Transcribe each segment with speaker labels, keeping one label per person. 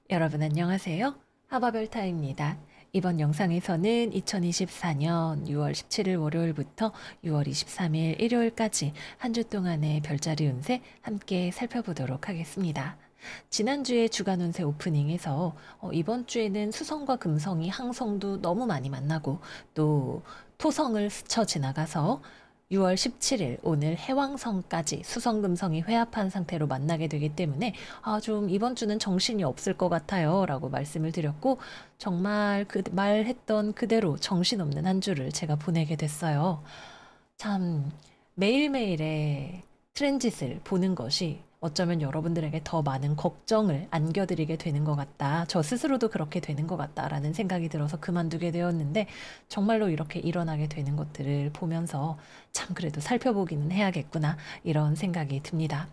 Speaker 1: 여러분 안녕하세요. 하바별타입니다. 이번 영상에서는 2024년 6월 17일 월요일부터 6월 23일 일요일까지 한 주 동안의 별자리 운세 함께 살펴보도록 하겠습니다. 지난주에 주간 운세 오프닝에서 이번 주에는 수성과 금성이 항성도 너무 많이 만나고 또 토성을 스쳐 지나가서 6월 17일 오늘 해왕성까지 수성금성이 회합한 상태로 만나게 되기 때문에 좀 이번 주는 정신이 없을 것 같아요 라고 말씀을 드렸고 정말 그 말했던 그대로 정신없는 한 주를 제가 보내게 됐어요. 참 매일매일의 트랜짓을 보는 것이 어쩌면 여러분들에게 더 많은 걱정을 안겨드리게 되는 것 같다. 저 스스로도 그렇게 되는 것 같다라는 생각이 들어서 그만두게 되었는데 정말로 이렇게 일어나게 되는 것들을 보면서 참 그래도 살펴보기는 해야겠구나 이런 생각이 듭니다.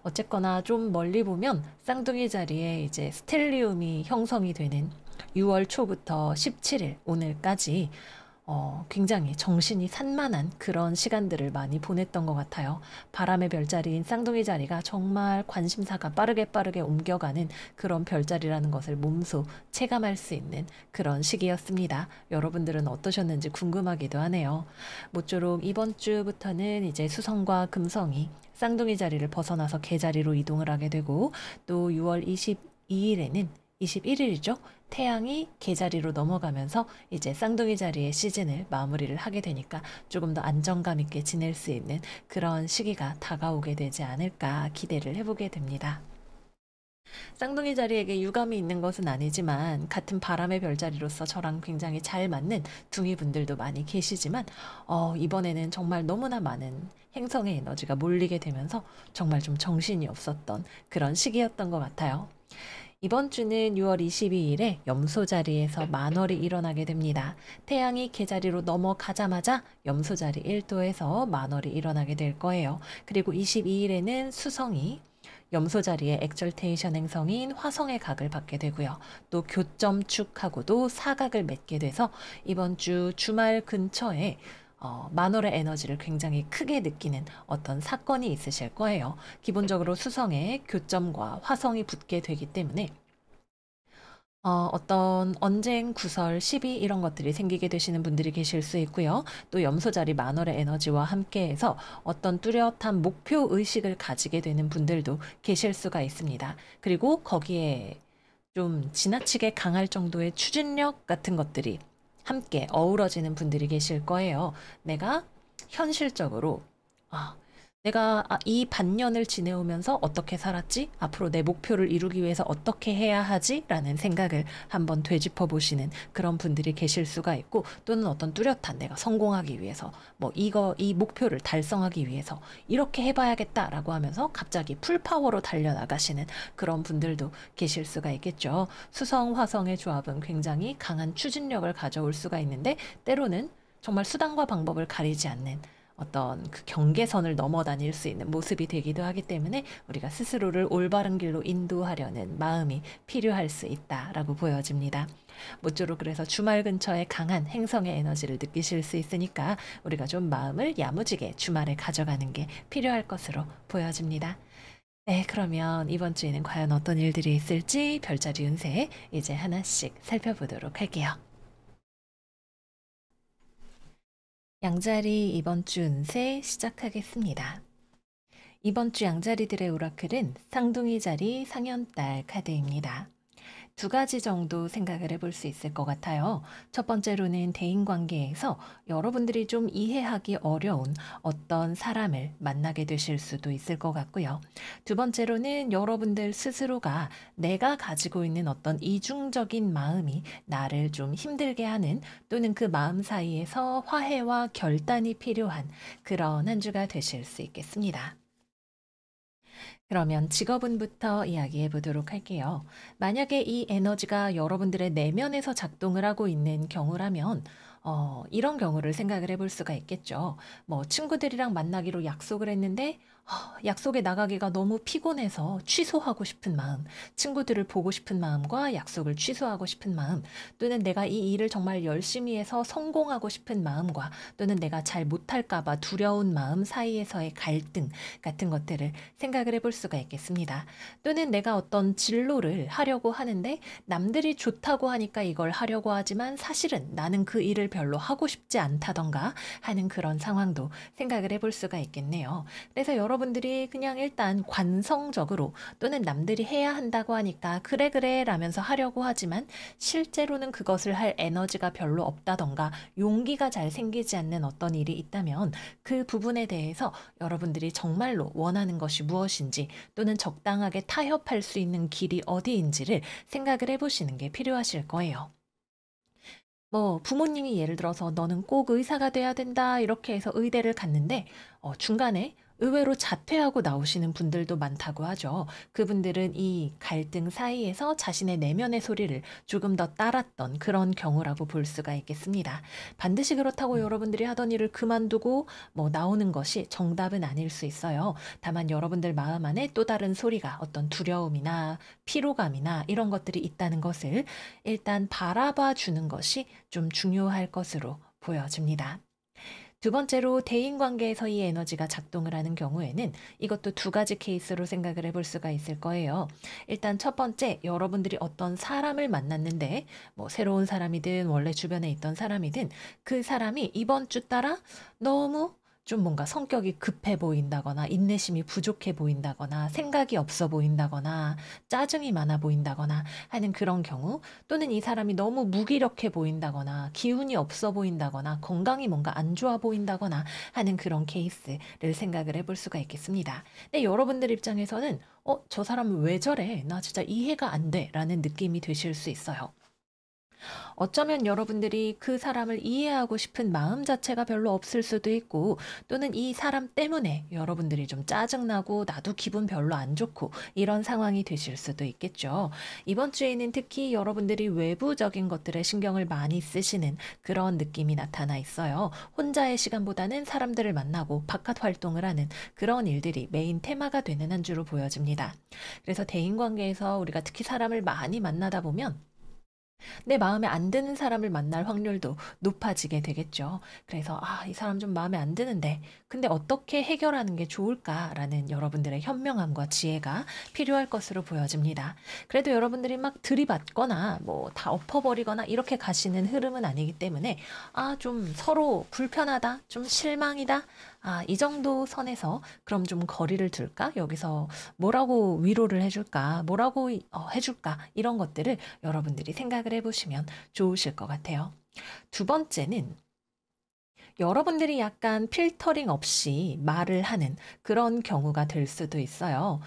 Speaker 1: 어쨌거나 좀 멀리 보면 쌍둥이 자리에 이제 스텔리움이 형성이 되는 6월 초부터 17일 오늘까지 굉장히 정신이 산만한 그런 시간들을 많이 보냈던 것 같아요. 바람의 별자리인 쌍둥이 자리가 정말 관심사가 빠르게 옮겨가는 그런 별자리라는 것을 몸소 체감할 수 있는 그런 시기였습니다. 여러분들은 어떠셨는지 궁금하기도 하네요. 모쪼록 이번 주부터는 이제 수성과 금성이 쌍둥이 자리를 벗어나서 개자리로 이동을 하게 되고 또 6월 22일에는 21일이죠. 태양이 개자리로 넘어가면서 이제 쌍둥이 자리의 시즌을 마무리를 하게 되니까 조금 더 안정감 있게 지낼 수 있는 그런 시기가 다가오게 되지 않을까 기대를 해보게 됩니다. 쌍둥이 자리에게 유감이 있는 것은 아니지만 같은 바람의 별자리로서 저랑 굉장히 잘 맞는 둥이 분들도 많이 계시지만 이번에는 정말 너무나 많은 행성의 에너지가 몰리게 되면서 정말 좀 정신이 없었던 그런 시기였던 것 같아요. 이번 주는 6월 22일에 염소 자리에서 만월이 일어나게 됩니다. 태양이 개자리로 넘어가자마자 염소 자리 1도에서 만월이 일어나게 될 거예요. 그리고 22일에는 수성이 염소 자리에 엑절테이션 행성인 화성의 각을 받게 되고요. 또 교점축하고도 사각을 맺게 돼서 이번 주 주말 근처에 만월의 에너지를 굉장히 크게 느끼는 어떤 사건이 있으실 거예요. 기본적으로 수성에 교점과 화성이 붙게 되기 때문에 어떤 언쟁, 구설, 시비 이런 것들이 생기게 되시는 분들이 계실 수 있고요. 또 염소자리 만월의 에너지와 함께해서 어떤 뚜렷한 목표 의식을 가지게 되는 분들도 계실 수가 있습니다. 그리고 거기에 좀 지나치게 강할 정도의 추진력 같은 것들이 함께 어우러지는 분들이 계실 거예요. 내가 현실적으로 아, 내가 이 반년을 지내오면서 어떻게 살았지? 앞으로 내 목표를 이루기 위해서 어떻게 해야 하지? 라는 생각을 한번 되짚어 보시는 그런 분들이 계실 수가 있고 또는 어떤 뚜렷한 내가 성공하기 위해서 이 목표를 달성하기 위해서 이렇게 해봐야겠다라고 하면서 갑자기 풀파워로 달려나가시는 그런 분들도 계실 수가 있겠죠. 수성, 화성의 조합은 굉장히 강한 추진력을 가져올 수가 있는데 때로는 정말 수단과 방법을 가리지 않는 어떤 그 경계선을 넘어 다닐 수 있는 모습이 되기도 하기 때문에 우리가 스스로를 올바른 길로 인도하려는 마음이 필요할 수 있다라고 보여집니다. 모쪼록 그래서 주말 근처에 강한 행성의 에너지를 느끼실 수 있으니까 우리가 좀 마음을 야무지게 주말에 가져가는 게 필요할 것으로 보여집니다. 네, 그러면 이번 주에는 과연 어떤 일들이 있을지 별자리 운세 이제 하나씩 살펴보도록 할게요. 양자리 이번 주 운세 시작하겠습니다. 이번 주 양자리들의 오라클은 쌍둥이 자리 상현달 카드입니다. 두 가지 정도 생각을 해볼 수 있을 것 같아요. 첫 번째로는 대인관계에서 여러분들이 좀 이해하기 어려운 어떤 사람을 만나게 되실 수도 있을 것 같고요. 두 번째로는 여러분들 스스로가 내가 가지고 있는 어떤 이중적인 마음이 나를 좀 힘들게 하는 또는 그 마음 사이에서 화해와 결단이 필요한 그런 한 주가 되실 수 있겠습니다. 그러면 직업운부터 이야기해 보도록 할게요. 만약에 이 에너지가 여러분들의 내면에서 작동을 하고 있는 경우라면, 이런 경우를 생각을 해볼 수가 있겠죠. 뭐, 친구들이랑 만나기로 약속을 했는데, 약속에 나가기가 너무 피곤해서 취소하고 싶은 마음, 친구들을 보고 싶은 마음과 약속을 취소하고 싶은 마음, 또는 내가 이 일을 정말 열심히 해서 성공하고 싶은 마음과 또는 내가 잘 못할까 봐 두려운 마음 사이에서의 갈등 같은 것들을 생각을 해볼 수가 있겠습니다. 또는 내가 어떤 진로를 하려고 하는데 남들이 좋다고 하니까 이걸 하려고 하지만 사실은 나는 그 일을 별로 하고 싶지 않다던가 하는 그런 상황도 생각을 해볼 수가 있겠네요. 그래서 여러분들이 그냥 일단 관성적으로 또는 남들이 해야 한다고 하니까 그래 그래 라면서 하려고 하지만 실제로는 그것을 할 에너지가 별로 없다던가 용기가 잘 생기지 않는 어떤 일이 있다면 그 부분에 대해서 여러분들이 정말로 원하는 것이 무엇인지 또는 적당하게 타협할 수 있는 길이 어디인지를 생각을 해보시는 게 필요하실 거예요. 뭐 부모님이 예를 들어서 "너는 꼭 의사가 돼야 된다." 이렇게 해서 의대를 갔는데 중간에 의외로 자퇴하고 나오시는 분들도 많다고 하죠. 그분들은 이 갈등 사이에서 자신의 내면의 소리를 조금 더 따랐던 그런 경우라고 볼 수가 있겠습니다. 반드시 그렇다고 여러분들이 하던 일을 그만두고 뭐 나오는 것이 정답은 아닐 수 있어요. 다만 여러분들 마음 안에 또 다른 소리가 어떤 두려움이나 피로감이나 이런 것들이 있다는 것을 일단 바라봐 주는 것이 좀 중요할 것으로 보여집니다. 두 번째로 대인관계에서 이 에너지가 작동을 하는 경우에는 이것도 두 가지 케이스로 생각을 해볼 수가 있을 거예요. 일단 첫 번째, 여러분들이 어떤 사람을 만났는데 뭐 새로운 사람이든 원래 주변에 있던 사람이든 그 사람이 이번 주 따라 너무 좀 뭔가 성격이 급해 보인다거나 인내심이 부족해 보인다거나 생각이 없어 보인다거나 짜증이 많아 보인다거나 하는 그런 경우, 또는 이 사람이 너무 무기력해 보인다거나 기운이 없어 보인다거나 건강이 뭔가 안 좋아 보인다거나 하는 그런 케이스를 생각을 해볼 수가 있겠습니다. 근데 여러분들 입장에서는 저 사람은 왜 저래? 나 진짜 이해가 안 돼. 라는 느낌이 드실 수 있어요. 어쩌면 여러분들이 그 사람을 이해하고 싶은 마음 자체가 별로 없을 수도 있고, 또는 이 사람 때문에 여러분들이 좀 짜증나고 나도 기분 별로 안 좋고 이런 상황이 되실 수도 있겠죠. 이번 주에는 특히 여러분들이 외부적인 것들에 신경을 많이 쓰시는 그런 느낌이 나타나 있어요. 혼자의 시간보다는 사람들을 만나고 바깥 활동을 하는 그런 일들이 메인 테마가 되는 한 주로 보여집니다. 그래서 대인관계에서 우리가 특히 사람을 많이 만나다 보면 내 마음에 안 드는 사람을 만날 확률도 높아지게 되겠죠. 그래서 '아 이 사람 좀 마음에 안 드는데 근데 어떻게 해결하는 게 좋을까?'라는 여러분들의 현명함과 지혜가 필요할 것으로 보여집니다. 그래도 여러분들이 막 들이받거나 뭐 다 엎어 버리거나 이렇게 가시는 흐름은 아니기 때문에 '아 좀 서로 불편하다. 좀 실망이다. 아 이 정도 선에서 그럼 좀 거리를 둘까? 여기서 뭐라고 위로를 해 줄까? 뭐라고 해 줄까?' 이런 것들을 여러분들이 생각을 해 보시면 좋으실 것 같아요. 두 번째는 여러분들이 약간 필터링 없이 말을 하는 그런 경우가 될 수도 있어요.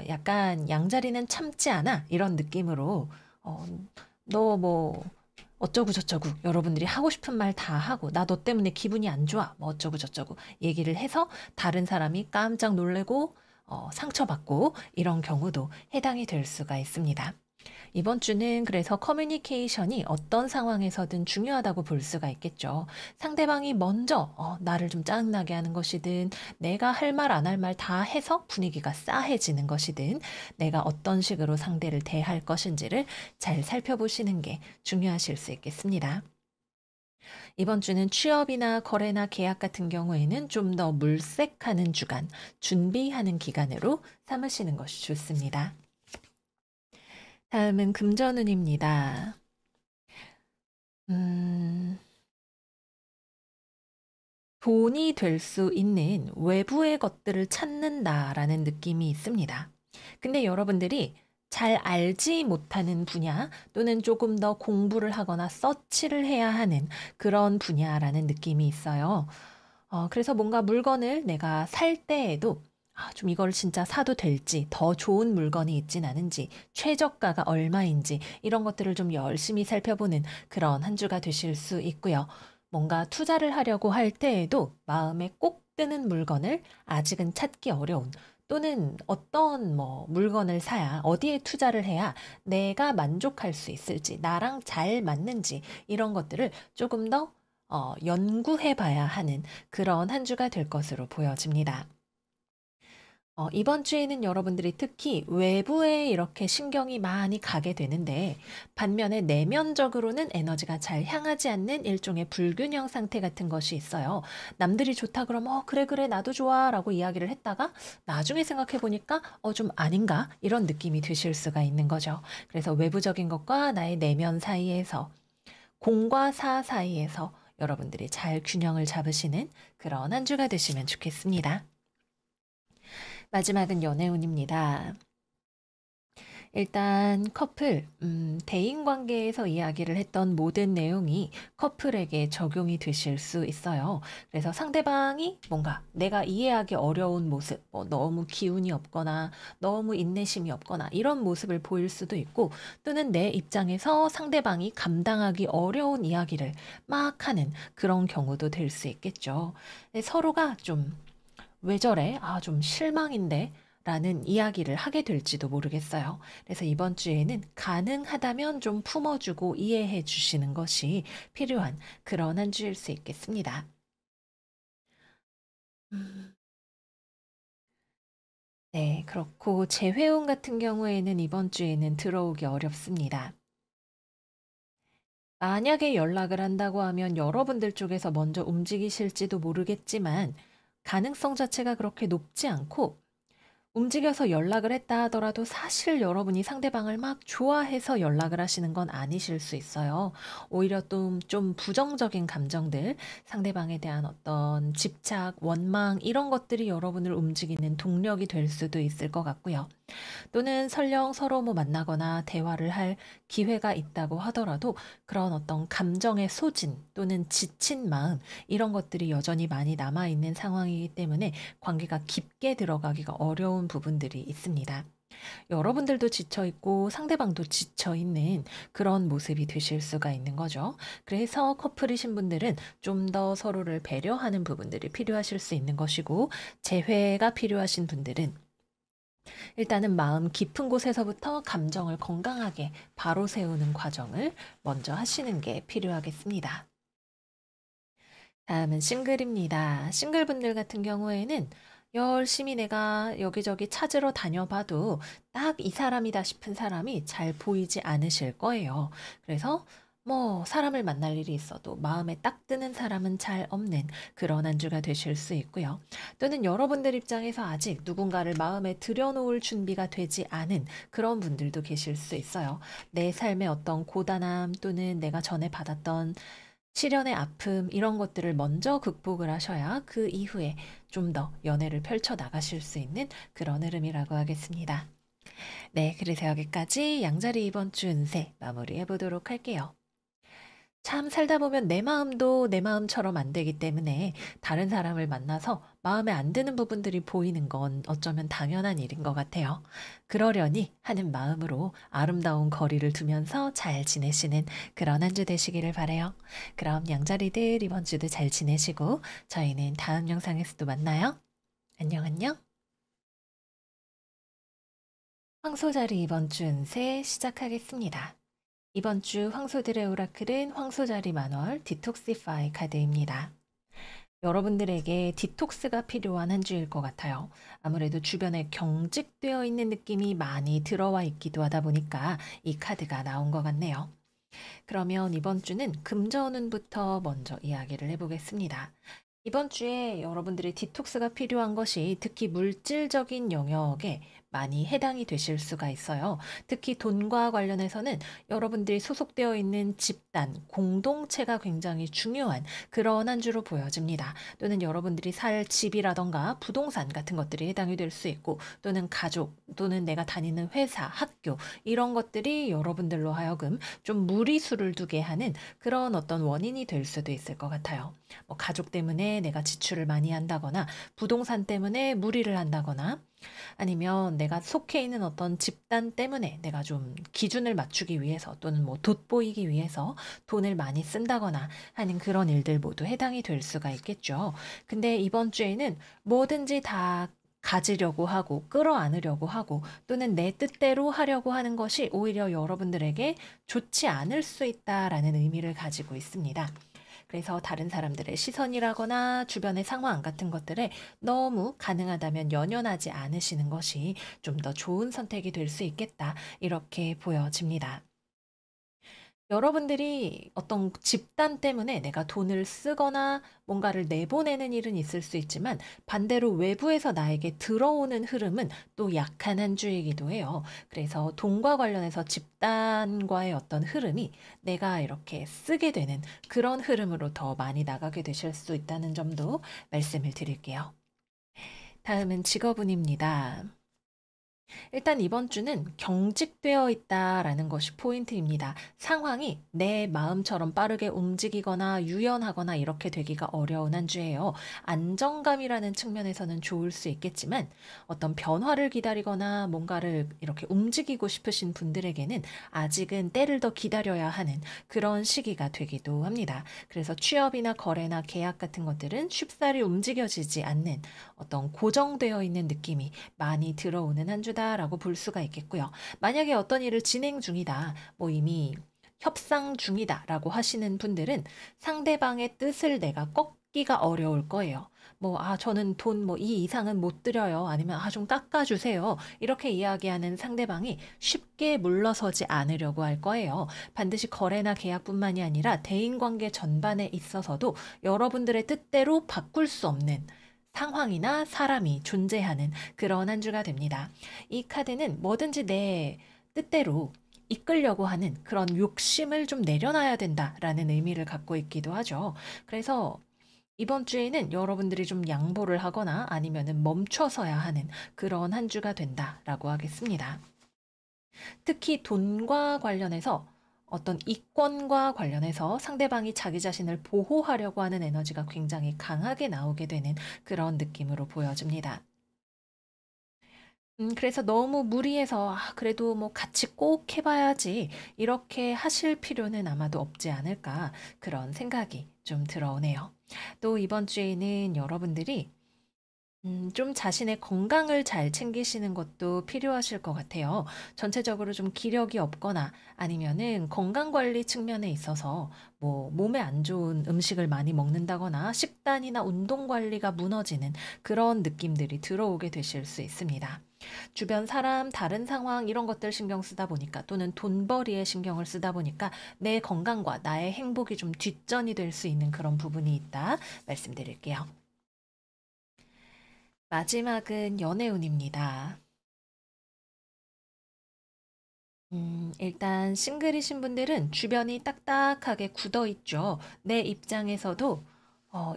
Speaker 1: 약간 "양자리는 참지 않아." 이런 느낌으로 어 "너 뭐 어쩌고 저쩌고." 여러분들이 하고 싶은 말 다 하고 "나 너 때문에 기분이 안 좋아." 뭐 어쩌고 저쩌고 얘기를 해서 다른 사람이 깜짝 놀라고 상처받고 이런 경우도 해당이 될 수가 있습니다. 이번 주는 그래서 커뮤니케이션이 어떤 상황에서든 중요하다고 볼 수가 있겠죠. 상대방이 먼저 나를 좀 짜증나게 하는 것이든 내가 할 말 안 할 말 다 해서 분위기가 싸해지는 것이든 내가 어떤 식으로 상대를 대할 것인지를 잘 살펴보시는 게 중요하실 수 있겠습니다. 이번 주는 취업이나 거래나 계약 같은 경우에는 좀 더 물색하는 주간, 준비하는 기간으로 삼으시는 것이 좋습니다. 다음은 금전운입니다. 음, 돈이 될 수 있는 외부의 것들을 찾는다라는 느낌이 있습니다. 근데 여러분들이 잘 알지 못하는 분야 또는 조금 더 공부를 하거나 서치를 해야 하는 그런 분야라는 느낌이 있어요. 그래서 뭔가 물건을 내가 살 때에도 좀 이걸 진짜 사도 될지, 더 좋은 물건이 있진 않은지, 최저가가 얼마인지 이런 것들을 좀 열심히 살펴보는 그런 한 주가 되실 수 있고요. 뭔가 투자를 하려고 할 때에도 마음에 꼭 드는 물건을 아직은 찾기 어려운, 또는 어떤 뭐 물건을 사야 어디에 투자를 해야 내가 만족할 수 있을지, 나랑 잘 맞는지 이런 것들을 조금 더 연구해 봐야 하는 그런 한 주가 될 것으로 보여집니다. 이번 주에는 여러분들이 특히 외부에 이렇게 신경이 많이 가게 되는데 반면에 내면적으로는 에너지가 잘 향하지 않는 일종의 불균형 상태 같은 것이 있어요. 남들이 좋다 그러면 그래, 그래, 나도 좋아 라고 이야기를 했다가 나중에 생각해 보니까 좀 아닌가? 이런 느낌이 드실 수가 있는 거죠. 그래서 외부적인 것과 나의 내면 사이에서 공과 사 사이에서 여러분들이 잘 균형을 잡으시는 그런 한 주가 되시면 좋겠습니다. 마지막은 연애운입니다. 일단 커플, 대인 관계에서 이야기를 했던 모든 내용이 커플에게 적용이 되실 수 있어요. 그래서 상대방이 뭔가 내가 이해하기 어려운 모습, 너무 기운이 없거나 너무 인내심이 없거나 이런 모습을 보일 수도 있고 또는 내 입장에서 상대방이 감당하기 어려운 이야기를 막 하는 그런 경우도 될 수 있겠죠. 서로가 좀 왜 저래? 좀 실망인데? 라는 이야기를 하게 될지도 모르겠어요. 그래서 이번 주에는 가능하다면 좀 품어주고 이해해 주시는 것이 필요한 그런 한 주일 수 있겠습니다. 음, 네, 그렇고 재회원 같은 경우에는 이번 주에는 들어오기 어렵습니다. 만약에 연락을 한다고 하면 여러분들 쪽에서 먼저 움직이실지도 모르겠지만 가능성 자체가 그렇게 높지 않고 움직여서 연락을 했다 하더라도 사실 여러분이 상대방을 막 좋아해서 연락을 하시는 건 아니실 수 있어요. 오히려 좀 부정적인 감정들, 상대방에 대한 어떤 집착, 원망 이런 것들이 여러분을 움직이는 동력이 될 수도 있을 것 같고요. 또는 설령 서로 뭐 만나거나 대화를 할 기회가 있다고 하더라도 그런 어떤 감정의 소진 또는 지친 마음 이런 것들이 여전히 많이 남아있는 상황이기 때문에 관계가 깊게 들어가기가 어려운 부분들이 있습니다. 여러분들도 지쳐 있고 상대방도 지쳐 있는 그런 모습이 되실 수가 있는 거죠. 그래서 커플이신 분들은 좀 더 서로를 배려하는 부분들이 필요하실 수 있는 것이고, 재회가 필요하신 분들은 일단은 마음 깊은 곳에서부터 감정을 건강하게 바로 세우는 과정을 먼저 하시는 게 필요하겠습니다. 다음은 싱글입니다. 싱글분들 같은 경우에는 열심히 내가 여기저기 찾으러 다녀봐도 딱 이 사람이다 싶은 사람이 잘 보이지 않으실 거예요. 그래서 뭐 사람을 만날 일이 있어도 마음에 딱 드는 사람은 잘 없는 그런 한 주가 되실 수 있고요. 또는 여러분들 입장에서 아직 누군가를 마음에 들여놓을 준비가 되지 않은 그런 분들도 계실 수 있어요. 내 삶의 어떤 고단함 또는 내가 전에 받았던 시련의 아픔 이런 것들을 먼저 극복을 하셔야 그 이후에 좀 더 연애를 펼쳐 나가실 수 있는 그런 흐름이라고 하겠습니다. 네, 그래서 여기까지 양자리 이번 주 운세 마무리해 보도록 할게요. 참 살다 보면 내 마음도 내 마음처럼 안 되기 때문에 다른 사람을 만나서 마음에 안 드는 부분들이 보이는 건 어쩌면 당연한 일인 것 같아요. 그러려니 하는 마음으로 아름다운 거리를 두면서 잘 지내시는 그런 한 주 되시기를 바래요. 그럼 양자리들 이번 주도 잘 지내시고 저희는 다음 영상에서 또 만나요. 안녕 안녕. 황소자리 이번 주 운세 시작하겠습니다. 이번 주 황소들의 오라클은 황소자리 만월 디톡시파이 카드입니다. 여러분들에게 디톡스가 필요한 한 주일 것 같아요. 아무래도 주변에 경직되어 있는 느낌이 많이 들어와 있기도 하다 보니까 이 카드가 나온 것 같네요. 그러면 이번 주는 금전운부터 먼저 이야기를 해보겠습니다. 이번 주에 여러분들의 디톡스가 필요한 것이 특히 물질적인 영역에 많이 해당이 되실 수가 있어요. 특히 돈과 관련해서는 여러분들이 소속되어 있는 집단, 공동체가 굉장히 중요한 그런 한 주로 보여집니다. 또는 여러분들이 살 집이라던가 부동산 같은 것들이 해당이 될 수 있고 또는 가족 또는 내가 다니는 회사, 학교 이런 것들이 여러분들로 하여금 좀 무리수를 두게 하는 그런 어떤 원인이 될 수도 있을 것 같아요. 뭐 가족 때문에 내가 지출을 많이 한다거나 부동산 때문에 무리를 한다거나 아니면 내가 속해 있는 어떤 집단 때문에 내가 좀 기준을 맞추기 위해서 또는 뭐 돋보이기 위해서 돈을 많이 쓴다거나 하는 그런 일들 모두 해당이 될 수가 있겠죠. 근데 이번 주에는 뭐든지 다 가지려고 하고 끌어안으려고 하고 또는 내 뜻대로 하려고 하는 것이 오히려 여러분들에게 좋지 않을 수 있다라는 의미를 가지고 있습니다. 그래서 다른 사람들의 시선이라거나 주변의 상황 같은 것들에 너무 가능하다면 연연하지 않으시는 것이 좀 더 좋은 선택이 될 수 있겠다. 이렇게 보여집니다. 여러분들이 어떤 집단 때문에 내가 돈을 쓰거나 뭔가를 내보내는 일은 있을 수 있지만 반대로 외부에서 나에게 들어오는 흐름은 또 약한 한 주이기도 해요. 그래서 돈과 관련해서 집단과의 어떤 흐름이 내가 이렇게 쓰게 되는 그런 흐름으로 더 많이 나가게 되실 수 있다는 점도 말씀을 드릴게요. 다음은 직업운입니다. 일단 이번 주는 경직되어 있다라는 것이 포인트입니다. 상황이 내 마음처럼 빠르게 움직이거나 유연하거나 이렇게 되기가 어려운 한 주예요. 안정감이라는 측면에서는 좋을 수 있겠지만 어떤 변화를 기다리거나 뭔가를 이렇게 움직이고 싶으신 분들에게는 아직은 때를 더 기다려야 하는 그런 시기가 되기도 합니다. 그래서 취업이나 거래나 계약 같은 것들은 쉽사리 움직여지지 않는 어떤 고정되어 있는 느낌이 많이 들어오는 한 주다라고 볼 수가 있겠고요. 만약에 어떤 일을 진행 중이다, 뭐 이미 협상 중이다라고 하시는 분들은 상대방의 뜻을 내가 꺾기가 어려울 거예요. 뭐, 저는 돈 뭐 이 이상은 못 드려요. 아니면, 좀 깎아주세요. 이렇게 이야기하는 상대방이 쉽게 물러서지 않으려고 할 거예요. 반드시 거래나 계약뿐만이 아니라 대인관계 전반에 있어서도 여러분들의 뜻대로 바꿀 수 없는 상황이나 사람이 존재하는 그런 한 주가 됩니다. 이 카드는 뭐든지 내 뜻대로 이끌려고 하는 그런 욕심을 좀 내려놔야 된다라는 의미를 갖고 있기도 하죠. 그래서 이번 주에는 여러분들이 좀 양보를 하거나 아니면은 멈춰서야 하는 그런 한 주가 된다라고 하겠습니다. 특히 돈과 관련해서 어떤 이권과 관련해서 상대방이 자기 자신을 보호하려고 하는 에너지가 굉장히 강하게 나오게 되는 그런 느낌으로 보여집니다. 그래서 너무 무리해서 그래도 뭐 같이 꼭 해봐야지 이렇게 하실 필요는 아마도 없지 않을까 그런 생각이 좀 들어오네요. 또 이번 주에는 여러분들이 좀 자신의 건강을 잘 챙기시는 것도 필요하실 것 같아요. 전체적으로 좀 기력이 없거나 아니면은 건강 관리 측면에 있어서 뭐 몸에 안 좋은 음식을 많이 먹는다거나 식단이나 운동 관리가 무너지는 그런 느낌들이 들어오게 되실 수 있습니다. 주변 사람, 다른 상황 이런 것들 신경 쓰다 보니까 또는 돈벌이에 신경을 쓰다 보니까 내 건강과 나의 행복이 좀 뒷전이 될 수 있는 그런 부분이 있다 말씀드릴게요. 마지막은 연애운입니다. 일단 싱글이신 분들은 주변이 딱딱하게 굳어 있죠. 내 입장에서도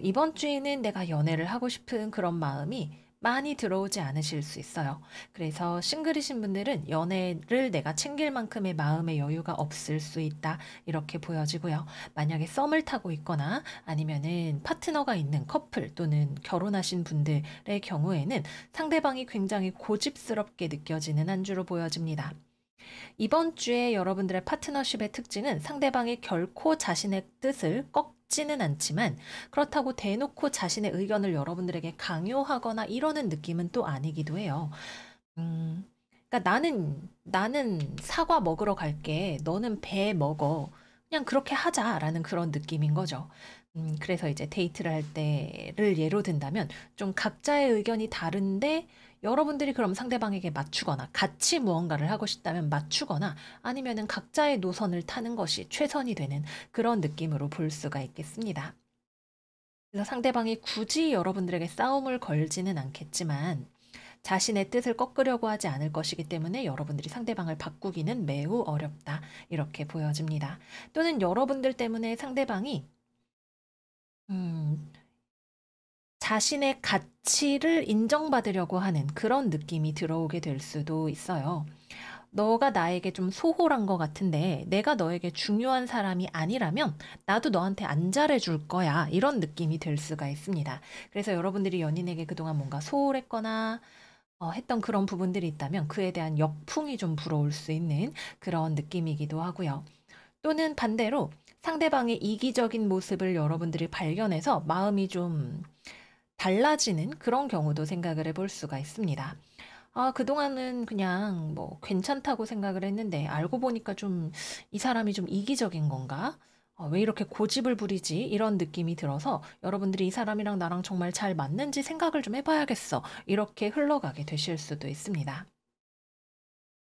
Speaker 1: 이번 주에는 내가 연애를 하고 싶은 그런 마음이 많이 들어오지 않으실 수 있어요. 그래서 싱글이신 분들은 연애를 내가 챙길 만큼의 마음의 여유가 없을 수 있다. 이렇게 보여지고요. 만약에 썸을 타고 있거나 아니면은 파트너가 있는 커플 또는 결혼하신 분들의 경우에는 상대방이 굉장히 고집스럽게 느껴지는 한 주로 보여집니다. 이번 주에 여러분들의 파트너십의 특징은 상대방이 결코 자신의 뜻을 꺾지는 않지만 그렇다고 대놓고 자신의 의견을 여러분들에게 강요하거나 이러는 느낌은 또 아니기도 해요. 음, 그러니까 나는 사과 먹으러 갈게. 너는 배 먹어. 그냥 그렇게 하자라는 그런 느낌인 거죠. 그래서 이제 데이트를 할 때를 예로 든다면 좀 각자의 의견이 다른데 여러분들이 그럼 상대방에게 맞추거나 같이 무언가를 하고 싶다면 맞추거나 아니면은 각자의 노선을 타는 것이 최선이 되는 그런 느낌으로 볼 수가 있겠습니다. 그래서 상대방이 굳이 여러분들에게 싸움을 걸지는 않겠지만 자신의 뜻을 꺾으려고 하지 않을 것이기 때문에 여러분들이 상대방을 바꾸기는 매우 어렵다. 이렇게 보여집니다. 또는 여러분들 때문에 상대방이 음, 자신의 가치를 인정받으려고 하는 그런 느낌이 들어오게 될 수도 있어요. 너가 나에게 좀 소홀한 것 같은데 내가 너에게 중요한 사람이 아니라면 나도 너한테 안 잘해줄 거야. 이런 느낌이 들 수가 있습니다. 그래서 여러분들이 연인에게 그동안 뭔가 소홀했거나 했던 그런 부분들이 있다면 그에 대한 역풍이 좀 불어올 수 있는 그런 느낌이기도 하고요. 또는 반대로 상대방의 이기적인 모습을 여러분들이 발견해서 마음이 좀 달라지는 그런 경우도 생각을 해볼 수가 있습니다. 그동안은 그냥 뭐 괜찮다고 생각을 했는데 알고 보니까 좀 이 사람이 좀 이기적인 건가? 왜 이렇게 고집을 부리지? 이런 느낌이 들어서 여러분들이 이 사람이랑 나랑 정말 잘 맞는지 생각을 좀 해봐야겠어. 이렇게 흘러가게 되실 수도 있습니다.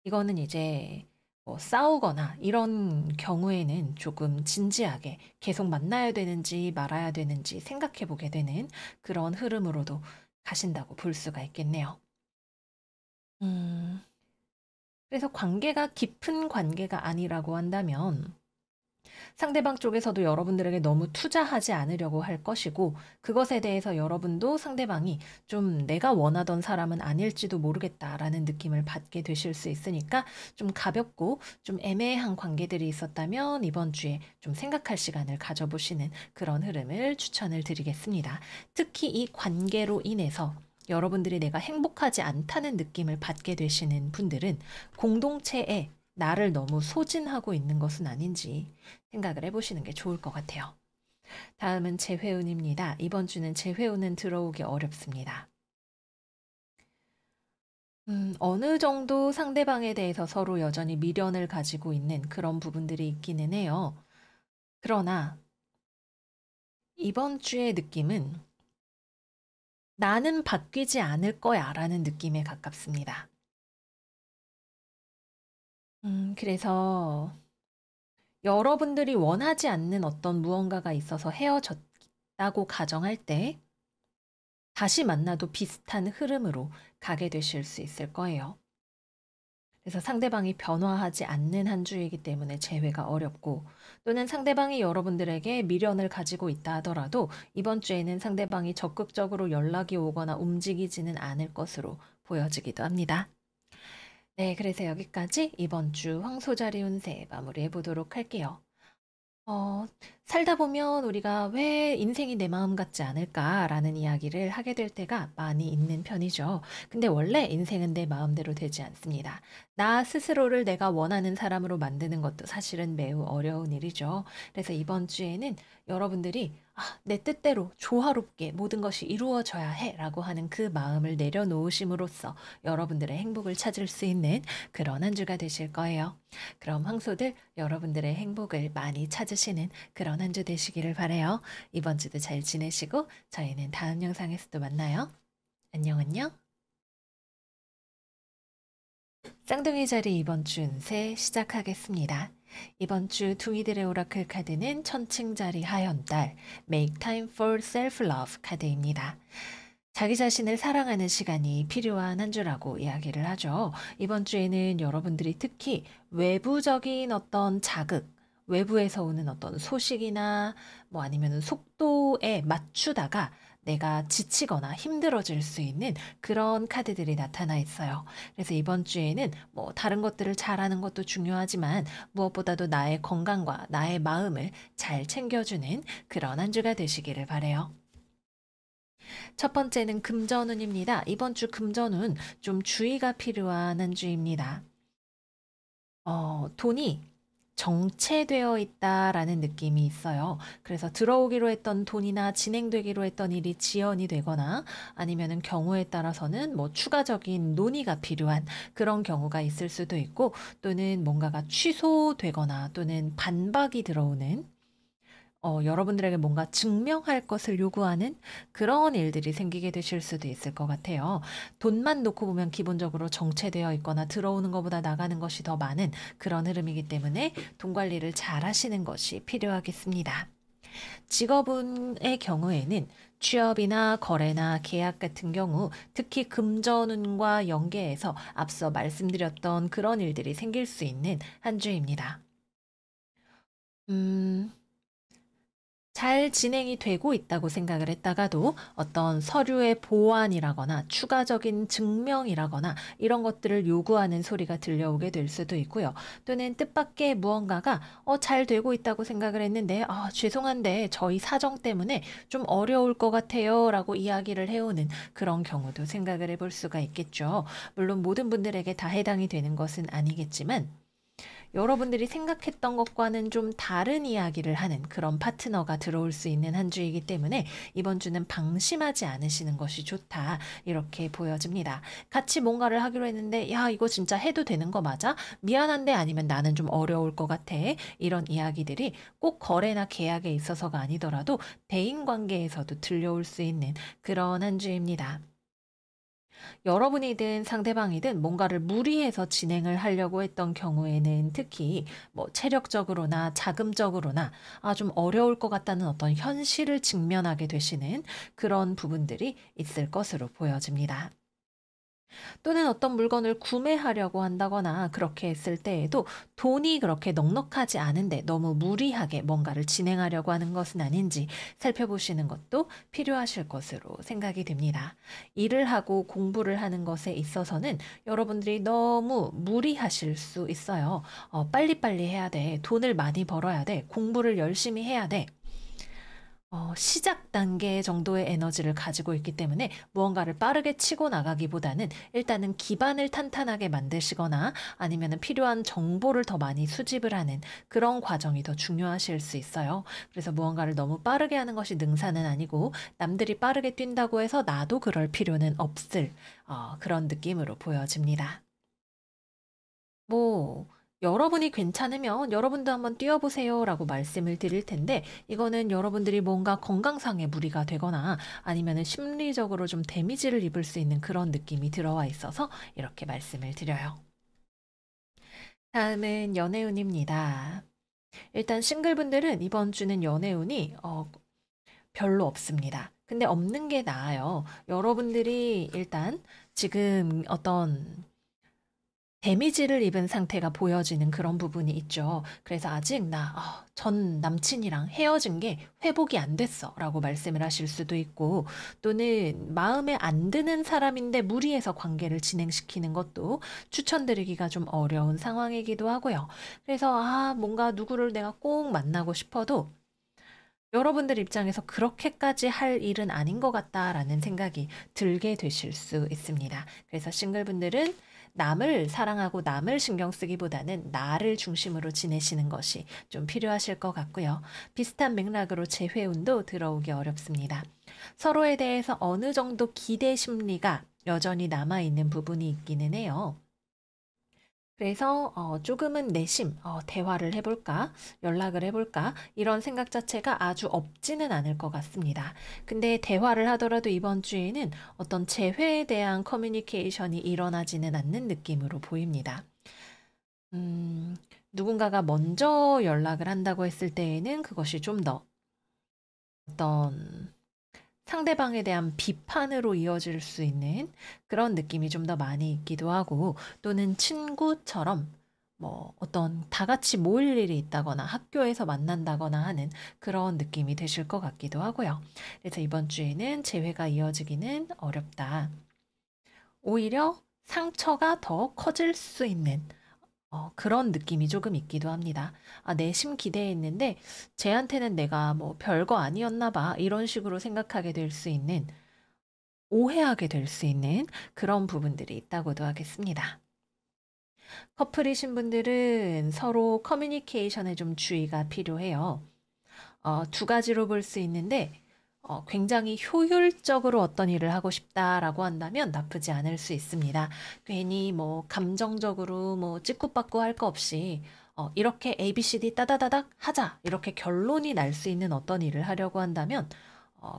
Speaker 1: 이거는 이제 뭐 싸우거나 이런 경우에는 조금 진지하게 계속 만나야 되는지 말아야 되는지 생각해 보게 되는 그런 흐름으로도 가신다고 볼 수가 있겠네요. 음, 그래서 관계가 깊은 관계가 아니라고 한다면 상대방 쪽에서도 여러분들에게 너무 투자하지 않으려고 할 것이고, 그것에 대해서 여러분도 상대방이 좀 내가 원하던 사람은 아닐지도 모르겠다라는 느낌을 받게 되실 수 있으니까 좀 가볍고 좀 애매한 관계들이 있었다면 이번 주에 좀 생각할 시간을 가져보시는 그런 흐름을 추천을 드리겠습니다. 특히 이 관계로 인해서 여러분들이 내가 행복하지 않다는 느낌을 받게 되시는 분들은 공동체에 나를 너무 소진하고 있는 것은 아닌지 생각을 해보시는 게 좋을 것 같아요. 다음은 재회운입니다. 이번 주는 재회운은 들어오기 어렵습니다. 어느 정도 상대방에 대해서 서로 여전히 미련을 가지고 있는 그런 부분들이 있기는 해요. 그러나 이번 주의 느낌은 나는 바뀌지 않을 거야 라는 느낌에 가깝습니다. 그래서 여러분들이 원하지 않는 어떤 무언가가 있어서 헤어졌다고 가정할 때 다시 만나도 비슷한 흐름으로 가게 되실 수 있을 거예요. 그래서 상대방이 변화하지 않는 한 주이기 때문에 재회가 어렵고 또는 상대방이 여러분들에게 미련을 가지고 있다 하더라도 이번 주에는 상대방이 적극적으로 연락이 오거나 움직이지는 않을 것으로 보여지기도 합니다. 네, 그래서 여기까지 이번 주 황소자리 운세 마무리해 보도록 할게요. 어, 살다 보면 우리가 왜 인생이 내 마음 같지 않을까라는 이야기를 하게 될 때가 많이 있는 편이죠. 근데 원래 인생은 내 마음대로 되지 않습니다. 나 스스로를 내가 원하는 사람으로 만드는 것도 사실은 매우 어려운 일이죠. 그래서 이번 주에는 여러분들이 내 뜻대로 조화롭게 모든 것이 이루어져야 해라고 하는 그 마음을 내려놓으심으로써 여러분들의 행복을 찾을 수 있는 그런 한 주가 되실 거예요. 그럼 황소들 여러분들의 행복을 많이 찾으시는 그런 한 주 되시기를 바라요. 이번 주도 잘 지내시고 저희는 다음 영상에서 또 만나요. 안녕 안녕. 쌍둥이 자리 이번 주 운세 시작하겠습니다. 이번 주 둥이들의 오라클 카드는 천칭자리 하연달 Make Time for Self-Love 카드입니다. 자기 자신을 사랑하는 시간이 필요한 한 주라고 이야기를 하죠. 이번 주에는 여러분들이 특히 외부적인 어떤 자극, 외부에서 오는 어떤 소식이나 뭐 아니면 속도에 맞추다가 내가 지치거나 힘들어질 수 있는 그런 카드들이 나타나 있어요. 그래서 이번 주에는 뭐 다른 것들을 잘하는 것도 중요하지만 무엇보다도 나의 건강과 나의 마음을 잘 챙겨주는 그런 한 주가 되시기를 바래요. 첫 번째는 금전운입니다. 이번 주 금전운 좀 주의가 필요한 한 주입니다. 돈이 정체되어 있다라는 느낌이 있어요. 그래서 들어오기로 했던 돈이나 진행되기로 했던 일이 지연이 되거나 아니면은 경우에 따라서는 뭐 추가적인 논의가 필요한 그런 경우가 있을 수도 있고 또는 뭔가가 취소되거나 또는 반박이 들어오는 여러분들에게 뭔가 증명할 것을 요구하는 그런 일들이 생기게 되실 수도 있을 것 같아요. 돈만 놓고 보면 기본적으로 정체되어 있거나 들어오는 것보다 나가는 것이 더 많은 그런 흐름이기 때문에 돈 관리를 잘 하시는 것이 필요하겠습니다. 직업운의 경우에는 취업이나 거래나 계약 같은 경우 특히 금전운과 연계해서 앞서 말씀드렸던 그런 일들이 생길 수 있는 한 주입니다. 음, 잘 진행이 되고 있다고 생각을 했다가도 어떤 서류의 보완이라거나 추가적인 증명이라거나 이런 것들을 요구하는 소리가 들려오게 될 수도 있고요. 또는 뜻밖의 무언가가 잘 되고 있다고 생각을 했는데 죄송한데 저희 사정 때문에 좀 어려울 것 같아요 라고 이야기를 해오는 그런 경우도 생각을 해볼 수가 있겠죠. 물론 모든 분들에게 다 해당이 되는 것은 아니겠지만 여러분들이 생각했던 것과는 좀 다른 이야기를 하는 그런 파트너가 들어올 수 있는 한 주이기 때문에 이번 주는 방심하지 않으시는 것이 좋다. 이렇게 보여집니다. 같이 뭔가를 하기로 했는데, 야, 이거 진짜 해도 되는 거 맞아? 미안한데 아니면 나는 좀 어려울 것 같아. 이런 이야기들이 꼭 거래나 계약에 있어서가 아니더라도 대인 관계에서도 들려올 수 있는 그런 한 주입니다. 여러분이든 상대방이든 뭔가를 무리해서 진행을 하려고 했던 경우에는 특히 뭐 체력적으로나 자금적으로나 좀 어려울 것 같다는 어떤 현실을 직면하게 되시는 그런 부분들이 있을 것으로 보여집니다. 또는 어떤 물건을 구매하려고 한다거나 그렇게 했을 때에도 돈이 그렇게 넉넉하지 않은데 너무 무리하게 뭔가를 진행하려고 하는 것은 아닌지 살펴보시는 것도 필요하실 것으로 생각이 됩니다. 일을 하고 공부를 하는 것에 있어서는 여러분들이 너무 무리하실 수 있어요. 빨리빨리 해야 돼. 돈을 많이 벌어야 돼. 공부를 열심히 해야 돼. 시작 단계 정도의 에너지를 가지고 있기 때문에 무언가를 빠르게 치고 나가기보다는 일단은 기반을 탄탄하게 만드시거나 아니면은 필요한 정보를 더 많이 수집을 하는 그런 과정이 더 중요하실 수 있어요. 그래서 무언가를 너무 빠르게 하는 것이 능사는 아니고 남들이 빠르게 뛴다고 해서 나도 그럴 필요는 없을 그런 느낌으로 보여집니다. 뭐 여러분이 괜찮으면 "여러분도 한번 뛰어 보세요."라고 말씀을 드릴 텐데 이거는 여러분들이 뭔가 건강상의 무리가 되거나 아니면은 심리적으로 좀 데미지를 입을 수 있는 그런 느낌이 들어와 있어서 이렇게 말씀을 드려요. 다음은 연애운입니다. 일단 싱글분들은 이번 주는 연애운이 별로 없습니다. 근데 없는 게 나아요. 여러분들이 일단 지금 어떤 데미지를 입은 상태가 보여지는 그런 부분이 있죠. 그래서 아직 전 남친이랑 헤어진 게 회복이 안 됐어라고 말씀을 하실 수도 있고 또는 마음에 안 드는 사람인데 무리해서 관계를 진행시키는 것도 추천드리기가 좀 어려운 상황이기도 하고요. 그래서 뭔가 누구를 내가 꼭 만나고 싶어도 여러분들 입장에서 그렇게까지 할 일은 아닌 것 같다라는 생각이 들게 되실 수 있습니다. 그래서 싱글분들은 남을 사랑하고 남을 신경 쓰기보다는 나를 중심으로 지내시는 것이 좀 필요하실 것 같고요. 비슷한 맥락으로 재회운도 들어오기 어렵습니다. 서로에 대해서 어느 정도 기대 심리가 여전히 남아있는 부분이 있기는 해요. 그래서 조금은 내심 '대화를 해 볼까? 연락을 해 볼까?' 이런 생각 자체가 아주 없지는 않을 것 같습니다. 근데 대화를 하더라도 이번 주에는 어떤 재회에 대한 커뮤니케이션이 일어나지는 않는 느낌으로 보입니다. 누군가가 먼저 연락을 한다고 했을 때에는 그것이 좀 더 어떤 상대방에 대한 비판으로 이어질 수 있는 그런 느낌이 좀 더 많이 있기도 하고 또는 친구처럼 뭐 어떤 다 같이 모일 일이 있다거나 학교에서 만난다거나 하는 그런 느낌이 되실 것 같기도 하고요. 그래서 이번 주에는 재회가 이어지기는 어렵다. 오히려 상처가 더 커질 수 있는 그런 느낌이 조금 있기도 합니다. 내심 기대했는데 쟤한테는 내가 뭐 별거 아니었나 봐. 이런 식으로 생각하게 될 수 있는, 오해하게 될 수 있는 그런 부분들이 있다고도 하겠습니다. 커플이신 분들은 서로 커뮤니케이션에 좀 주의가 필요해요. 두 가지로 볼 수 있는데 굉장히 효율적으로 어떤 일을 하고 싶다라고 한다면 나쁘지 않을 수 있습니다. 괜히 뭐 감정적으로 뭐 찍고받고 할 거 없이 이렇게 ABCD 따다다닥 하자 이렇게 결론이 날 수 있는 어떤 일을 하려고 한다면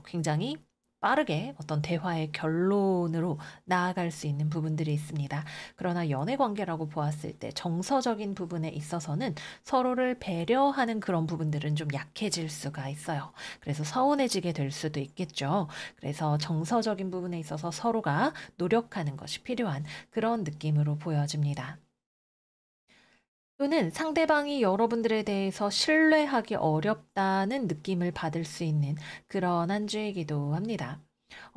Speaker 1: 굉장히 빠르게 어떤 대화의 결론으로 나아갈 수 있는 부분들이 있습니다. 그러나 연애 관계라고 보았을 때 정서적인 부분에 있어서는 서로를 배려하는 그런 부분들은 좀 약해질 수가 있어요. 그래서 서운해지게 될 수도 있겠죠. 그래서 정서적인 부분에 있어서 서로가 노력하는 것이 필요한 그런 느낌으로 보여집니다. 또는 상대방이 여러분들에 대해서 신뢰하기 어렵다는 느낌을 받을 수 있는 그런 한 주이기도 합니다.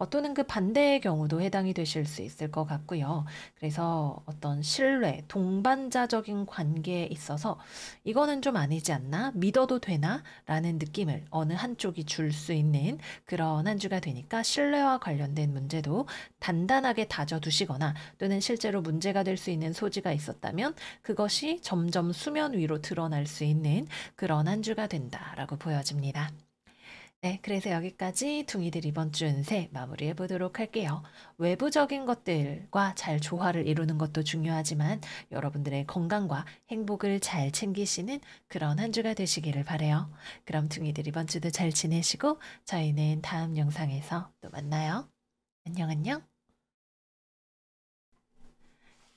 Speaker 1: 또는 그 반대의 경우도 해당이 되실 수 있을 것 같고요. 그래서 어떤 신뢰, 동반자적인 관계에 있어서 이거는 좀 아니지 않나? 믿어도 되나? 라는 느낌을 어느 한쪽이 줄 수 있는 그런 한 주가 되니까 신뢰와 관련된 문제도 단단하게 다져두시거나 또는 실제로 문제가 될 수 있는 소지가 있었다면 그것이 점점 수면 위로 드러날 수 있는 그런 한 주가 된다라고 보여집니다. 네, 그래서 여기까지 둥이들 이번 주 운세 마무리해 보도록 할게요. 외부적인 것들과 잘 조화를 이루는 것도 중요하지만 여러분들의 건강과 행복을 잘 챙기시는 그런 한 주가 되시기를 바래요. 그럼 둥이들 이번 주도 잘 지내시고 저희는 다음 영상에서 또 만나요. 안녕 안녕.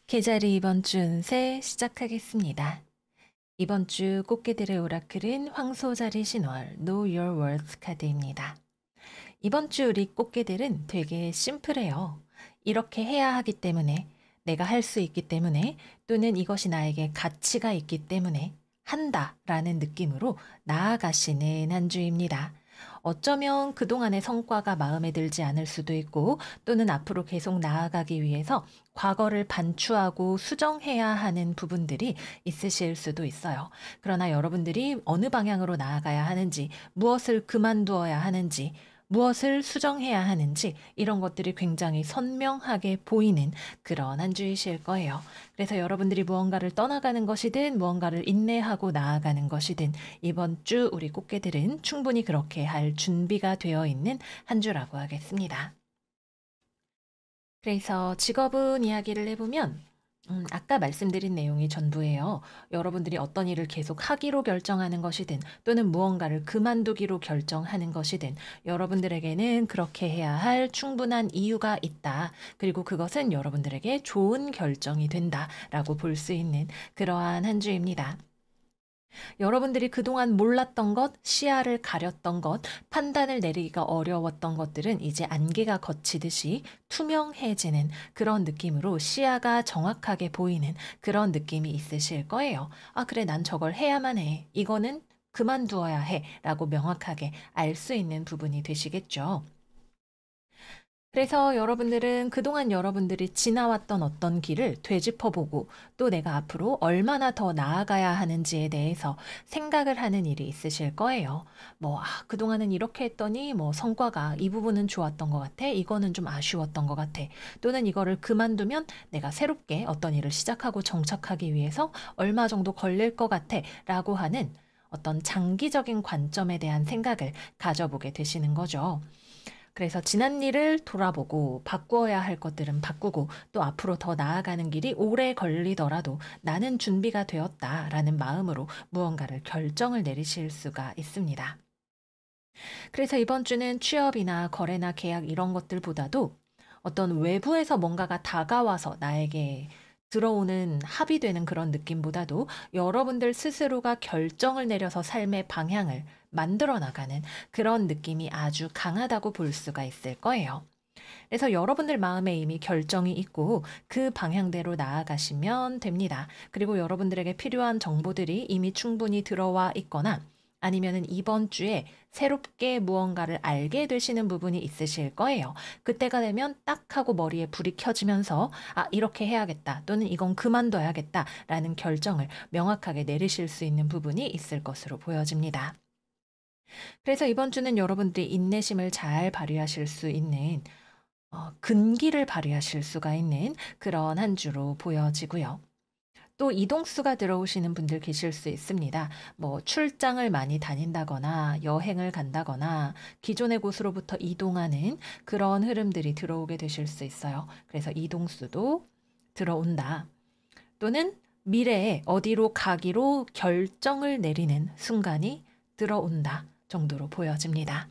Speaker 1: 계자리 이번 주 운세 시작하겠습니다. 이번 주 꽃게들의 오라클은 황소자리 신월 Know Your Worth 카드입니다. 이번 주 우리 꽃게들은 되게 심플해요. 이렇게 해야 하기 때문에, 내가 할 수 있기 때문에, 또는 이것이 나에게 가치가 있기 때문에 한다 라는 느낌으로 나아가시는 한 주입니다. 어쩌면 그동안의 성과가 마음에 들지 않을 수도 있고, 또는 앞으로 계속 나아가기 위해서 과거를 반추하고 수정해야 하는 부분들이 있으실 수도 있어요. 그러나 여러분들이 어느 방향으로 나아가야 하는지, 무엇을 그만두어야 하는지, 무엇을 수정해야 하는지 이런 것들이 굉장히 선명하게 보이는 그런 한 주이실 거예요. 그래서 여러분들이 무언가를 떠나가는 것이든 무언가를 인내하고 나아가는 것이든 이번 주 우리 꽃게들은 충분히 그렇게 할 준비가 되어 있는 한 주라고 하겠습니다. 그래서 직업은 이야기를 해보면 아까 말씀드린 내용이 전부예요. 여러분들이 어떤 일을 계속 하기로 결정하는 것이든 또는 무언가를 그만두기로 결정하는 것이든 여러분들에게는 그렇게 해야 할 충분한 이유가 있다. 그리고 그것은 여러분들에게 좋은 결정이 된다라고 볼 수 있는 그러한 한 주입니다. 여러분들이 그동안 몰랐던 것, 시야를 가렸던 것, 판단을 내리기가 어려웠던 것들은 이제 안개가 걷히듯이 투명해지는 그런 느낌으로 시야가 정확하게 보이는 그런 느낌이 있으실 거예요. 아, 그래, 난 저걸 해야만 해. 이거는 그만두어야 해. 라고 명확하게 알 수 있는 부분이 되시겠죠. 그래서 여러분들은 그동안 여러분들이 지나왔던 어떤 길을 되짚어보고 또 내가 앞으로 얼마나 더 나아가야 하는지에 대해서 생각을 하는 일이 있으실 거예요. 그동안은 이렇게 했더니 성과가 이 부분은 좋았던 것 같아. 이거는 좀 아쉬웠던 것 같아. 또는 이거를 그만두면 내가 새롭게 어떤 일을 시작하고 정착하기 위해서 얼마 정도 걸릴 것 같아. 라고 하는 어떤 장기적인 관점에 대한 생각을 가져보게 되시는 거죠. 그래서 지난 일을 돌아보고 바꾸어야 할 것들은 바꾸고 또 앞으로 더 나아가는 길이 오래 걸리더라도 나는 준비가 되었다라는 마음으로 무언가를 결정을 내리실 수가 있습니다. 그래서 이번 주는 취업이나 거래나 계약 이런 것들보다도 어떤 외부에서 뭔가가 다가와서 나에게 들어오는 합의되는 그런 느낌보다도 여러분들 스스로가 결정을 내려서 삶의 방향을 만들어 나가는 그런 느낌이 아주 강하다고 볼 수가 있을 거예요. 그래서 여러분들 마음에 이미 결정이 있고 그 방향대로 나아가시면 됩니다. 그리고 여러분들에게 필요한 정보들이 이미 충분히 들어와 있거나 아니면은 이번 주에 새롭게 무언가를 알게 되시는 부분이 있으실 거예요. 그때가 되면 딱 하고 머리에 불이 켜지면서 아, 이렇게 해야겠다 또는 이건 그만둬야겠다라는 결정을 명확하게 내리실 수 있는 부분이 있을 것으로 보여집니다. 그래서 이번 주는 여러분들이 인내심을 잘 발휘하실 수 있는 근기를 발휘하실 수가 있는 그런 한 주로 보여지고요. 또 이동수가 들어오시는 분들 계실 수 있습니다. 출장을 많이 다닌다거나 여행을 간다거나 기존의 곳으로부터 이동하는 그런 흐름들이 들어오게 되실 수 있어요. 그래서 이동수도 들어온다. 또는 미래에 어디로 가기로 결정을 내리는 순간이 들어온다 정도로 보여집니다.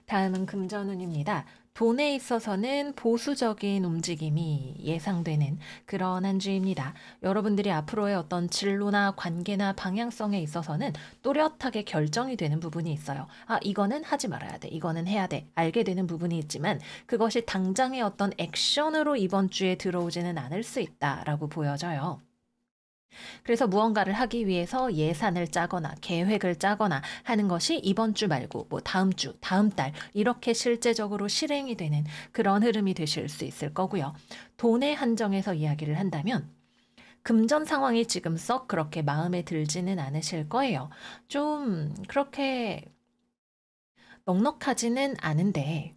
Speaker 1: 다음은 금전운입니다. 돈에 있어서는 보수적인 움직임이 예상되는 그런 한 주입니다. 여러분들이 앞으로의 어떤 진로나 관계나 방향성에 있어서는 또렷하게 결정이 되는 부분이 있어요. 아, 이거는 하지 말아야 돼. 이거는 해야 돼. 알게 되는 부분이 있지만 그것이 당장의 어떤 액션으로 이번 주에 들어오지는 않을 수 있다라고 보여져요. 그래서 무언가를 하기 위해서 예산을 짜거나 계획을 짜거나 하는 것이 이번 주 말고 뭐 다음 주, 다음 달 이렇게 실제적으로 실행이 되는 그런 흐름이 되실 수 있을 거고요. 돈의 한정에서 이야기를 한다면 금전 상황이 지금 썩 그렇게 마음에 들지는 않으실 거예요. 좀 그렇게 넉넉하지는 않은데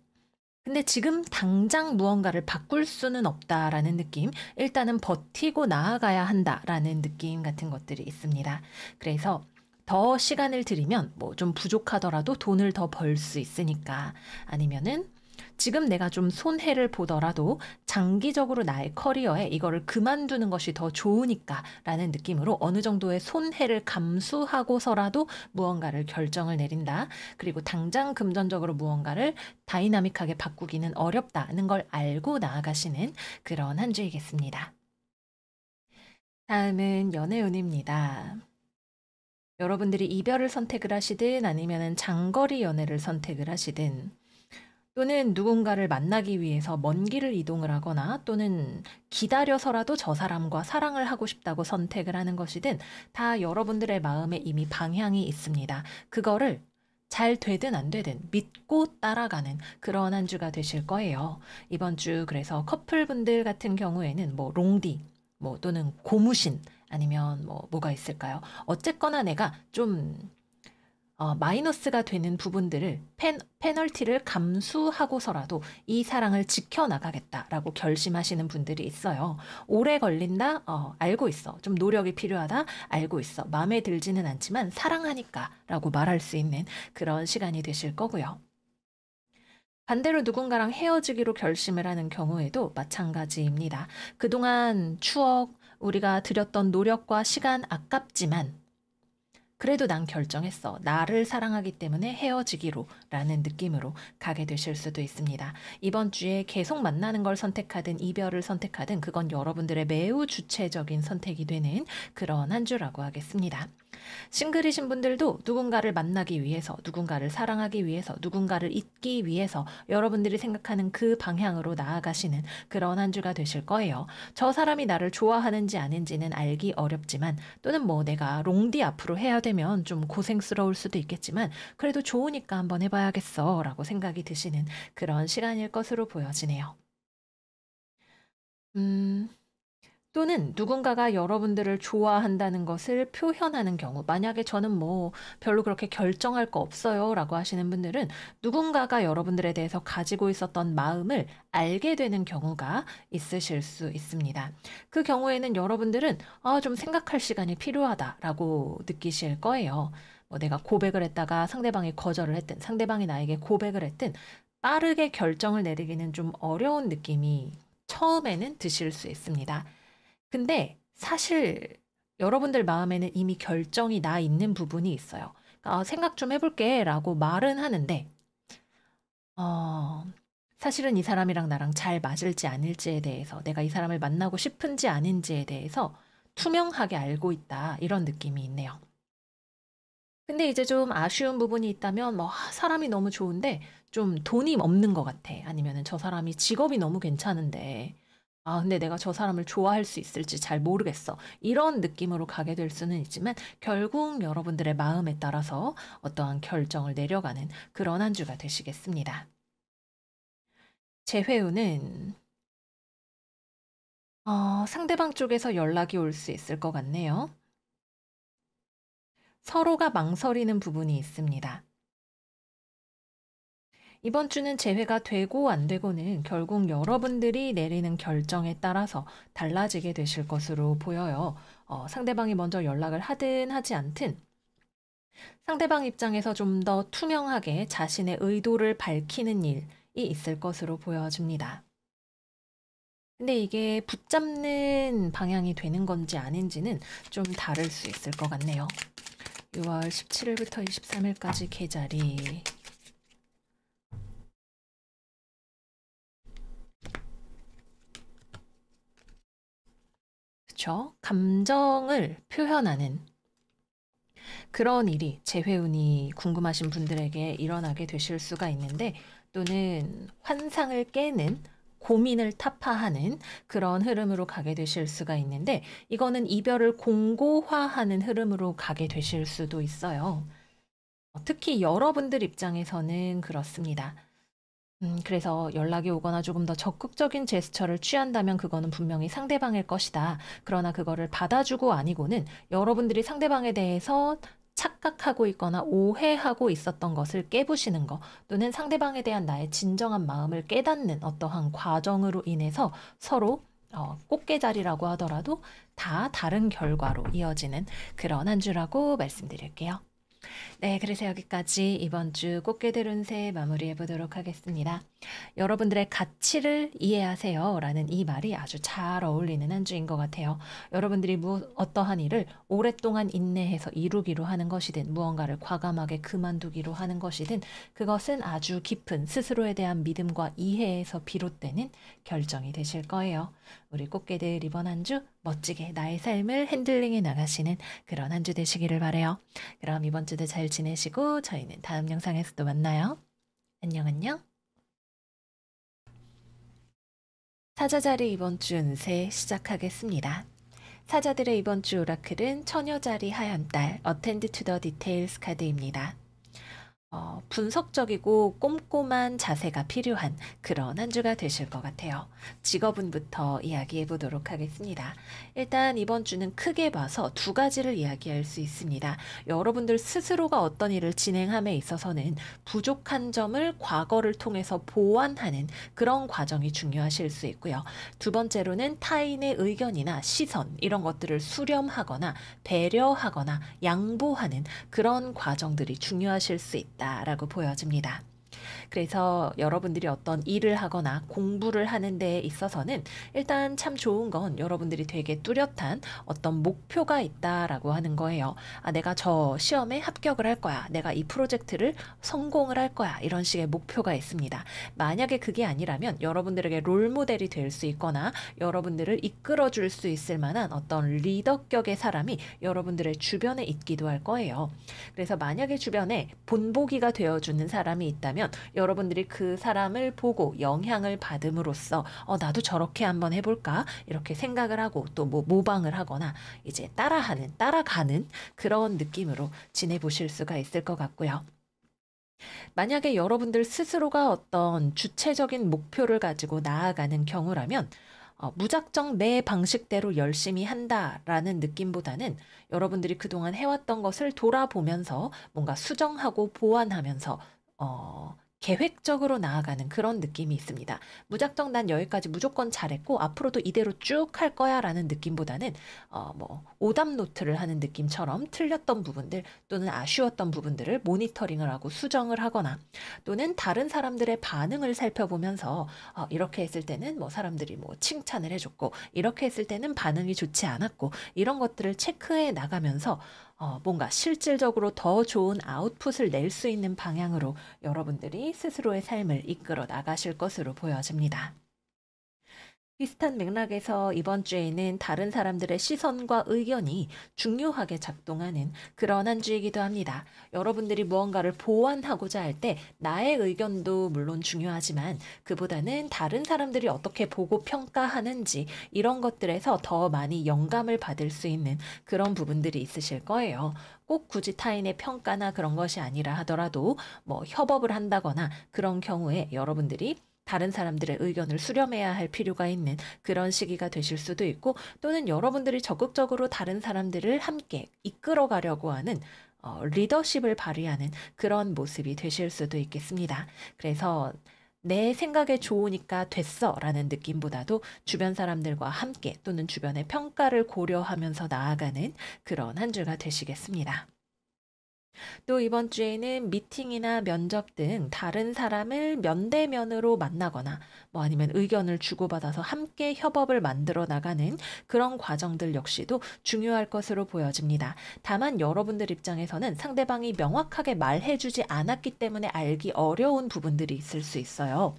Speaker 1: 근데 지금 당장 무언가를 바꿀 수는 없다라는 느낌, 일단은 버티고 나아가야 한다라는 느낌 같은 것들이 있습니다. 그래서 더 시간을 들이면 뭐 좀 부족하더라도 돈을 더 벌 수 있으니까 아니면은 지금 내가 좀 손해를 보더라도 장기적으로 나의 커리어에 이거를 그만두는 것이 더 좋으니까 라는 느낌으로 어느 정도의 손해를 감수하고서라도 무언가를 결정을 내린다. 그리고 당장 금전적으로 무언가를 다이나믹하게 바꾸기는 어렵다는 걸 알고 나아가시는 그런 한 주이겠습니다. 다음은 연애운입니다. 여러분들이 이별을 선택을 하시든 아니면 장거리 연애를 선택을 하시든 또는 누군가를 만나기 위해서 먼 길을 이동을 하거나 또는 기다려서라도 저 사람과 사랑을 하고 싶다고 선택을 하는 것이든 다 여러분들의 마음에 이미 방향이 있습니다. 그거를 잘 되든 안 되든 믿고 따라가는 그런 한 주가 되실 거예요. 이번 주 그래서 커플분들 같은 경우에는 뭐 롱디 뭐 또는 고무신 아니면 뭐가 있을까요? 어쨌거나 내가 좀 마이너스가 되는 부분들을 페널티를 감수하고서라도 이 사랑을 지켜나가겠다라고 결심하시는 분들이 있어요. 오래 걸린다? 알고 있어. 좀 노력이 필요하다? 알고 있어. 마음에 들지는 않지만 사랑하니까 라고 말할 수 있는 그런 시간이 되실 거고요. 반대로 누군가랑 헤어지기로 결심을 하는 경우에도 마찬가지입니다. 그동안 추억, 우리가 들였던 노력과 시간 아깝지만 그래도 난 결정했어. 나를 사랑하기 때문에 헤어지기로 라는 느낌으로 가게 되실 수도 있습니다. 이번 주에 계속 만나는 걸 선택하든 이별을 선택하든 그건 여러분들의 매우 주체적인 선택이 되는 그런 한 주라고 하겠습니다. 싱글이신 분들도 누군가를 만나기 위해서, 누군가를 사랑하기 위해서, 누군가를 잊기 위해서 여러분들이 생각하는 그 방향으로 나아가시는 그런 한 주가 되실 거예요. 저 사람이 나를 좋아하는지 아닌지는 알기 어렵지만 또는 뭐 내가 롱디 앞으로 해야 되면 좀 고생스러울 수도 있겠지만 그래도 좋으니까 한번 해봐야겠어 라고 생각이 드시는 그런 시간일 것으로 보여지네요. 음, 또는 누군가가 여러분들을 좋아한다는 것을 표현하는 경우, 만약에 저는 뭐 별로 그렇게 결정할 거 없어요 라고 하시는 분들은 누군가가 여러분들에 대해서 가지고 있었던 마음을 알게 되는 경우가 있으실 수 있습니다. 그 경우에는 여러분들은 좀 생각할 시간이 필요하다라고 느끼실 거예요. 뭐 내가 고백을 했다가 상대방이 거절을 했든 상대방이 나에게 고백을 했든 빠르게 결정을 내리기는 좀 어려운 느낌이 처음에는 드실 수 있습니다. 근데 사실 여러분들 마음에는 이미 결정이 나 있는 부분이 있어요. 그러니까 생각 좀 해볼게 라고 말은 하는데, 어, 사실은 이 사람이랑 나랑 잘 맞을지 아닐지에 대해서, 내가 이 사람을 만나고 싶은지 아닌지에 대해서 투명하게 알고 있다. 이런 느낌이 있네요. 근데 이제 좀 아쉬운 부분이 있다면, 사람이 너무 좋은데 좀 돈이 없는 것 같아. 아니면은 저 사람이 직업이 너무 괜찮은데, 근데 내가 저 사람을 좋아할 수 있을지 잘 모르겠어. 이런 느낌으로 가게 될 수는 있지만 결국 여러분들의 마음에 따라서 어떠한 결정을 내려가는 그런 한 주가 되시겠습니다. 재회운은 상대방 쪽에서 연락이 올 수 있을 것 같네요. 서로가 망설이는 부분이 있습니다. 이번 주는 재회가 되고 안 되고는 결국 여러분들이 내리는 결정에 따라서 달라지게 되실 것으로 보여요. 상대방이 먼저 연락을 하든 하지 않든 상대방 입장에서 좀 더 투명하게 자신의 의도를 밝히는 일이 있을 것으로 보여집니다. 근데 이게 붙잡는 방향이 되는 건지 아닌지는 좀 다를 수 있을 것 같네요. 6월 17일부터 23일까지 계자리. 그쵸? 감정을 표현하는 그런 일이 재회운이 궁금하신 분들에게 일어나게 되실 수가 있는데 또는 환상을 깨는 고민을 타파하는 그런 흐름으로 가게 되실 수가 있는데 이거는 이별을 공고화하는 흐름으로 가게 되실 수도 있어요. 특히 여러분들 입장에서는 그렇습니다. 그래서 연락이 오거나 조금 더 적극적인 제스처를 취한다면 그거는 분명히 상대방일 것이다. 그러나 그거를 받아주고 아니고는 여러분들이 상대방에 대해서 착각하고 있거나 오해하고 있었던 것을 깨부시는 거 또는 상대방에 대한 나의 진정한 마음을 깨닫는 어떠한 과정으로 인해서 서로 꽃게자리라고 하더라도 다 다른 결과로 이어지는 그런 한 주라고 말씀드릴게요. 네, 그래서 여기까지 이번 주 꽃게들 운세 마무리해 보도록 하겠습니다. 여러분들의 가치를 이해하세요 라는 이 말이 아주 잘 어울리는 한 주인 것 같아요. 여러분들이 어떠한 일을 오랫동안 인내해서 이루기로 하는 것이든 무언가를 과감하게 그만두기로 하는 것이든 그것은 아주 깊은 스스로에 대한 믿음과 이해에서 비롯되는 결정이 되실 거예요. 우리 꽃게들 이번 한 주 멋지게 나의 삶을 핸들링해 나가시는 그런 한 주 되시기를 바라요. 그럼 이번 주도 잘 지내시고 저희는 다음 영상에서 또 만나요. 안녕 안녕. 사자자리 이번 주 운세 시작하겠습니다. 사자들의 이번 주 오라클은 처녀자리 하얀달 Attend to the Details 카드입니다. 분석적이고 꼼꼼한 자세가 필요한 그런 한 주가 되실 것 같아요. 직업운부터 이야기해 보도록 하겠습니다. 일단 이번 주는 크게 봐서 두 가지를 이야기할 수 있습니다. 여러분들 스스로가 어떤 일을 진행함에 있어서는 부족한 점을 과거를 통해서 보완하는 그런 과정이 중요하실 수 있고요. 두 번째로는 타인의 의견이나 시선 이런 것들을 수렴하거나 배려하거나 양보하는 그런 과정들이 중요하실 수 있다. 라고 보여집니다. 그래서 여러분들이 어떤 일을 하거나 공부를 하는 데 있어서는 일단 참 좋은 건 여러분들이 되게 뚜렷한 어떤 목표가 있다라고 하는 거예요. 아, 내가 저 시험에 합격을 할 거야. 내가 이 프로젝트를 성공을 할 거야. 이런 식의 목표가 있습니다. 만약에 그게 아니라면 여러분들에게 롤모델이 될 수 있거나 여러분들을 이끌어 줄 수 있을 만한 어떤 리더격의 사람이 여러분들의 주변에 있기도 할 거예요. 그래서 만약에 주변에 본보기가 되어주는 사람이 있다면 여러분들이 그 사람을 보고 영향을 받음으로써 나도 저렇게 한번 해볼까 이렇게 생각을 하고 또 뭐 모방을 하거나 이제 따라가는 그런 느낌으로 지내보실 수가 있을 것 같고요. 만약에 여러분들 스스로가 어떤 주체적인 목표를 가지고 나아가는 경우라면 무작정 내 방식대로 열심히 한다라는 느낌보다는 여러분들이 그동안 해왔던 것을 돌아보면서 뭔가 수정하고 보완하면서 계획적으로 나아가는 그런 느낌이 있습니다. 무작정 난 여기까지 무조건 잘했고 앞으로도 이대로 쭉 할 거야 라는 느낌보다는 뭐 오답 노트를 하는 느낌처럼 틀렸던 부분들 또는 아쉬웠던 부분들을 모니터링을 하고 수정을 하거나 또는 다른 사람들의 반응을 살펴보면서 이렇게 했을 때는 뭐 사람들이 뭐 칭찬을 해줬고 이렇게 했을 때는 반응이 좋지 않았고 이런 것들을 체크해 나가면서 뭔가 실질적으로 더 좋은 아웃풋을 낼 수 있는 방향으로 여러분들이 스스로의 삶을 이끌어 나가실 것으로 보여집니다. 비슷한 맥락에서 이번 주에는 다른 사람들의 시선과 의견이 중요하게 작동하는 그런 한 주이기도 합니다. 여러분들이 무언가를 보완하고자 할 때 나의 의견도 물론 중요하지만 그보다는 다른 사람들이 어떻게 보고 평가하는지 이런 것들에서 더 많이 영감을 받을 수 있는 그런 부분들이 있으실 거예요. 꼭 굳이 타인의 평가나 그런 것이 아니라 하더라도 뭐 협업을 한다거나 그런 경우에 여러분들이 다른 사람들의 의견을 수렴해야 할 필요가 있는 그런 시기가 되실 수도 있고 또는 여러분들이 적극적으로 다른 사람들을 함께 이끌어 가려고 하는 리더십을 발휘하는 그런 모습이 되실 수도 있겠습니다. 그래서 내 생각에 좋으니까 됐어 라는 느낌보다도 주변 사람들과 함께 또는 주변의 평가를 고려하면서 나아가는 그런 한 주가 되시겠습니다. 또 이번 주에는 미팅이나 면접 등 다른 사람을 면대면으로 만나거나 뭐 아니면 의견을 주고받아서 함께 협업을 만들어 나가는 그런 과정들 역시도 중요할 것으로 보여집니다. 다만 여러분들 입장에서는 상대방이 명확하게 말해주지 않았기 때문에 알기 어려운 부분들이 있을 수 있어요.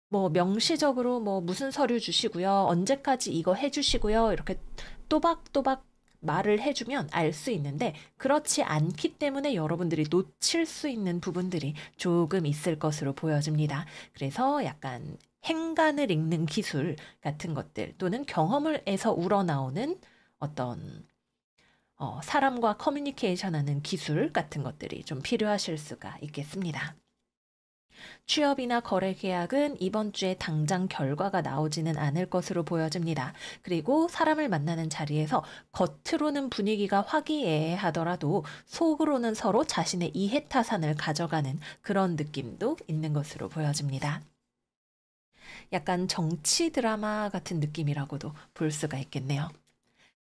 Speaker 1: 뭐 명시적으로 뭐 무슨 서류 주시고요. 언제까지 이거 해주시고요. 이렇게 또박또박 말을 해주면 알 수 있는데 그렇지 않기 때문에 여러분들이 놓칠 수 있는 부분들이 조금 있을 것으로 보여집니다. 그래서 약간 행간을 읽는 기술 같은 것들 또는 경험에서 우러나오는 어떤 사람과 커뮤니케이션하는 기술 같은 것들이 좀 필요하실 수가 있겠습니다. 취업이나 거래 계약은 이번 주에 당장 결과가 나오지는 않을 것으로 보여집니다. 그리고 사람을 만나는 자리에서 겉으로는 분위기가 화기애애하더라도 속으로는 서로 자신의 이해타산을 가져가는 그런 느낌도 있는 것으로 보여집니다. 약간 정치 드라마 같은 느낌이라고도 볼 수가 있겠네요.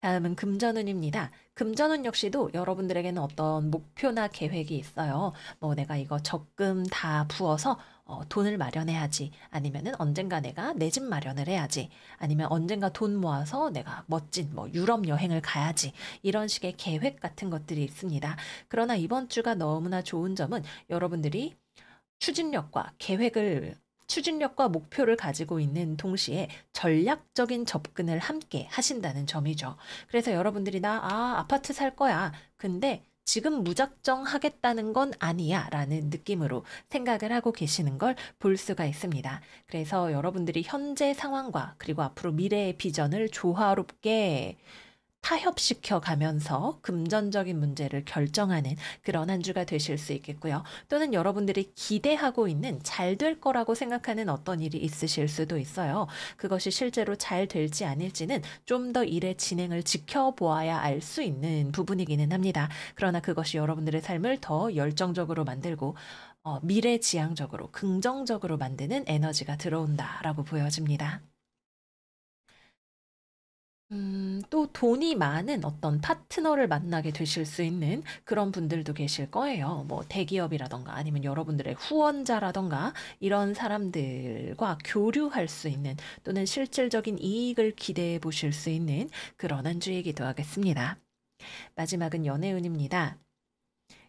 Speaker 1: 다음은 금전운입니다. 금전운 역시도 여러분들에게는 어떤 목표나 계획이 있어요. 뭐 내가 이거 적금 다 부어서 돈을 마련해야지. 아니면은 언젠가 내가 내 집 마련을 해야지. 아니면 언젠가 돈 모아서 내가 멋진 뭐 유럽 여행을 가야지. 이런 식의 계획 같은 것들이 있습니다. 그러나 이번 주가 너무나 좋은 점은 여러분들이 추진력과 목표를 가지고 있는 동시에 전략적인 접근을 함께 하신다는 점이죠. 그래서 여러분들이 아파트 살 거야. 근데 지금 무작정 하겠다는 건 아니야 라는 느낌으로 생각을 하고 계시는 걸 볼 수가 있습니다. 그래서 여러분들이 현재 상황과 그리고 앞으로 미래의 비전을 조화롭게 타협시켜 가면서 금전적인 문제를 결정하는 그런 한 주가 되실 수 있겠고요. 또는 여러분들이 기대하고 있는 잘 될 거라고 생각하는 어떤 일이 있으실 수도 있어요. 그것이 실제로 잘 될지 아닐지는 좀 더 일의 진행을 지켜보아야 알 수 있는 부분이기는 합니다. 그러나 그것이 여러분들의 삶을 더 열정적으로 만들고 미래지향적으로 긍정적으로 만드는 에너지가 들어온다라고 보여집니다. 또 돈이 많은 어떤 파트너를 만나게 되실 수 있는 그런 분들도 계실 거예요. 뭐 대기업이라던가 아니면 여러분들의 후원자라던가 이런 사람들과 교류할 수 있는 또는 실질적인 이익을 기대해 보실 수 있는 그런 한 주이기도 하겠습니다. 마지막은 연애운입니다.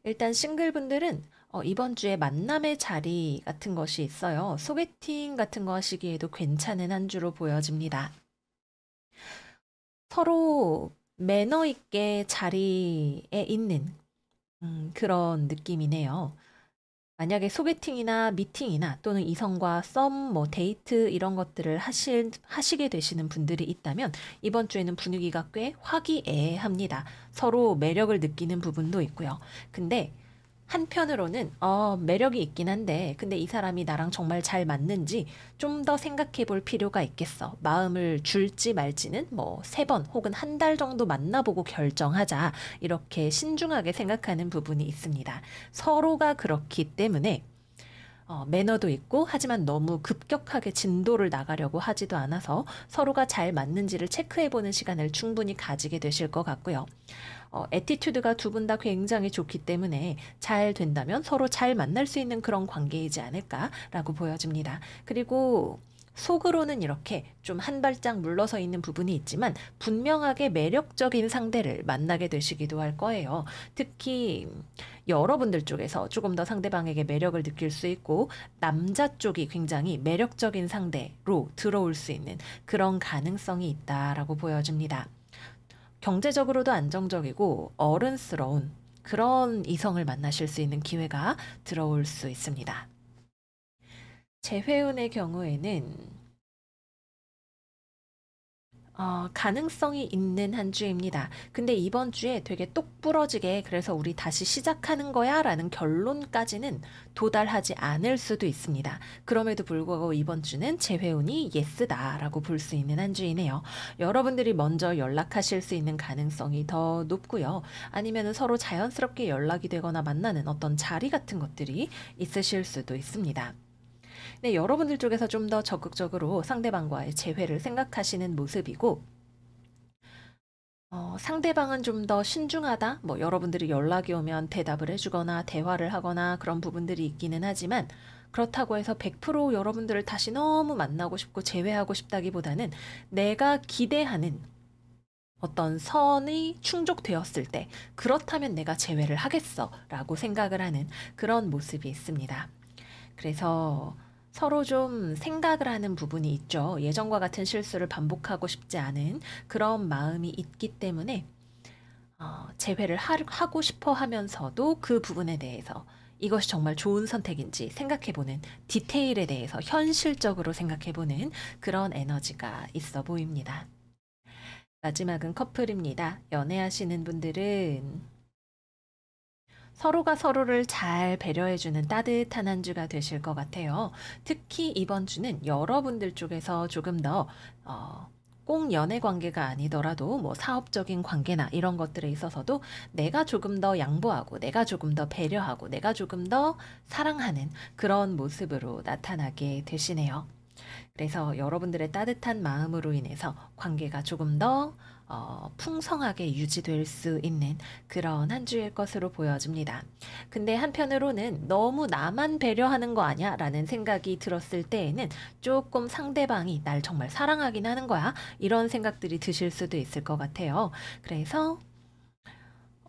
Speaker 1: 일단 싱글분들은 이번 주에 만남의 자리 같은 것이 있어요. 소개팅 같은 거 하시기에도 괜찮은 한 주로 보여집니다. 서로 매너 있게 자리에 있는 그런 느낌이네요. 만약에 소개팅이나 미팅이나 또는 이성과 썸, 뭐 데이트 이런 것들을 하시게 되시는 분들이 있다면 이번 주에는 분위기가 꽤 화기애애합니다. 서로 매력을 느끼는 부분도 있고요. 근데 한편으로는 매력이 있긴 한데 근데 이 사람이 나랑 정말 잘 맞는지 좀 더 생각해 볼 필요가 있겠어. 마음을 줄지 말지는 뭐 3번 혹은 한 달 정도 만나보고 결정하자. 이렇게 신중하게 생각하는 부분이 있습니다. 서로가 그렇기 때문에 매너도 있고 하지만 너무 급격하게 진도를 나가려고 하지도 않아서 서로가 잘 맞는지를 체크해보는 시간을 충분히 가지게 되실 것 같고요. 애티튜드가 두 분 다 굉장히 좋기 때문에 잘 된다면 서로 잘 만날 수 있는 그런 관계이지 않을까라고 보여집니다. 그리고 속으로는 이렇게 좀 한 발짝 물러서 있는 부분이 있지만 분명하게 매력적인 상대를 만나게 되시기도 할 거예요. 특히 여러분들 쪽에서 조금 더 상대방에게 매력을 느낄 수 있고 남자 쪽이 굉장히 매력적인 상대로 들어올 수 있는 그런 가능성이 있다라고 보여집니다. 경제적으로도 안정적이고 어른스러운 그런 이성을 만나실 수 있는 기회가 들어올 수 있습니다. 재회운의 경우에는 가능성이 있는 한 주입니다. 근데 이번 주에 되게 똑부러지게 그래서 우리 다시 시작하는 거야 라는 결론까지는 도달하지 않을 수도 있습니다. 그럼에도 불구하고 이번 주는 재회운이 예스다 라고 볼 수 있는 한 주이네요. 여러분들이 먼저 연락하실 수 있는 가능성이 더 높고요. 아니면 서로 자연스럽게 연락이 되거나 만나는 어떤 자리 같은 것들이 있으실 수도 있습니다. 네, 여러분들 쪽에서 좀 더 적극적으로 상대방과의 재회를 생각하시는 모습이고, 상대방은 좀 더 신중하다? 뭐, 여러분들이 연락이 오면 대답을 해주거나 대화를 하거나 그런 부분들이 있기는 하지만, 그렇다고 해서 100% 여러분들을 다시 너무 만나고 싶고 재회하고 싶다기보다는 내가 기대하는 어떤 선이 충족되었을 때, 그렇다면 내가 재회를 하겠어 라고 생각을 하는 그런 모습이 있습니다. 그래서 서로 좀 생각을 하는 부분이 있죠. 예전과 같은 실수를 반복하고 싶지 않은 그런 마음이 있기 때문에 재회를 하고 싶어 하면서도 그 부분에 대해서 이것이 정말 좋은 선택인지 생각해보는 디테일에 대해서 현실적으로 생각해보는 그런 에너지가 있어 보입니다. 마지막은 커플입니다. 연애하시는 분들은 서로가 서로를 잘 배려해주는 따뜻한 한 주가 되실 것 같아요. 특히 이번 주는 여러분들 쪽에서 조금 더, 꼭 연애 관계가 아니더라도 뭐 사업적인 관계나 이런 것들에 있어서도 내가 조금 더 양보하고, 내가 조금 더 배려하고, 내가 조금 더 사랑하는 그런 모습으로 나타나게 되시네요. 그래서 여러분들의 따뜻한 마음으로 인해서 관계가 조금 더 풍성하게 유지될 수 있는 그런 한 주일 것으로 보여집니다. 근데 한편으로는 너무 나만 배려하는 거 아니야? 라는 생각이 들었을 때에는 조금 상대방이 날 정말 사랑하긴 하는 거야? 이런 생각들이 드실 수도 있을 것 같아요. 그래서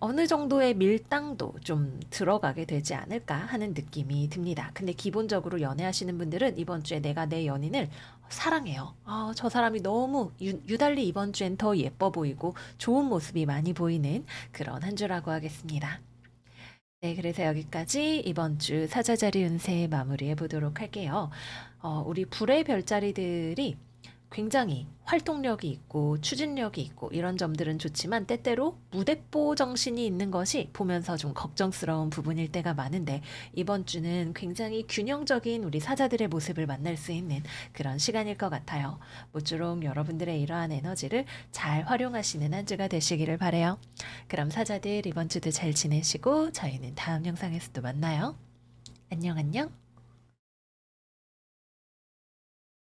Speaker 1: 어느 정도의 밀당도 좀 들어가게 되지 않을까 하는 느낌이 듭니다. 근데 기본적으로 연애하시는 분들은 이번 주에 내가 내 연인을 사랑해요. 저 사람이 너무 유달리 이번 주엔 더 예뻐 보이고 좋은 모습이 많이 보이는 그런 한 주라고 하겠습니다. 네, 그래서 여기까지 이번 주 사자자리 운세 마무리해 보도록 할게요. 우리 불의 별자리들이 굉장히 활동력이 있고 추진력이 있고 이런 점들은 좋지만 때때로 무대뽀 정신이 있는 것이 보면서 좀 걱정스러운 부분일 때가 많은데 이번 주는 굉장히 균형적인 우리 사자들의 모습을 만날 수 있는 그런 시간일 것 같아요. 모쪼록 여러분들의 이러한 에너지를 잘 활용하시는 한 주가 되시기를 바라요. 그럼 사자들 이번 주도 잘 지내시고 저희는 다음 영상에서 또 만나요. 안녕 안녕.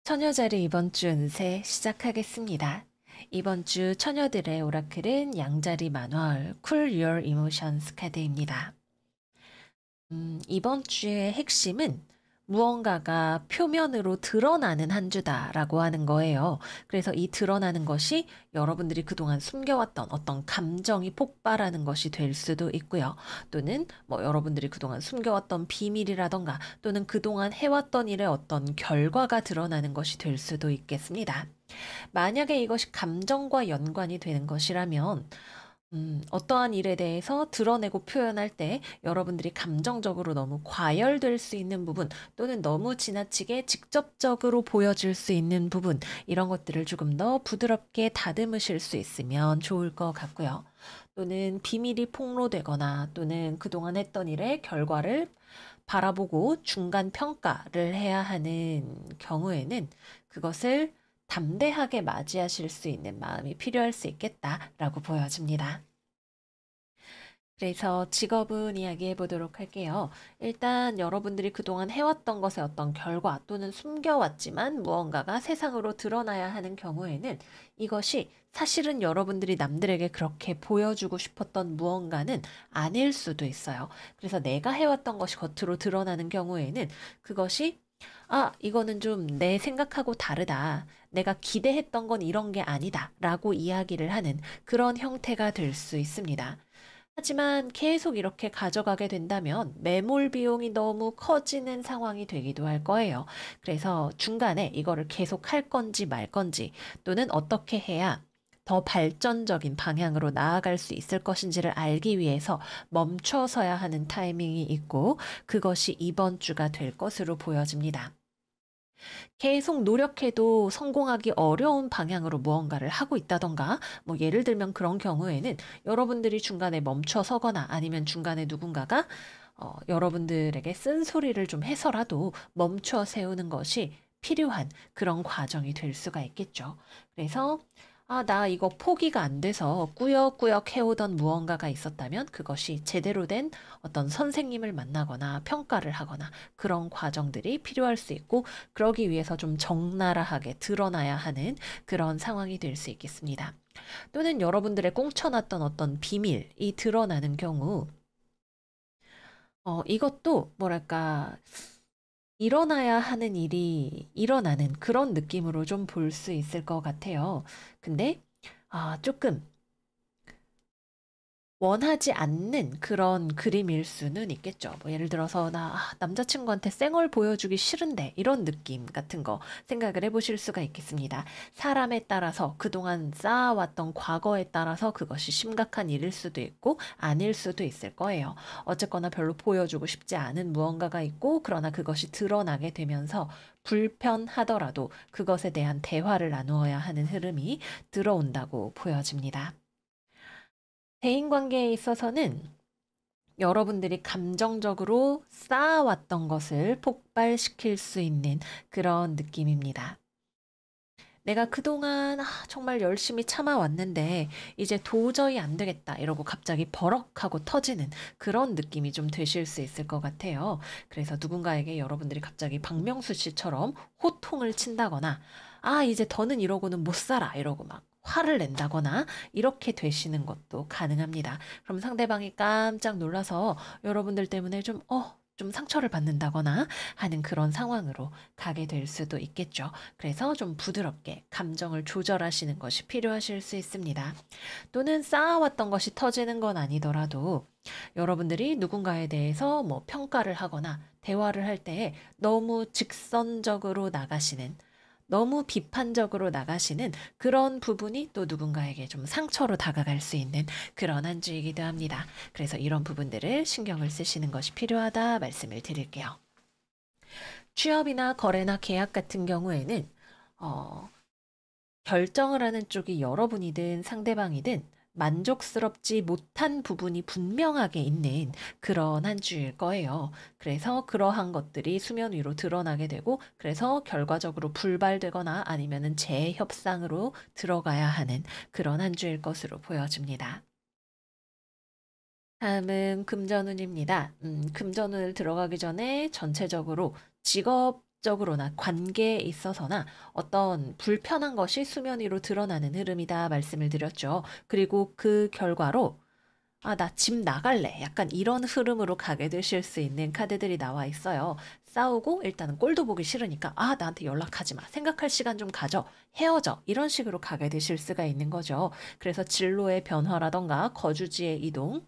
Speaker 1: 처녀자리 이번 주 운세 시작하겠습니다. 이번 주 처녀들의 오라클은 양자리 만월 Cool Your Emotions 카드입니다. 이번 주의 핵심은 무언가가 표면으로 드러나는 한 주다라고 하는 거예요. 그래서 이 드러나는 것이 여러분들이 그동안 숨겨왔던 어떤 감정이 폭발하는 것이 될 수도 있고요. 또는 뭐 여러분들이 그동안 숨겨왔던 비밀이라던가 또는 그동안 해왔던 일의 어떤 결과가 드러나는 것이 될 수도 있겠습니다. 만약에 이것이 감정과 연관이 되는 것이라면 어떠한 일에 대해서 드러내고 표현할 때 여러분들이 감정적으로 너무 과열될 수 있는 부분 또는 너무 지나치게 직접적으로 보여질 수 있는 부분 이런 것들을 조금 더 부드럽게 다듬으실 수 있으면 좋을 것 같고요. 또는 비밀이 폭로되거나 또는 그동안 했던 일의 결과를 바라보고 중간 평가를 해야 하는 경우에는 그것을 담대하게 맞이하실 수 있는 마음이 필요할 수 있겠다라고 보여집니다. 그래서 직업은 이야기해 보도록 할게요. 일단 여러분들이 그동안 해왔던 것의 어떤 결과 또는 숨겨왔지만 무언가가 세상으로 드러나야 하는 경우에는 이것이 사실은 여러분들이 남들에게 그렇게 보여주고 싶었던 무언가는 아닐 수도 있어요. 그래서 내가 해왔던 것이 겉으로 드러나는 경우에는 그것이 이거는 좀 내 생각하고 다르다. 내가 기대했던 건 이런 게 아니다. 라고 이야기를 하는 그런 형태가 될 수 있습니다. 하지만 계속 이렇게 가져가게 된다면 매몰 비용이 너무 커지는 상황이 되기도 할 거예요. 그래서 중간에 이거를 계속 할 건지 말 건지 또는 어떻게 해야 더 발전적인 방향으로 나아갈 수 있을 것인지를 알기 위해서 멈춰서야 하는 타이밍이 있고 그것이 이번 주가 될 것으로 보여집니다. 계속 노력해도 성공하기 어려운 방향으로 무언가를 하고 있다던가, 뭐 예를 들면 그런 경우에는 여러분들이 중간에 멈춰 서거나 아니면 중간에 누군가가 여러분들에게 쓴소리를 좀 해서라도 멈춰 세우는 것이 필요한 그런 과정이 될 수가 있겠죠. 그래서 나 이거 포기가 안 돼서 꾸역꾸역 해오던 무언가가 있었다면 그것이 제대로 된 어떤 선생님을 만나거나 평가를 하거나 그런 과정들이 필요할 수 있고 그러기 위해서 좀 적나라하게 드러나야 하는 그런 상황이 될 수 있겠습니다. 또는 여러분들의 꽁쳐놨던 어떤 비밀이 드러나는 경우 이것도 뭐랄까 일어나야 하는 일이 일어나는 그런 느낌으로 좀 볼 수 있을 것 같아요. 근데 조금 원하지 않는 그런 그림일 수는 있겠죠. 뭐 예를 들어서 나 남자친구한테 쌩얼 보여주기 싫은데 이런 느낌 같은 거 생각을 해보실 수가 있겠습니다. 사람에 따라서 그동안 쌓아왔던 과거에 따라서 그것이 심각한 일일 수도 있고 아닐 수도 있을 거예요. 어쨌거나 별로 보여주고 싶지 않은 무언가가 있고 그러나 그것이 드러나게 되면서 불편하더라도 그것에 대한 대화를 나누어야 하는 흐름이 들어온다고 보여집니다. 대인관계에 있어서는 여러분들이 감정적으로 쌓아왔던 것을 폭발시킬 수 있는 그런 느낌입니다. 내가 그동안 정말 열심히 참아왔는데 이제 도저히 안 되겠다 이러고 갑자기 버럭하고 터지는 그런 느낌이 좀 되실 수 있을 것 같아요. 그래서 누군가에게 여러분들이 갑자기 박명수 씨처럼 호통을 친다거나 이제 더는 이러고는 못 살아 이러고 막 화를 낸다거나 이렇게 되시는 것도 가능합니다. 그럼 상대방이 깜짝 놀라서 여러분들 때문에 좀 상처를 받는다거나 하는 그런 상황으로 가게 될 수도 있겠죠. 그래서 좀 부드럽게 감정을 조절하시는 것이 필요하실 수 있습니다. 또는 쌓아왔던 것이 터지는 건 아니더라도 여러분들이 누군가에 대해서 뭐 평가를 하거나 대화를 할 때 너무 직선적으로 나가시는 너무 비판적으로 나가시는 그런 부분이 또 누군가에게 좀 상처로 다가갈 수 있는 그런 한 주이기도 합니다. 그래서 이런 부분들을 신경을 쓰시는 것이 필요하다 말씀을 드릴게요. 취업이나 거래나 계약 같은 경우에는 어, 결정을 하는 쪽이 여러분이든 상대방이든 만족스럽지 못한 부분이 분명하게 있는 그런 한 주일 거예요. 그래서 그러한 것들이 수면 위로 드러나게 되고, 그래서 결과적으로 불발되거나 아니면은 재협상으로 들어가야 하는 그런 한 주일 것으로 보여집니다. 다음은 금전운입니다. 금전운을 들어가기 전에 전체적으로 직업적으로나 관계에 있어서나 어떤 불편한 것이 수면 위로 드러나는 흐름이다 말씀을 드렸죠. 그리고 그 결과로 나 집 나갈래. 약간 이런 흐름으로 가게 되실 수 있는 카드들이 나와 있어요. 싸우고 일단은 꼴도 보기 싫으니까 나한테 연락하지 마. 생각할 시간 좀 가져. 헤어져. 이런 식으로 가게 되실 수가 있는 거죠. 그래서 진로의 변화라던가 거주지의 이동,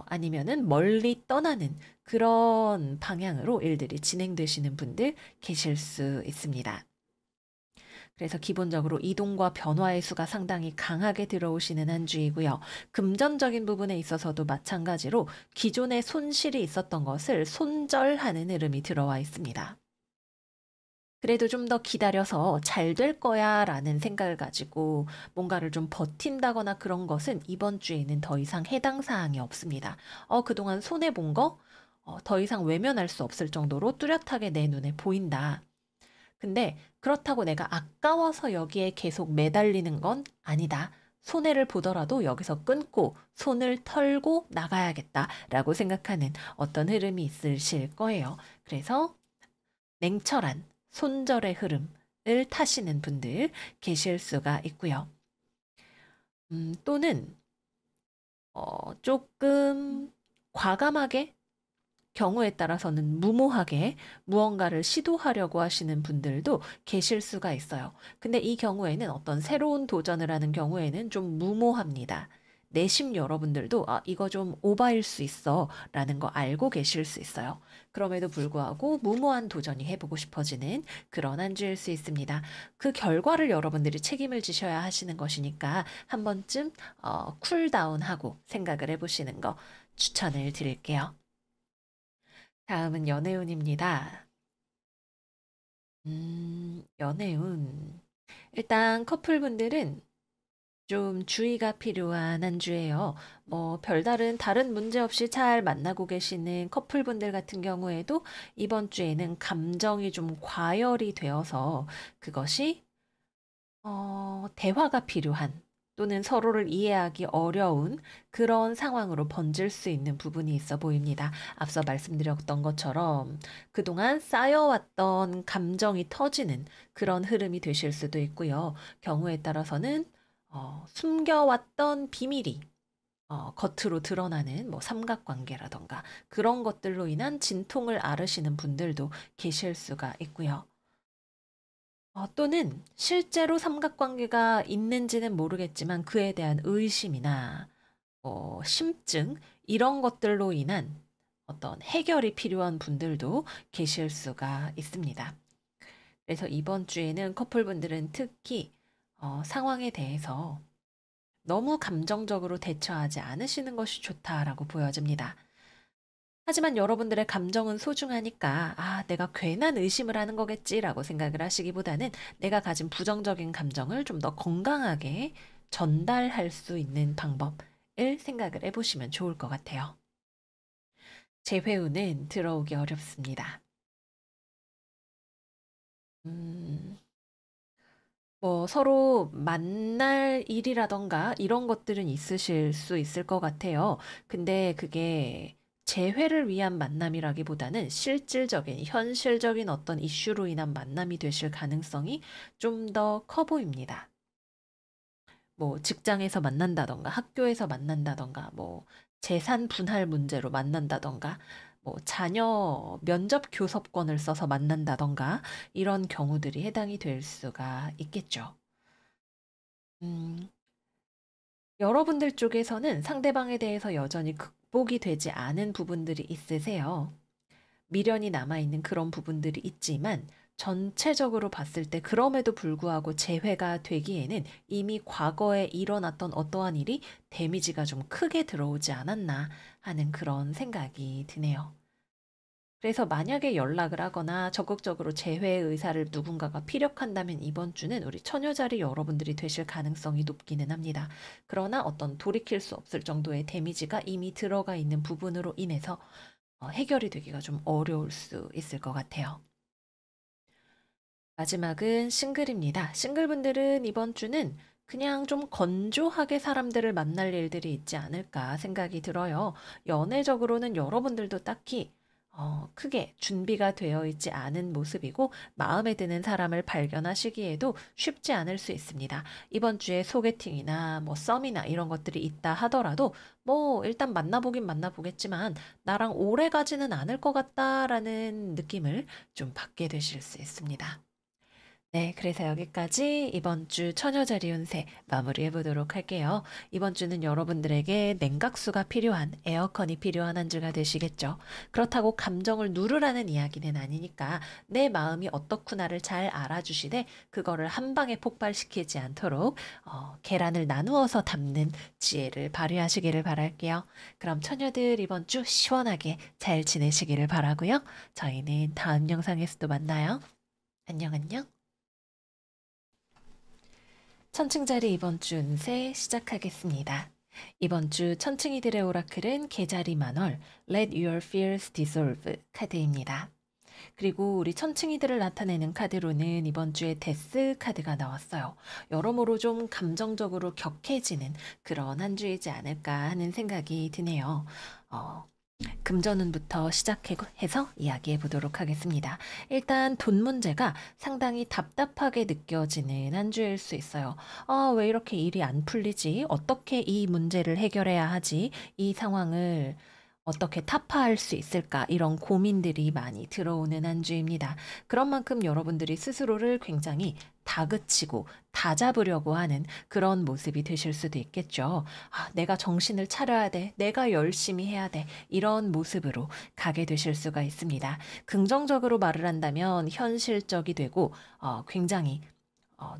Speaker 1: 아니면은 멀리 떠나는 그런 방향으로 일들이 진행되시는 분들 계실 수 있습니다. 그래서 기본적으로 이동과 변화의 수가 상당히 강하게 들어오시는 한 주이고요. 금전적인 부분에 있어서도 마찬가지로 기존에 손실이 있었던 것을 손절하는 흐름이 들어와 있습니다. 그래도 좀 더 기다려서 잘 될 거야 라는 생각을 가지고 뭔가를 좀 버틴다거나 그런 것은 이번 주에는 더 이상 해당 사항이 없습니다. 그동안 손해본 거, 더 이상 외면할 수 없을 정도로 뚜렷하게 내 눈에 보인다. 근데 그렇다고 내가 아까워서 여기에 계속 매달리는 건 아니다. 손해를 보더라도 여기서 끊고 손을 털고 나가야겠다라고 생각하는 어떤 흐름이 있으실 거예요. 그래서 냉철한 손절의 흐름을 타시는 분들 계실 수가 있고요. 또는 조금 과감하게 경우에 따라서는 무모하게 무언가를 시도하려고 하시는 분들도 계실 수가 있어요. 근데 이 경우에는 어떤 새로운 도전을 하는 경우에는 좀 무모합니다. 내심 여러분들도 이거 좀 오바일 수 있어 라는 거 알고 계실 수 있어요. 그럼에도 불구하고 무모한 도전이 해보고 싶어지는 그런 한 주일 수 있습니다. 그 결과를 여러분들이 책임을 지셔야 하시는 것이니까 한 번쯤 쿨다운하고 생각을 해보시는 거 추천을 드릴게요. 다음은 연애운입니다. 연애운. 일단 커플분들은 좀 주의가 필요한 한 주예요. 뭐 별다른 다른 문제 없이 잘 만나고 계시는 커플분들 같은 경우에도 이번 주에는 감정이 좀 과열이 되어서 그것이 대화가 필요한 또는 서로를 이해하기 어려운 그런 상황으로 번질 수 있는 부분이 있어 보입니다. 앞서 말씀드렸던 것처럼 그동안 쌓여왔던 감정이 터지는 그런 흐름이 되실 수도 있고요. 경우에 따라서는 숨겨왔던 비밀이 겉으로 드러나는 뭐 삼각관계라던가 그런 것들로 인한 진통을 앓으시는 분들도 계실 수가 있고요. 또는 실제로 삼각관계가 있는지는 모르겠지만 그에 대한 의심이나 심증 이런 것들로 인한 어떤 해결이 필요한 분들도 계실 수가 있습니다. 그래서 이번 주에는 커플분들은 특히 상황에 대해서 너무 감정적으로 대처하지 않으시는 것이 좋다라고 보여집니다. 하지만 여러분들의 감정은 소중하니까, 아, 내가 괜한 의심을 하는 거겠지라고 생각을 하시기보다는 내가 가진 부정적인 감정을 좀 더 건강하게 전달할 수 있는 방법을 생각을 해보시면 좋을 것 같아요. 재회운은 들어오기 어렵습니다. 음, 서로 만날 일이라던가 이런 것들은 있으실 수 있을 것 같아요. 근데 그게 재회를 위한 만남이라기보다는 실질적인, 현실적인 어떤 이슈로 인한 만남이 되실 가능성이 좀 더 커 보입니다. 뭐 직장에서 만난다던가 학교에서 만난다던가 뭐 재산 분할 문제로 만난다던가 뭐 자녀 면접 교섭권을 써서 만난다던가 이런 경우들이 해당이 될 수가 있겠죠. 음, 여러분들 쪽에서는 상대방에 대해서 여전히 극복이 되지 않은 부분들이 있으세요. 미련이 남아있는 그런 부분들이 있지만 전체적으로 봤을 때 그럼에도 불구하고 재회가 되기에는 이미 과거에 일어났던 어떠한 일이 데미지가 좀 크게 들어오지 않았나 하는 그런 생각이 드네요. 그래서 만약에 연락을 하거나 적극적으로 재회 의사를 누군가가 피력한다면 이번 주는 우리 처녀자리 여러분들이 되실 가능성이 높기는 합니다. 그러나 어떤 돌이킬 수 없을 정도의 데미지가 이미 들어가 있는 부분으로 인해서 해결이 되기가 좀 어려울 수 있을 것 같아요. 마지막은 싱글입니다. 싱글분들은 이번 주는 그냥 좀 건조하게 사람들을 만날 일들이 있지 않을까 생각이 들어요. 연애적으로는 여러분들도 딱히 크게 준비가 되어 있지 않은 모습이고 마음에 드는 사람을 발견하시기에도 쉽지 않을 수 있습니다. 이번 주에 소개팅이나 뭐 썸이나 이런 것들이 있다 하더라도 뭐 일단 만나보긴 만나보겠지만 나랑 오래 가지는 않을 것 같다라는 느낌을 좀 받게 되실 수 있습니다. 네, 그래서 여기까지 이번 주 처녀자리 운세 마무리해 보도록 할게요. 이번 주는 여러분들에게 냉각수가 필요한, 에어컨이 필요한 한 주가 되시겠죠. 그렇다고 감정을 누르라는 이야기는 아니니까 내 마음이 어떻구나를 잘 알아주시되 그거를 한 방에 폭발시키지 않도록 계란을 나누어서 담는 지혜를 발휘하시기를 바랄게요. 그럼 처녀들 이번 주 시원하게 잘 지내시기를 바라고요. 저희는 다음 영상에서도 만나요. 안녕, 안녕. 천칭자리 이번 주 운세 시작하겠습니다. 이번 주 천칭이들의 오라클은 개자리 만월 Let Your Fears Dissolve 카드입니다. 그리고 우리 천칭이들을 나타내는 카드로는 이번 주에 데스 카드가 나왔어요. 여러모로 좀 감정적으로 격해지는 그런 한 주이지 않을까 하는 생각이 드네요. 어, 금전운부터 시작해서 이야기해 보도록 하겠습니다. 일단 돈 문제가 상당히 답답하게 느껴지는 한 주일 수 있어요. 아, 왜 이렇게 일이 안 풀리지? 어떻게 이 문제를 해결해야 하지? 이 상황을 어떻게 타파할 수 있을까? 이런 고민들이 많이 들어오는 한 주입니다. 그런 만큼 여러분들이 스스로를 굉장히 다그치고 다잡으려고 하는 그런 모습이 되실 수도 있겠죠. 아, 내가 정신을 차려야 돼. 내가 열심히 해야 돼. 이런 모습으로 가게 되실 수가 있습니다. 긍정적으로 말을 한다면 현실적이 되고 굉장히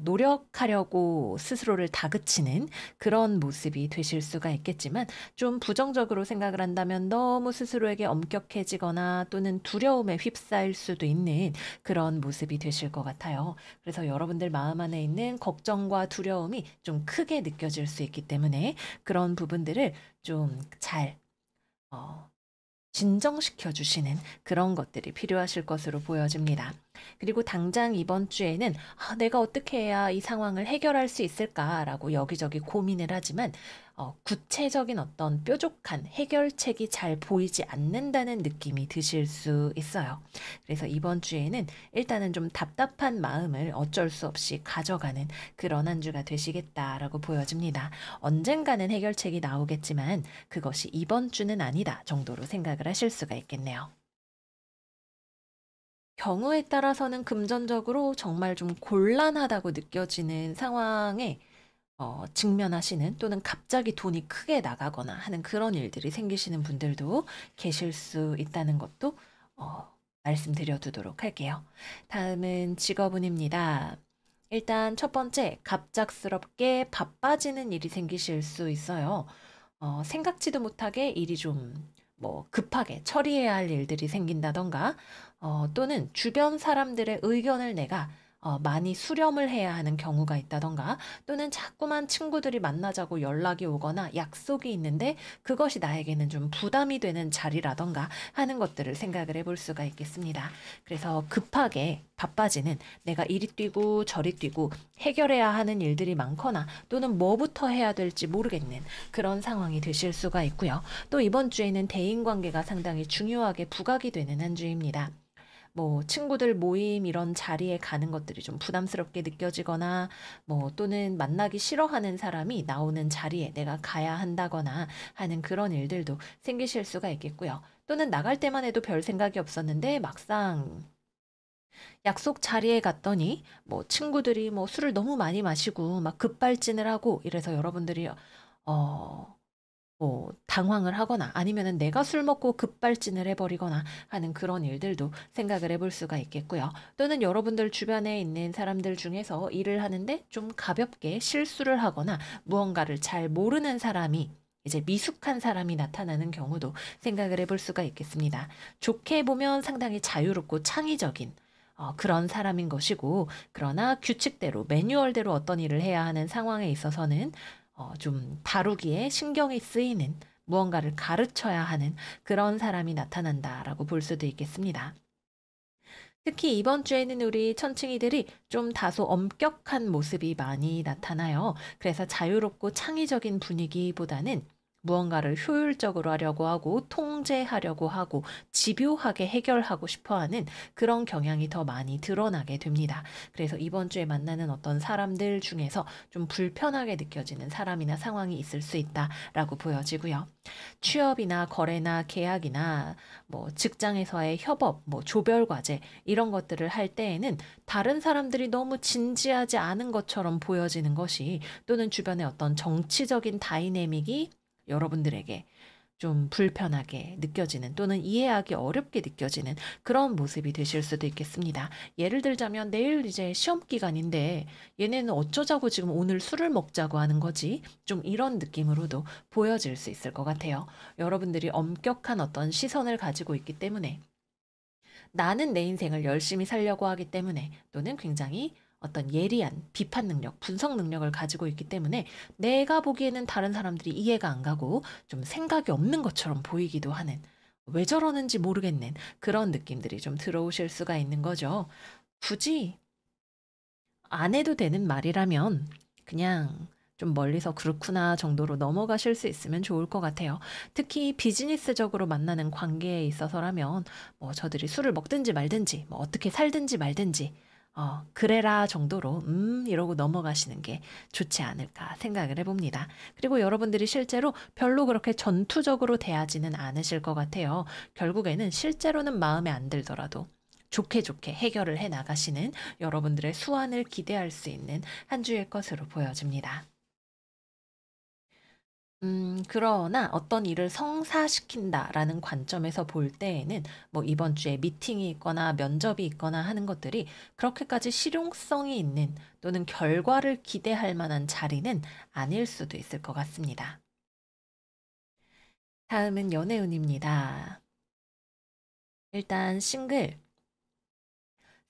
Speaker 1: 노력하려고 스스로를 다그치는 그런 모습이 되실 수가 있겠지만 좀 부정적으로 생각을 한다면 너무 스스로에게 엄격해지거나 또는 두려움에 휩싸일 수도 있는 그런 모습이 되실 것 같아요. 그래서 여러분들 마음 안에 있는 걱정과 두려움이 좀 크게 느껴질 수 있기 때문에 그런 부분들을 좀 잘 진정시켜 주시는 그런 것들이 필요하실 것으로 보여집니다. 그리고 당장 이번 주에는 내가 어떻게 해야 이 상황을 해결할 수 있을까라고 여기저기 고민을 하지만 구체적인 어떤 뾰족한 해결책이 잘 보이지 않는다는 느낌이 드실 수 있어요. 그래서 이번 주에는 일단은 좀 답답한 마음을 어쩔 수 없이 가져가는 그런 한 주가 되시겠다라고 보여집니다. 언젠가는 해결책이 나오겠지만 그것이 이번 주는 아니다 정도로 생각을 하실 수가 있겠네요. 경우에 따라서는 금전적으로 정말 좀 곤란하다고 느껴지는 상황에 직면하시는 또는 갑자기 돈이 크게 나가거나 하는 그런 일들이 생기시는 분들도 계실 수 있다는 것도 말씀드려 두도록 할게요. 다음은 직업운입니다. 일단 첫 번째, 갑작스럽게 바빠지는 일이 생기실 수 있어요. 생각지도 못하게 일이 좀 급하게 처리해야 할 일들이 생긴다던가, 또는 주변 사람들의 의견을 내가 많이 수렴을 해야 하는 경우가 있다던가, 또는 자꾸만 친구들이 만나자고 연락이 오거나 약속이 있는데 그것이 나에게는 좀 부담이 되는 자리라던가 하는 것들을 생각을 해볼 수가 있겠습니다. 그래서 급하게 바빠지는, 내가 이리 뛰고 저리 뛰고 해결해야 하는 일들이 많거나 또는 뭐부터 해야 될지 모르겠는 그런 상황이 되실 수가 있고요. 또 이번 주에는 대인관계가 상당히 중요하게 부각이 되는 한 주입니다. 친구들 모임 이런 자리에 가는 것들이 좀 부담스럽게 느껴지거나, 또는 만나기 싫어하는 사람이 나오는 자리에 내가 가야 한다거나 하는 그런 일들도 생기실 수가 있겠고요. 또는 나갈 때만 해도 별 생각이 없었는데 막상 약속 자리에 갔더니 친구들이 술을 너무 많이 마시고 막 급발진을 하고 이래서 여러분들이 당황을 하거나 아니면은 내가 술 먹고 급발진을 해버리거나 하는 그런 일들도 생각을 해볼 수가 있겠고요. 또는 여러분들 주변에 있는 사람들 중에서 일을 하는데 좀 가볍게 실수를 하거나 무언가를 잘 모르는 사람이, 이제 미숙한 사람이 나타나는 경우도 생각을 해볼 수가 있겠습니다. 좋게 보면 상당히 자유롭고 창의적인 그런 사람인 것이고, 그러나 규칙대로 매뉴얼대로 어떤 일을 해야 하는 상황에 있어서는 좀 다루기에 신경이 쓰이는, 무언가를 가르쳐야 하는 그런 사람이 나타난다라고 볼 수도 있겠습니다. 특히 이번 주에는 우리 천칭이들이 좀 다소 엄격한 모습이 많이 나타나요. 그래서 자유롭고 창의적인 분위기보다는 무언가를 효율적으로 하려고 하고 통제하려고 하고 집요하게 해결하고 싶어하는 그런 경향이 더 많이 드러나게 됩니다. 그래서 이번 주에 만나는 어떤 사람들 중에서 좀 불편하게 느껴지는 사람이나 상황이 있을 수 있다라고 보여지고요. 취업이나 거래나 계약이나 직장에서의 협업, 조별 과제 이런 것들을 할 때에는 다른 사람들이 너무 진지하지 않은 것처럼 보여지는 것이, 또는 주변의 어떤 정치적인 다이내믹이 여러분들에게 좀 불편하게 느껴지는 또는 이해하기 어렵게 느껴지는 그런 모습이 되실 수도 있겠습니다. 예를 들자면 내일 이제 시험 기간인데 얘네는 어쩌자고 지금 오늘 술을 먹자고 하는 거지? 좀 이런 느낌으로도 보여질 수 있을 것 같아요. 여러분들이 엄격한 어떤 시선을 가지고 있기 때문에, 나는 내 인생을 열심히 살려고 하기 때문에, 또는 굉장히 어떤 예리한 비판 능력, 분석 능력을 가지고 있기 때문에 내가 보기에는 다른 사람들이 이해가 안 가고 좀 생각이 없는 것처럼 보이기도 하는, 왜 저러는지 모르겠는 그런 느낌들이 좀 들어오실 수가 있는 거죠. 굳이 안 해도 되는 말이라면 그냥 좀 멀리서 그렇구나 정도로 넘어가실 수 있으면 좋을 것 같아요. 특히 비즈니스적으로 만나는 관계에 있어서라면 저들이 술을 먹든지 말든지 어떻게 살든지 말든지 그래라 정도로 이러고 넘어가시는 게 좋지 않을까 생각을 해봅니다. 그리고 여러분들이 실제로 별로 그렇게 전투적으로 대하지는 않으실 것 같아요. 결국에는 실제로는 마음에 안 들더라도 좋게 좋게 해결을 해 나가시는 여러분들의 수완을 기대할 수 있는 한 주일 것으로 보여집니다. 그러나 어떤 일을 성사시킨다라는 관점에서 볼 때에는 이번 주에 미팅이 있거나 면접이 있거나 하는 것들이 그렇게까지 실용성이 있는 또는 결과를 기대할 만한 자리는 아닐 수도 있을 것 같습니다. 다음은 연애운입니다. 일단 싱글,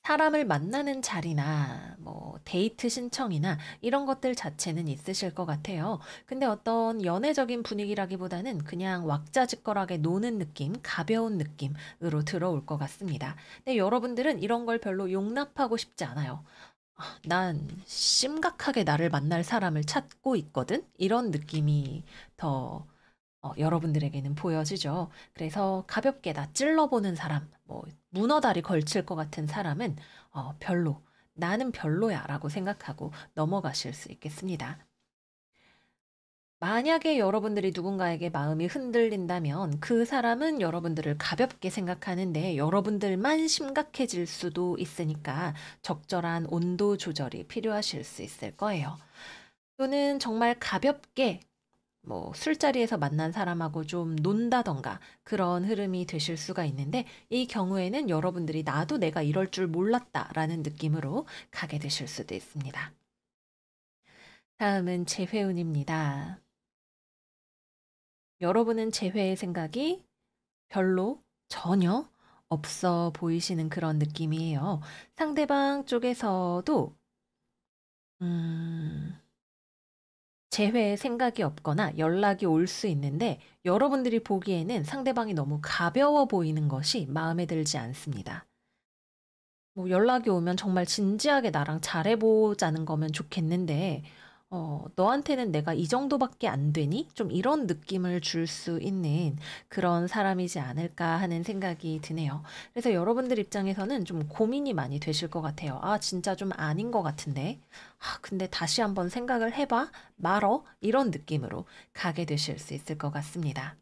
Speaker 1: 사람을 만나는 자리나 데이트 신청이나 이런 것들 자체는 있으실 것 같아요. 근데 어떤 연애적인 분위기라기보다는 그냥 왁자지껄하게 노는 느낌, 가벼운 느낌으로 들어올 것 같습니다. 근데 여러분들은 이런 걸 별로 용납하고 싶지 않아요. 난 심각하게 나를 만날 사람을 찾고 있거든? 이런 느낌이 더 여러분들에게는 보여지죠. 그래서 가볍게 나 찔러보는 사람, 문어다리 걸칠 것 같은 사람은 별로, 나는 별로야라고 생각하고 넘어가실 수 있겠습니다. 만약에 여러분들이 누군가에게 마음이 흔들린다면 그 사람은 여러분들을 가볍게 생각하는데 여러분들만 심각해질 수도 있으니까 적절한 온도 조절이 필요하실 수 있을 거예요. 또는 정말 가볍게 뭐 술자리에서 만난 사람하고 좀 논다던가 그런 흐름이 되실 수가 있는데 이 경우에는 여러분들이 '나도 내가 이럴 줄 몰랐다.'라는 느낌으로 가게 되실 수도 있습니다. 다음은 재회운입니다. 여러분은 재회의 생각이 별로 전혀 없어 보이시는 그런 느낌이에요. 상대방 쪽에서도 음 재회의 생각이 없거나 연락이 올 수 있는데 여러분들이 보기에는 상대방이 너무 가벼워 보이는 것이 마음에 들지 않습니다. 뭐 연락이 오면 정말 진지하게 나랑 잘해 보자는 거면 좋겠는데 "너한테는 내가 이 정도밖에 안 되니?" 좀 이런 느낌을 줄 수 있는 그런 사람이지 않을까 하는 생각이 드네요. 그래서 여러분들 입장에서는 좀 고민이 많이 되실 것 같아요. '아 진짜 좀 아닌 것 같은데. 아 근데 다시 한번 생각을 해 봐. 말어.' 이런 느낌으로 가게 되실 수 있을 것 같습니다.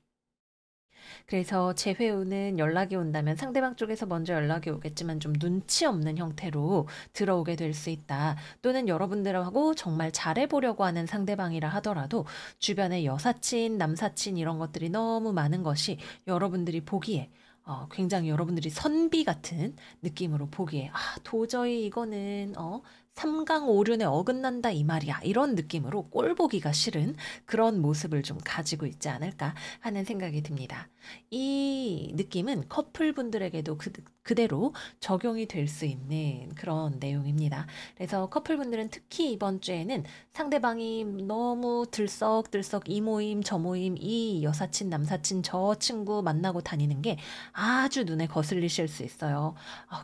Speaker 1: 그래서 재회우는 연락이 온다면 상대방 쪽에서 먼저 연락이 오겠지만 좀 눈치 없는 형태로 들어오게 될 수 있다. 또는 여러분들하고 정말 잘해 보려고 하는 상대방이라 하더라도 주변에 여사친, 남사친 이런 것들이 너무 많은 것이 여러분들이 보기에 굉장히 여러분들이 선비 같은 느낌으로 보기에 '아 도저히 이거는 삼강오륜에 어긋난다 이 말이야.' 이런 느낌으로 꼴 보기가 싫은 그런 모습을 좀 가지고 있지 않을까 하는 생각이 듭니다. 이 느낌은 커플분들에게도 그대로 적용이 될 수 있는 그런 내용입니다. 그래서 커플분들은 특히 이번 주에는 상대방이 너무 들썩들썩 이 모임 저 모임 이 여사친 남사친 저 친구 만나고 다니는 게 아주 눈에 거슬리실 수 있어요.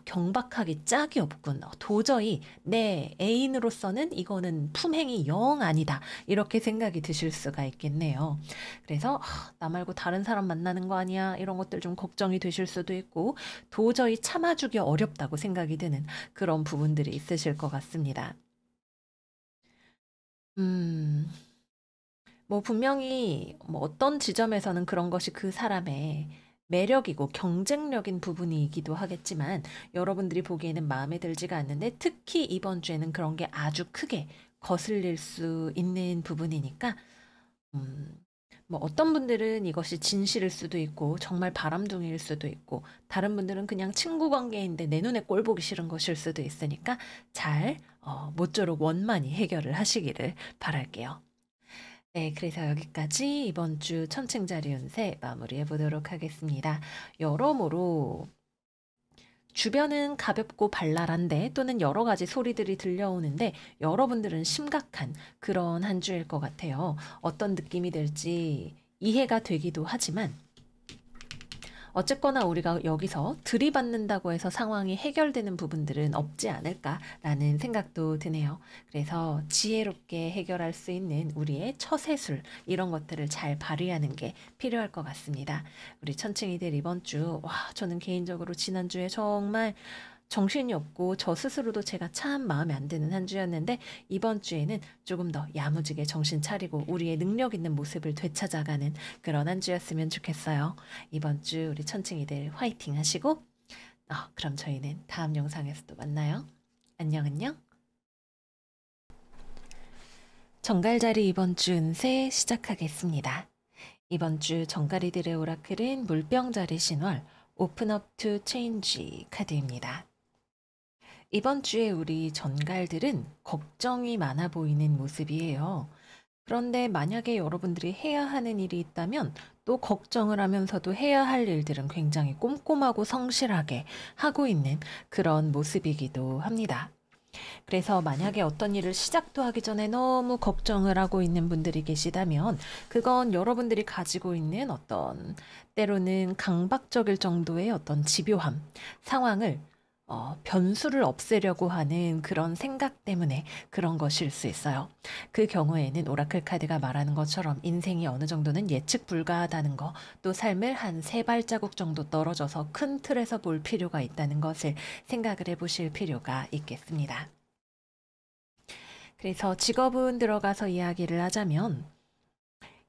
Speaker 1: '경박하기 짝이 없군. 도저히 내 애인으로서는 이거는 품행이 영 아니다.' 이렇게 생각이 드실 수가 있겠네요. 그래서 '나 말고 다른 사람 만나는 거 아니야?' 이런 것들 좀 걱정이 되실 수도 있고 도저히 참아주기 어렵다고 생각이 드는 그런 부분들이 있으실 것 같습니다. 음. 뭐 분명히 뭐 어떤 지점에서는 그런 것이 그 사람의 매력이고 경쟁력인 부분이기도 하겠지만 여러분들이 보기에는 마음에 들지가 않는데 특히 이번 주에는 그런 게 아주 크게 거슬릴 수 있는 부분이니까 음 뭐 어떤 분들은 이것이 진실일 수도 있고 정말 바람둥이일 수도 있고 다른 분들은 그냥 친구 관계인데 내 눈에 꼴 보기 싫은 것일 수도 있으니까 잘 모쪼록 원만히 해결을 하시기를 바랄게요. 네, 그래서 여기까지 이번 주 천칭자리 운세 마무리해 보도록 하겠습니다. 여러모로 주변은 가볍고 발랄한데 또는 여러 가지 소리들이 들려오는데 여러분들은 심각한 그런 한 주일 것 같아요. 어떤 느낌이 들지 이해가 되기도 하지만 어쨌거나 우리가 여기서 들이받는다고 해서 상황이 해결되는 부분들은 없지 않을까라는 생각도 드네요. 그래서 지혜롭게 해결할 수 있는 우리의 처세술 이런 것들을 잘 발휘하는 게 필요할 것 같습니다. 우리 천칭이들 이번 주, 와, 저는 개인적으로 지난주에 정말 정신이 없고 저 스스로도 제가 참 마음에 안 드는 한 주였는데 이번 주에는 조금 더 야무지게 정신 차리고 우리의 능력 있는 모습을 되찾아가는 그런 한 주였으면 좋겠어요. 이번 주 우리 천칭이들 화이팅 하시고 그럼 저희는 다음 영상에서 또 만나요. 안녕 안녕. 정갈자리 이번 주 운세 시작하겠습니다. 이번 주 정갈이들의 오라클은 물병자리 신월 오픈업 투 체인지 카드입니다. 이번 주에 우리 전갈들은 걱정이 많아 보이는 모습이에요. 그런데 만약에 여러분들이 해야 하는 일이 있다면 또 걱정을 하면서도 해야 할 일들은 굉장히 꼼꼼하고 성실하게 하고 있는 그런 모습이기도 합니다. 그래서 만약에 어떤 일을 시작도 하기 전에 너무 걱정을 하고 있는 분들이 계시다면 그건 여러분들이 가지고 있는 어떤 때로는 강박적일 정도의 어떤 집요함, 상황을 변수를 없애려고 하는 그런 생각 때문에 그런 것일 수 있어요. 그 경우에는 오라클 카드가 말하는 것처럼 인생이 어느 정도는 예측 불가하다는 거, 또 삶을 한 세 발자국 정도 떨어져서 큰 틀에서 볼 필요가 있다는 것을 생각을 해보실 필요가 있겠습니다. 그래서 직업운 들어가서 이야기를 하자면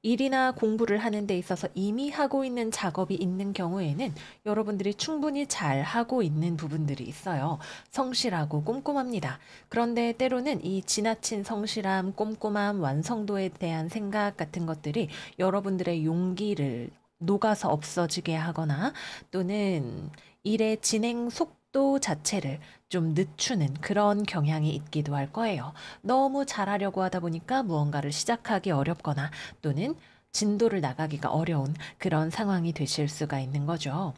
Speaker 1: 일이나 공부를 하는 데 있어서 이미 하고 있는 작업이 있는 경우에는 여러분들이 충분히 잘 하고 있는 부분들이 있어요. 성실하고 꼼꼼합니다. 그런데 때로는 이 지나친 성실함, 꼼꼼함, 완성도에 대한 생각 같은 것들이 여러분들의 용기를 녹아서 없어지게 하거나 또는 일의 진행 속도 자체를 좀 늦추는 그런 경향이 있기도 할 거예요. 너무 잘하려고 하다 보니까 무언가를 시작하기 어렵거나 또는 진도를 나가기가 어려운 그런 상황이 되실 수가 있는 거죠.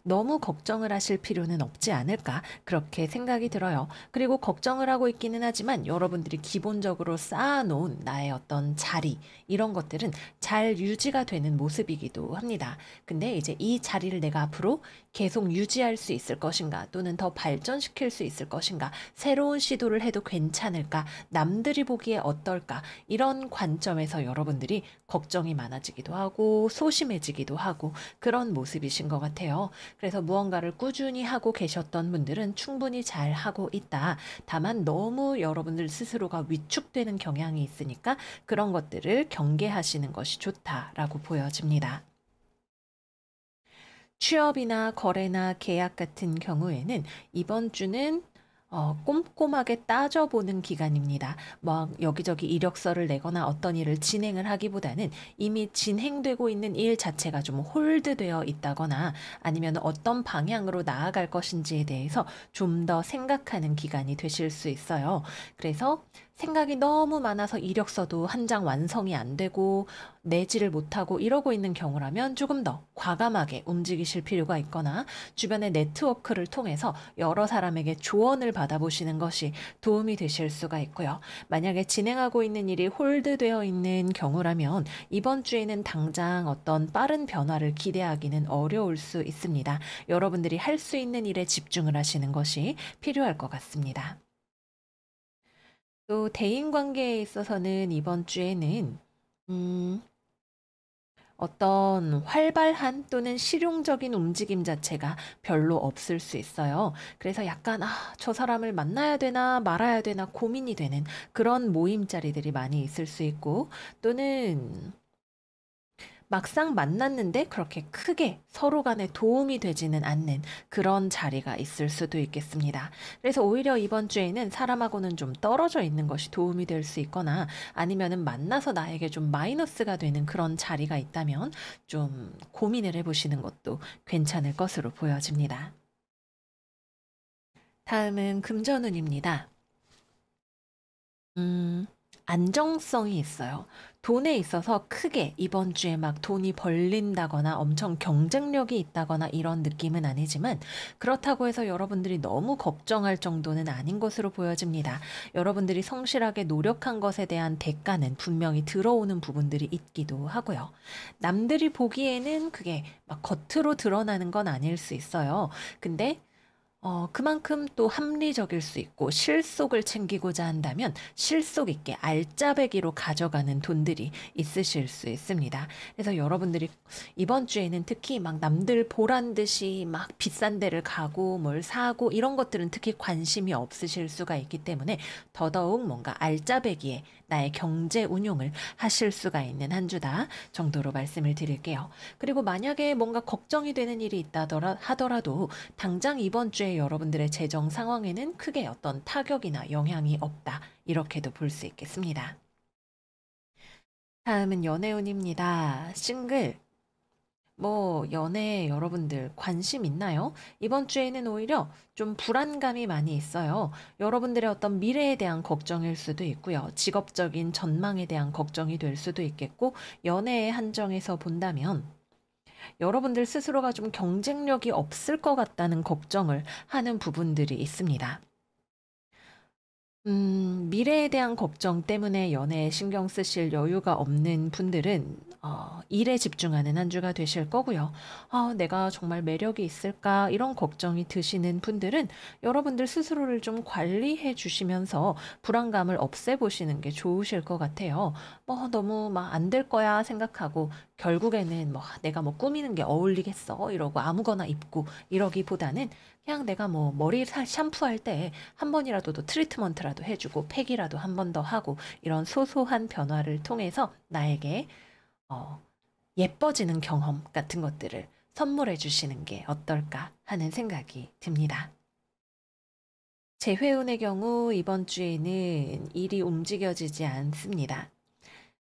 Speaker 1: 너무 걱정을 하실 필요는 없지 않을까 그렇게 생각이 들어요. 그리고 걱정을 하고 있기는 하지만 여러분들이 기본적으로 쌓아놓은 나의 어떤 자리 이런 것들은 잘 유지가 되는 모습이기도 합니다. 근데 이제 이 자리를 내가 앞으로 계속 유지할 수 있을 것인가 또는 더 발전시킬 수 있을 것인가 새로운 시도를 해도 괜찮을까 남들이 보기에 어떨까 이런 관점에서 여러분들이 걱정이 많아지기도 하고 소심해지기도 하고 그런 모습이신 것 같아요. 그래서 무언가를 꾸준히 하고 계셨던 분들은 충분히 잘 하고 있다. 다만 너무 여러분들 스스로가 위축되는 경향이 있으니까 그런 것들을 경계하시는 것이 좋다라고 보여집니다. 취업이나 거래나 계약 같은 경우에는 이번 주는 꼼꼼하게 따져보는 기간입니다. 막 여기저기 이력서를 내거나 어떤 일을 진행을 하기보다는 이미 진행되고 있는 일 자체가 좀 홀드되어 있다거나 아니면 어떤 방향으로 나아갈 것인지에 대해서 좀 더 생각하는 기간이 되실 수 있어요. 그래서 생각이 너무 많아서 이력서도 한 장 완성이 안 되고 내지를 못하고 이러고 있는 경우라면 조금 더 과감하게 움직이실 필요가 있거나 주변의 네트워크를 통해서 여러 사람에게 조언을 받아보시는 것이 도움이 되실 수가 있고요. 만약에 진행하고 있는 일이 홀드되어 있는 경우라면 이번 주에는 당장 어떤 빠른 변화를 기대하기는 어려울 수 있습니다. 여러분들이 할 수 있는 일에 집중을 하시는 것이 필요할 것 같습니다. 또 대인 관계에 있어서는 이번 주에는 음, 어떤 활발한 또는 실용적인 움직임 자체가 별로 없을 수 있어요. 그래서 약간, 저 사람을 만나야 되나 말아야 되나 고민이 되는 그런 모임 자리들이 많이 있을 수 있고, 또는 막상 만났는데 그렇게 크게 서로 간에 도움이 되지는 않는 그런 자리가 있을 수도 있겠습니다. 그래서 오히려 이번 주에는 사람하고는 좀 떨어져 있는 것이 도움이 될 수 있거나 아니면은 만나서 나에게 좀 마이너스가 되는 그런 자리가 있다면 좀 고민을 해보시는 것도 괜찮을 것으로 보여집니다. 다음은 금전운입니다. 음, 안정성이 있어요. 돈에 있어서 크게 이번 주에 막 돈이 벌린다거나 엄청 경쟁력이 있다거나 이런 느낌은 아니지만 그렇다고 해서 여러분들이 너무 걱정할 정도는 아닌 것으로 보여집니다. 여러분들이 성실하게 노력한 것에 대한 대가는 분명히 들어오는 부분들이 있기도 하고요. 남들이 보기에는 그게 막 겉으로 드러나는 건 아닐 수 있어요. 근데 그만큼 또 합리적일 수 있고 실속을 챙기고자 한다면 실속 있게 알짜배기로 가져가는 돈들이 있으실 수 있습니다. 그래서 여러분들이 이번 주에는 특히 막 남들 보란 듯이 막 비싼 데를 가고 뭘 사고 이런 것들은 특히 관심이 없으실 수가 있기 때문에 더더욱 뭔가 알짜배기에 나의 경제 운용을 하실 수가 있는 한 주다 정도로 말씀을 드릴게요. 그리고 만약에 뭔가 걱정이 되는 일이 있다 하더라도 당장 이번 주에 여러분들의 재정 상황에는 크게 어떤 타격이나 영향이 없다. 이렇게도 볼 수 있겠습니다. 다음은 연애운입니다. 싱글. 뭐, 연애 여러분들 관심 있나요? 이번 주에는 오히려 좀 불안감이 많이 있어요. 여러분들의 어떤 미래에 대한 걱정일 수도 있고요. 직업적인 전망에 대한 걱정이 될 수도 있겠고, 연애의 한정에서 본다면 여러분들 스스로가 좀 경쟁력이 없을 것 같다는 걱정을 하는 부분들이 있습니다. 미래에 대한 걱정 때문에 연애에 신경 쓰실 여유가 없는 분들은 일에 집중하는 한 주가 되실 거고요. 내가 정말 매력이 있을까? 이런 걱정이 드시는 분들은 여러분들 스스로를 좀 관리해 주시면서 불안감을 없애보시는 게 좋으실 것 같아요. 뭐 너무 막 안 될 거야 생각하고 결국에는 뭐 내가 뭐 꾸미는 게 어울리겠어 이러고 아무거나 입고 이러기보다는 그냥 내가 뭐 머리 샴푸할 때 한 번이라도 더 트리트먼트라도 해주고 팩이라도 한 번 더 하고 이런 소소한 변화를 통해서 나에게 어, 예뻐지는 경험 같은 것들을 선물해 주시는 게 어떨까 하는 생각이 듭니다. 재회운의 경우 이번 주에는 일이 움직여지지 않습니다.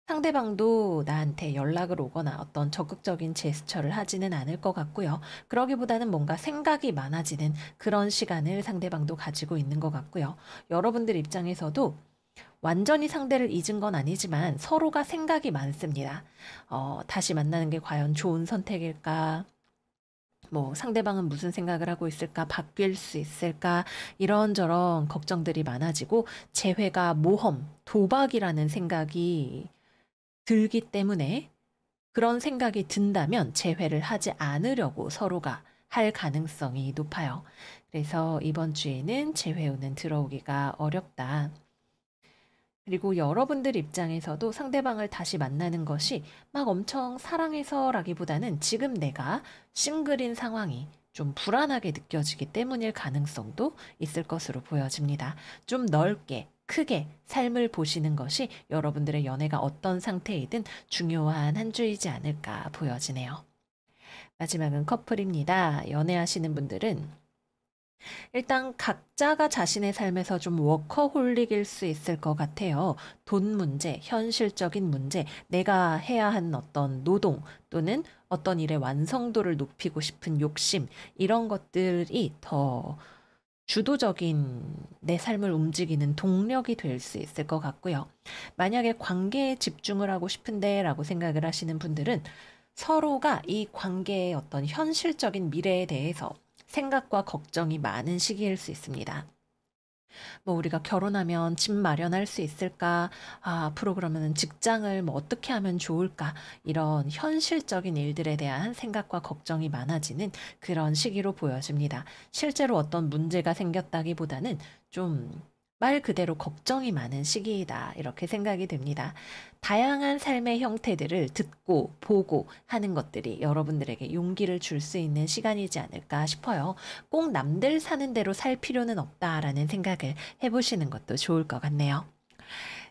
Speaker 1: 상대방도 나한테 연락을 오거나 어떤 적극적인 제스처를 하지는 않을 것 같고요. 그러기보다는 뭔가 생각이 많아지는 그런 시간을 상대방도 가지고 있는 것 같고요. 여러분들 입장에서도 완전히 상대를 잊은 건 아니지만 서로가 생각이 많습니다. 다시 만나는 게 과연 좋은 선택일까? 뭐 상대방은 무슨 생각을 하고 있을까? 바뀔 수 있을까? 이런저런 걱정들이 많아지고 재회가 모험, 도박이라는 생각이 들기 때문에 그런 생각이 든다면 재회를 하지 않으려고 서로가 할 가능성이 높아요. 그래서 이번 주에는 재회운은 들어오기가 어렵다. 그리고 여러분들 입장에서도 상대방을 다시 만나는 것이 막 엄청 사랑해서라기보다는 지금 내가 싱글인 상황이 좀 불안하게 느껴지기 때문일 가능성도 있을 것으로 보여집니다. 좀 넓게, 크게 삶을 보시는 것이 여러분들의 연애가 어떤 상태이든 중요한 한 주이지 않을까 보여지네요. 마지막은 커플입니다. 연애하시는 분들은 일단 각자가 자신의 삶에서 좀 워커홀릭일 수 있을 것 같아요. 돈 문제, 현실적인 문제, 내가 해야 하는 어떤 노동 또는 어떤 일의 완성도를 높이고 싶은 욕심, 이런 것들이 더 주도적인 내 삶을 움직이는 동력이 될 수 있을 것 같고요. 만약에 관계에 집중을 하고 싶은데 라고 생각을 하시는 분들은 서로가 이 관계의 어떤 현실적인 미래에 대해서 생각과 걱정이 많은 시기일 수 있습니다. 뭐 우리가 결혼하면 집 마련할 수 있을까? 앞으로 그러면은 직장을 뭐 어떻게 하면 좋을까? 이런 현실적인 일들에 대한 생각과 걱정이 많아지는 그런 시기로 보여집니다. 실제로 어떤 문제가 생겼다기보다는 좀 말 그대로 걱정이 많은 시기이다. 이렇게 생각이 됩니다. 다양한 삶의 형태들을 듣고 보고 하는 것들이 여러분들에게 용기를 줄 수 있는 시간이지 않을까 싶어요. 꼭 남들 사는 대로 살 필요는 없다라는 생각을 해보시는 것도 좋을 것 같네요.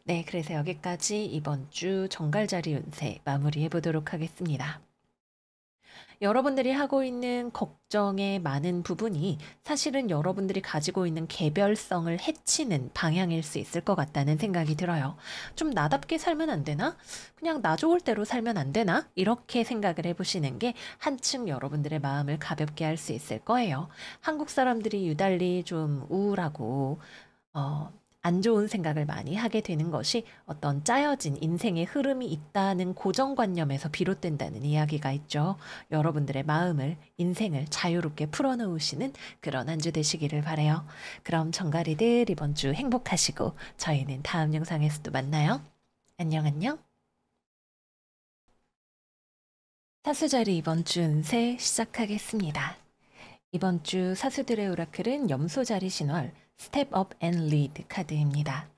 Speaker 1: 네, 그래서 여기까지 이번 주 정갈자리 운세 마무리해 보도록 하겠습니다. 여러분들이 하고 있는 걱정의 많은 부분이 사실은 여러분들이 가지고 있는 개별성을 해치는 방향일 수 있을 것 같다는 생각이 들어요. 좀 나답게 살면 안 되나? 그냥 나 좋을 대로 살면 안 되나? 이렇게 생각을 해보시는 게 한층 여러분들의 마음을 가볍게 할 수 있을 거예요. 한국 사람들이 유달리 좀 우울하고, 어, 안 좋은 생각을 많이 하게 되는 것이 어떤 짜여진 인생의 흐름이 있다는 고정관념에서 비롯된다는 이야기가 있죠. 여러분들의 마음을, 인생을 자유롭게 풀어놓으시는 그런 한 주 되시기를 바래요. 그럼 정가리들 이번 주 행복하시고 저희는 다음 영상에서 또 만나요. 안녕 안녕. 사수자리 이번 주 운세 시작하겠습니다. 이번 주 사수들의 오라클은 염소자리 신월 스텝 업 앤 리드 카드입니다.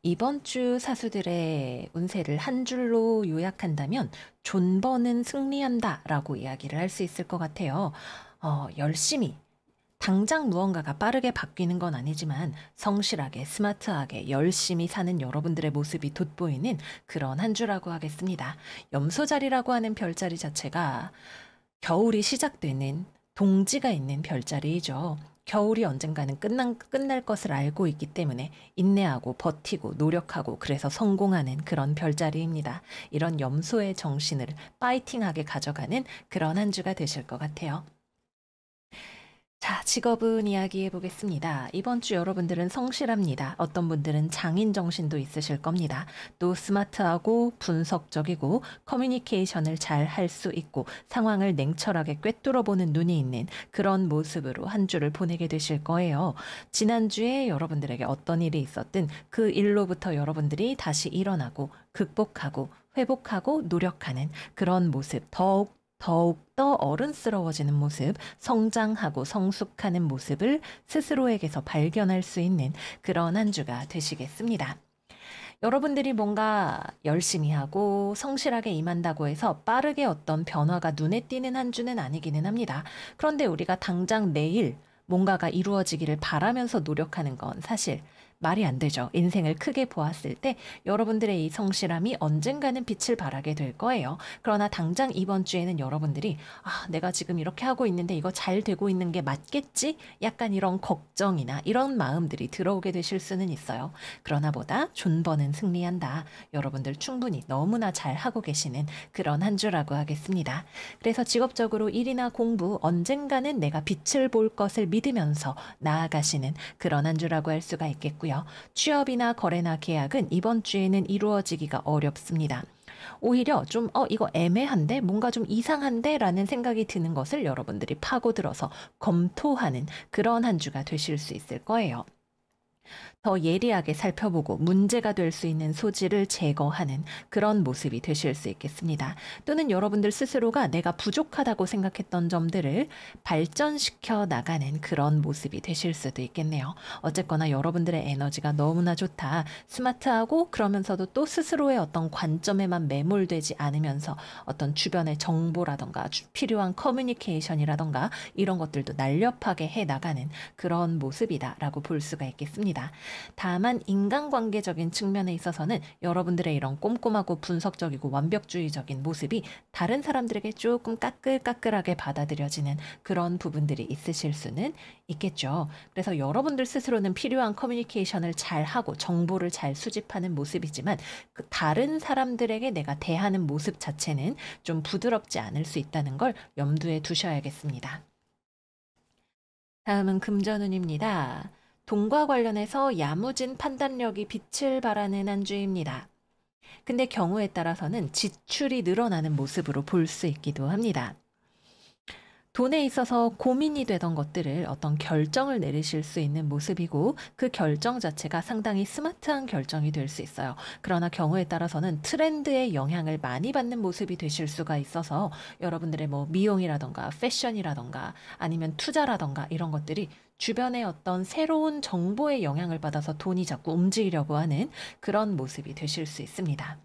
Speaker 1: 이번 주 사수들의 운세를 한 줄로 요약한다면 존버는 승리한다 라고 이야기를 할 수 있을 것 같아요. 열심히 당장 무언가가 빠르게 바뀌는 건 아니지만 성실하게 스마트하게 열심히 사는 여러분들의 모습이 돋보이는 그런 한 주라고 하겠습니다. 염소자리라고 하는 별자리 자체가 겨울이 시작되는 동지가 있는 별자리이죠. 겨울이 언젠가는 끝날 것을 알고 있기 때문에 인내하고 버티고 노력하고 그래서 성공하는 그런 별자리입니다. 이런 염소의 정신을 파이팅하게 가져가는 그런 한 주가 되실 것 같아요. 자, 직업은 이야기해 보겠습니다. 이번 주 여러분들은 성실합니다. 어떤 분들은 장인 정신도 있으실 겁니다. 또 스마트하고 분석적이고 커뮤니케이션을 잘 할 수 있고 상황을 냉철하게 꿰뚫어 보는 눈이 있는 그런 모습으로 한 주를 보내게 되실 거예요. 지난주에 여러분들에게 어떤 일이 있었든 그 일로부터 여러분들이 다시 일어나고 극복하고 회복하고 노력하는 그런 모습, 더욱더 어른스러워지는 모습, 성장하고 성숙하는 모습을 스스로에게서 발견할 수 있는 그런 한 주가 되시겠습니다. 여러분들이 뭔가 열심히 하고 성실하게 임한다고 해서 빠르게 어떤 변화가 눈에 띄는 한 주는 아니기는 합니다. 그런데 우리가 당장 내일 뭔가가 이루어지기를 바라면서 노력하는 건 사실 말이 안 되죠. 인생을 크게 보았을 때 여러분들의 이 성실함이 언젠가는 빛을 발하게 될 거예요. 그러나 당장 이번 주에는 여러분들이 내가 지금 이렇게 하고 있는데 이거 잘 되고 있는 게 맞겠지? 약간 이런 걱정이나 이런 마음들이 들어오게 되실 수는 있어요. 그러나 보다 존버는 승리한다. 여러분들 충분히 너무나 잘 하고 계시는 그런 한 주라고 하겠습니다. 그래서 직업적으로 일이나 공부 언젠가는 내가 빛을 볼 것을 믿으면서 나아가시는 그런 한 주라고 할 수가 있겠고요. 취업이나 거래나 계약은 이번 주에는 이루어지기가 어렵습니다. 오히려 좀 이거 애매한데 뭔가 좀 이상한데 라는 생각이 드는 것을 여러분들이 파고들어서 검토하는 그런 한 주가 되실 수 있을 거예요. 더 예리하게 살펴보고 문제가 될 수 있는 소지를 제거하는 그런 모습이 되실 수 있겠습니다. 또는 여러분들 스스로가 내가 부족하다고 생각했던 점들을 발전시켜 나가는 그런 모습이 되실 수도 있겠네요. 어쨌거나 여러분들의 에너지가 너무나 좋다. 스마트하고 그러면서도 또 스스로의 어떤 관점에만 매몰되지 않으면서 어떤 주변의 정보라던가 필요한 커뮤니케이션이라던가 이런 것들도 날렵하게 해 나가는 그런 모습이다라고 볼 수가 있겠습니다. 다만 인간관계적인 측면에 있어서는 여러분들의 이런 꼼꼼하고 분석적이고 완벽주의적인 모습이 다른 사람들에게 조금 까끌까끌하게 받아들여지는 그런 부분들이 있으실 수는 있겠죠. 그래서 여러분들 스스로는 필요한 커뮤니케이션을 잘 하고 정보를 잘 수집하는 모습이지만 그 다른 사람들에게 내가 대하는 모습 자체는 좀 부드럽지 않을 수 있다는 걸 염두에 두셔야겠습니다. 다음은 금전운입니다. 돈과 관련해서 야무진 판단력이 빛을 발하는 한 주입니다. 근데 경우에 따라서는 지출이 늘어나는 모습으로 볼 수 있기도 합니다. 돈에 있어서 고민이 되던 것들을 어떤 결정을 내리실 수 있는 모습이고 그 결정 자체가 상당히 스마트한 결정이 될 수 있어요. 그러나 경우에 따라서는 트렌드의 영향을 많이 받는 모습이 되실 수가 있어서 여러분들의 뭐 미용이라던가 패션이라던가 아니면 투자라던가 이런 것들이 주변의 어떤 새로운 정보의 영향을 받아서 돈이 자꾸 움직이려고 하는 그런 모습이 되실 수 있습니다.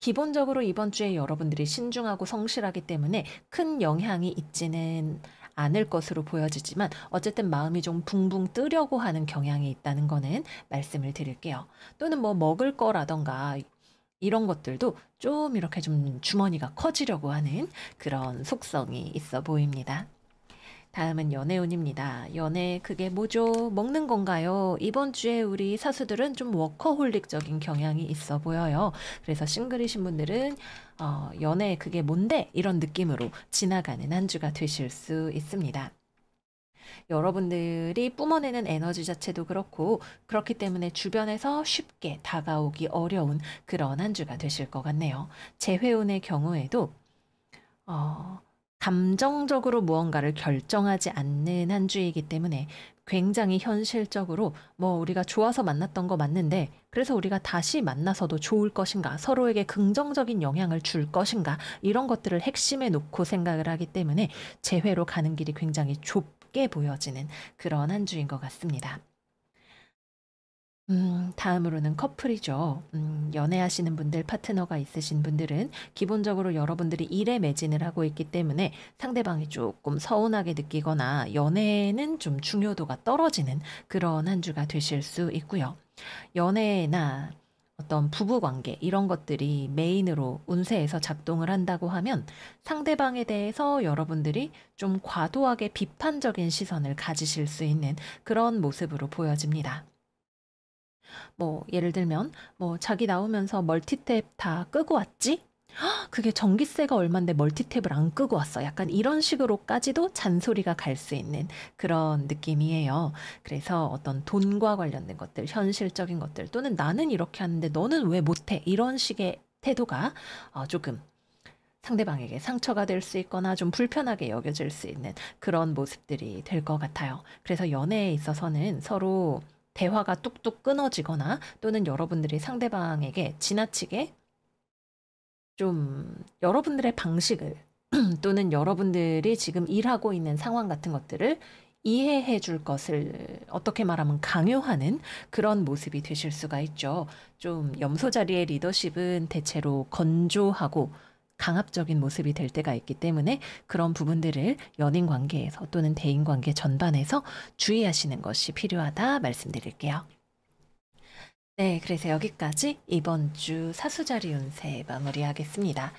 Speaker 1: 기본적으로 이번 주에 여러분들이 신중하고 성실하기 때문에 큰 영향이 있지는 않을 것으로 보여지지만 어쨌든 마음이 좀 붕붕 뜨려고 하는 경향이 있다는 거는 말씀을 드릴게요. 또는 뭐 먹을 거라던가 이런 것들도 좀 이렇게 좀 주머니가 커지려고 하는 그런 속성이 있어 보입니다. 다음은 연애운입니다. 연애 그게 뭐죠? 먹는 건가요? 이번 주에 우리 사수들은 좀 워커홀릭적인 경향이 있어 보여요. 그래서 싱글이신 분들은 연애 그게 뭔데? 이런 느낌으로 지나가는 한 주가 되실 수 있습니다. 여러분들이 뿜어내는 에너지 자체도 그렇고 그렇기 때문에 주변에서 쉽게 다가오기 어려운 그런 한 주가 되실 것 같네요. 재회운의 경우에도 감정적으로 무언가를 결정하지 않는 한 주이기 때문에 굉장히 현실적으로 뭐 우리가 좋아서 만났던 거 맞는데 그래서 우리가 다시 만나서도 좋을 것인가 서로에게 긍정적인 영향을 줄 것인가 이런 것들을 핵심에 놓고 생각을 하기 때문에 재회로 가는 길이 굉장히 좁게 보여지는 그런 한 주인 것 같습니다. 다음으로는 커플이죠. 연애하시는 분들, 파트너가 있으신 분들은 기본적으로 여러분들이 일에 매진을 하고 있기 때문에 상대방이 조금 서운하게 느끼거나 연애는 좀 중요도가 떨어지는 그런 한 주가 되실 수 있고요. 연애나 어떤 부부 관계 이런 것들이 메인으로 운세에서 작동을 한다고 하면 상대방에 대해서 여러분들이 좀 과도하게 비판적인 시선을 가지실 수 있는 그런 모습으로 보여집니다. 뭐 예를 들면 뭐 "자기 나오면서 멀티탭 다 끄고 왔지? 그게 전기세가 얼만데 멀티탭을 안 끄고 왔어." 약간 이런 식으로까지도 잔소리가 갈 수 있는 그런 느낌이에요. 그래서 어떤 돈과 관련된 것들, 현실적인 것들 또는 "나는 이렇게 하는데 너는 왜 못해?" 이런 식의 태도가 조금 상대방에게 상처가 될 수 있거나 좀 불편하게 여겨질 수 있는 그런 모습들이 될 것 같아요. 그래서 연애에 있어서는 서로 대화가 뚝뚝 끊어지거나 또는 여러분들이 상대방에게 지나치게 좀 여러분들의 방식을 또는 여러분들이 지금 일하고 있는 상황 같은 것들을 이해해 줄 것을 어떻게 말하면 강요하는 그런 모습이 되실 수가 있죠. 좀 염소 자리의 리더십은 대체로 건조하고 강압적인 모습이 될 때가 있기 때문에 그런 부분들을 연인 관계에서 또는 대인 관계 전반에서 주의하시는 것이 필요하다 말씀드릴게요. 네, 그래서 여기까지 이번 주 사수자리 운세 마무리하겠습니다.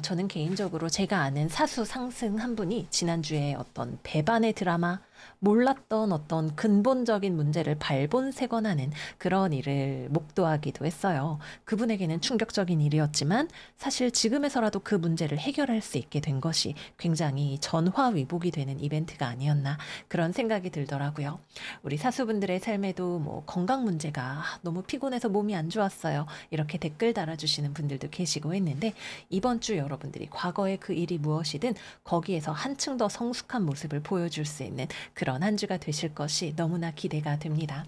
Speaker 1: 저는 개인적으로 제가 아는 사수 상승 한 분이 지난주에 어떤 배반의 드라마, 몰랐던 어떤 근본적인 문제를 발본색원하는 그런 일을 목도하기도 했어요. 그분에게는 충격적인 일이었지만 사실 지금에서라도 그 문제를 해결할 수 있게 된 것이 굉장히 전화위복이 되는 이벤트가 아니었나 그런 생각이 들더라고요. 우리 사수분들의 삶에도 뭐 건강 문제가 너무 피곤해서 몸이 안 좋았어요. 이렇게 댓글 달아주시는 분들도 계시고 했는데 이번 주 여러분들이 과거의 그 일이 무엇이든 거기에서 한층 더 성숙한 모습을 보여줄 수 있는 그런 한 주가 되실 것이 너무나 기대가 됩니다.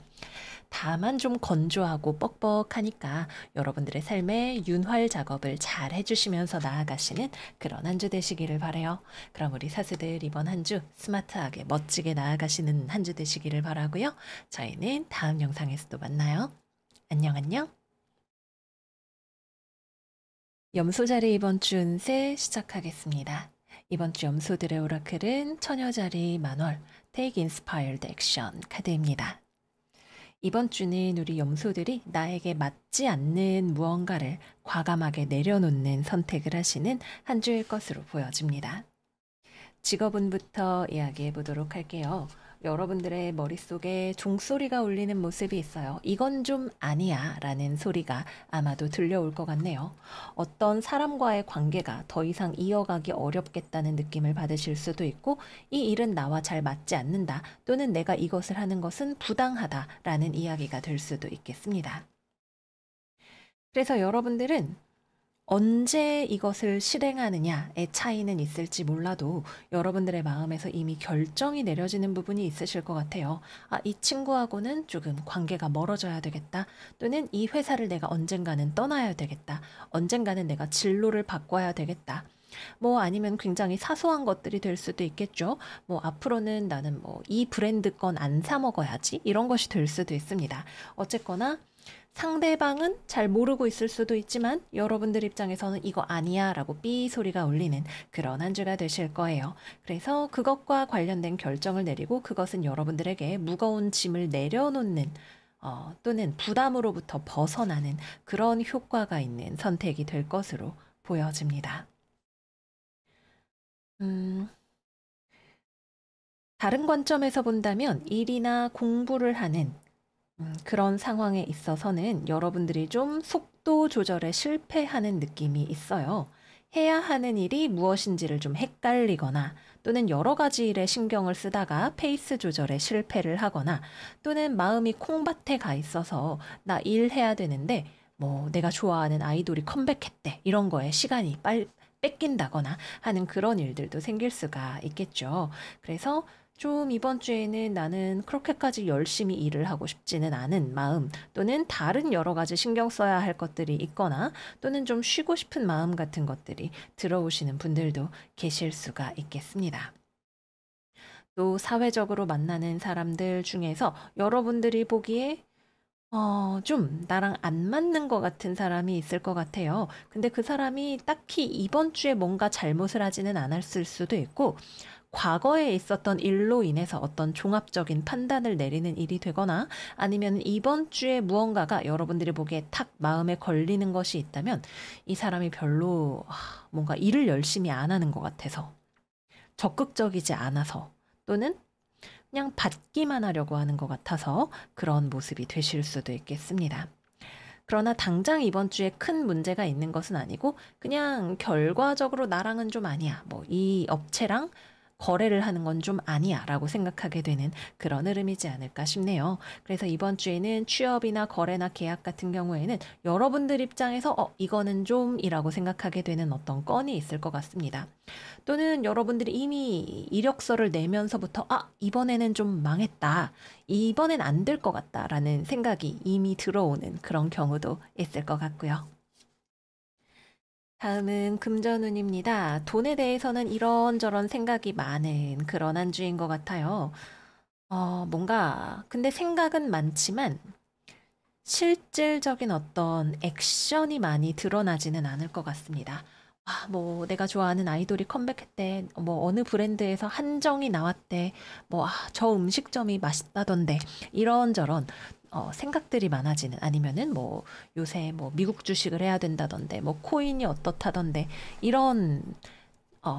Speaker 1: 다만 좀 건조하고 뻑뻑하니까 여러분들의 삶에 윤활 작업을 잘 해주시면서 나아가시는 그런 한 주 되시기를 바라요. 그럼 우리 사수들 이번 한 주 스마트하게 멋지게 나아가시는 한 주 되시기를 바라고요. 저희는 다음 영상에서 또 만나요. 안녕 안녕. 염소자리 이번 주 운세 시작하겠습니다. 이번 주 염소들의 오라클은 처녀자리 만월 Take Inspired Action 카드입니다. 이번 주는 우리 염소들이 나에게 맞지 않는 무언가를 과감하게 내려놓는 선택을 하시는 한 주일 것으로 보여집니다. 직업운부터 이야기해 보도록 할게요. 여러분들의 머릿속에 종소리가 울리는 모습이 있어요. 이건 좀 아니야 라는 소리가 아마도 들려올 것 같네요. 어떤 사람과의 관계가 더 이상 이어가기 어렵겠다는 느낌을 받으실 수도 있고 이 일은 나와 잘 맞지 않는다 또는 내가 이것을 하는 것은 부당하다 라는 이야기가 될 수도 있겠습니다. 그래서 여러분들은 언제 이것을 실행하느냐의 차이는 있을지 몰라도 여러분들의 마음에서 이미 결정이 내려지는 부분이 있으실 것 같아요. 아, 이 친구하고는 조금 관계가 멀어져야 되겠다. 또는 이 회사를 내가 언젠가는 떠나야 되겠다. 언젠가는 내가 진로를 바꿔야 되겠다. 뭐 아니면 굉장히 사소한 것들이 될 수도 있겠죠. 뭐 앞으로는 나는 뭐 이 브랜드 건 안 사 먹어야지. 이런 것이 될 수도 있습니다. 어쨌거나 상대방은 잘 모르고 있을 수도 있지만 여러분들 입장에서는 이거 아니야 라고 삐 소리가 울리는 그런 한 주가 되실 거예요. 그래서 그것과 관련된 결정을 내리고 그것은 여러분들에게 무거운 짐을 내려놓는 또는 부담으로부터 벗어나는 그런 효과가 있는 선택이 될 것으로 보여집니다. 음, 다른 관점에서 본다면 일이나 공부를 하는 그런 상황에 있어서는 여러분들이 좀 속도 조절에 실패하는 느낌이 있어요. 해야 하는 일이 무엇인지를 좀 헷갈리거나 또는 여러 가지 일에 신경을 쓰다가 페이스 조절에 실패를 하거나 또는 마음이 콩밭에 가 있어서 나 일해야 되는데 뭐 내가 좋아하는 아이돌이 컴백했대 이런 거에 시간이 뺏긴다거나 하는 그런 일들도 생길 수가 있겠죠. 그래서 좀 이번 주에는 나는 그렇게까지 열심히 일을 하고 싶지는 않은 마음 또는 다른 여러 가지 신경 써야 할 것들이 있거나 또는 좀 쉬고 싶은 마음 같은 것들이 들어오시는 분들도 계실 수가 있겠습니다. 또 사회적으로 만나는 사람들 중에서 여러분들이 보기에 좀 나랑 안 맞는 것 같은 사람이 있을 것 같아요. 근데 그 사람이 딱히 이번 주에 뭔가 잘못을 하지는 않았을 수도 있고, 과거에 있었던 일로 인해서 어떤 종합적인 판단을 내리는 일이 되거나 아니면 이번 주에 무언가가 여러분들이 보기에 탁 마음에 걸리는 것이 있다면 이 사람이 별로 뭔가 일을 열심히 안 하는 것 같아서 적극적이지 않아서 또는 그냥 받기만 하려고 하는 것 같아서 그런 모습이 되실 수도 있겠습니다. 그러나 당장 이번 주에 큰 문제가 있는 것은 아니고 그냥 결과적으로 나랑은 좀 아니야. 뭐 이 업체랑 거래를 하는 건 좀 아니야 라고 생각하게 되는 그런 흐름이지 않을까 싶네요. 그래서 이번 주에는 취업이나 거래나 계약 같은 경우에는 여러분들 입장에서 이거는 좀 이라고 생각하게 되는 어떤 건이 있을 것 같습니다. 또는 여러분들이 이미 이력서를 내면서부터 이번에는 좀 망했다. 이번엔 안 될 것 같다라는 생각이 이미 들어오는 그런 경우도 있을 것 같고요. 다음은 금전운입니다. 돈에 대해서는 이런저런 생각이 많은 그런 한 주인 것 같아요. 뭔가, 근데 생각은 많지만 실질적인 어떤 액션이 많이 드러나지는 않을 것 같습니다. 뭐 내가 좋아하는 아이돌이 컴백했대. 뭐 어느 브랜드에서 한정이 나왔대. 뭐 저 음식점이 맛있다던데. 이런저런 생각들이 많아지는 아니면은 뭐 요새 뭐 미국 주식을 해야 된다던데 뭐 코인이 어떻다던데 이런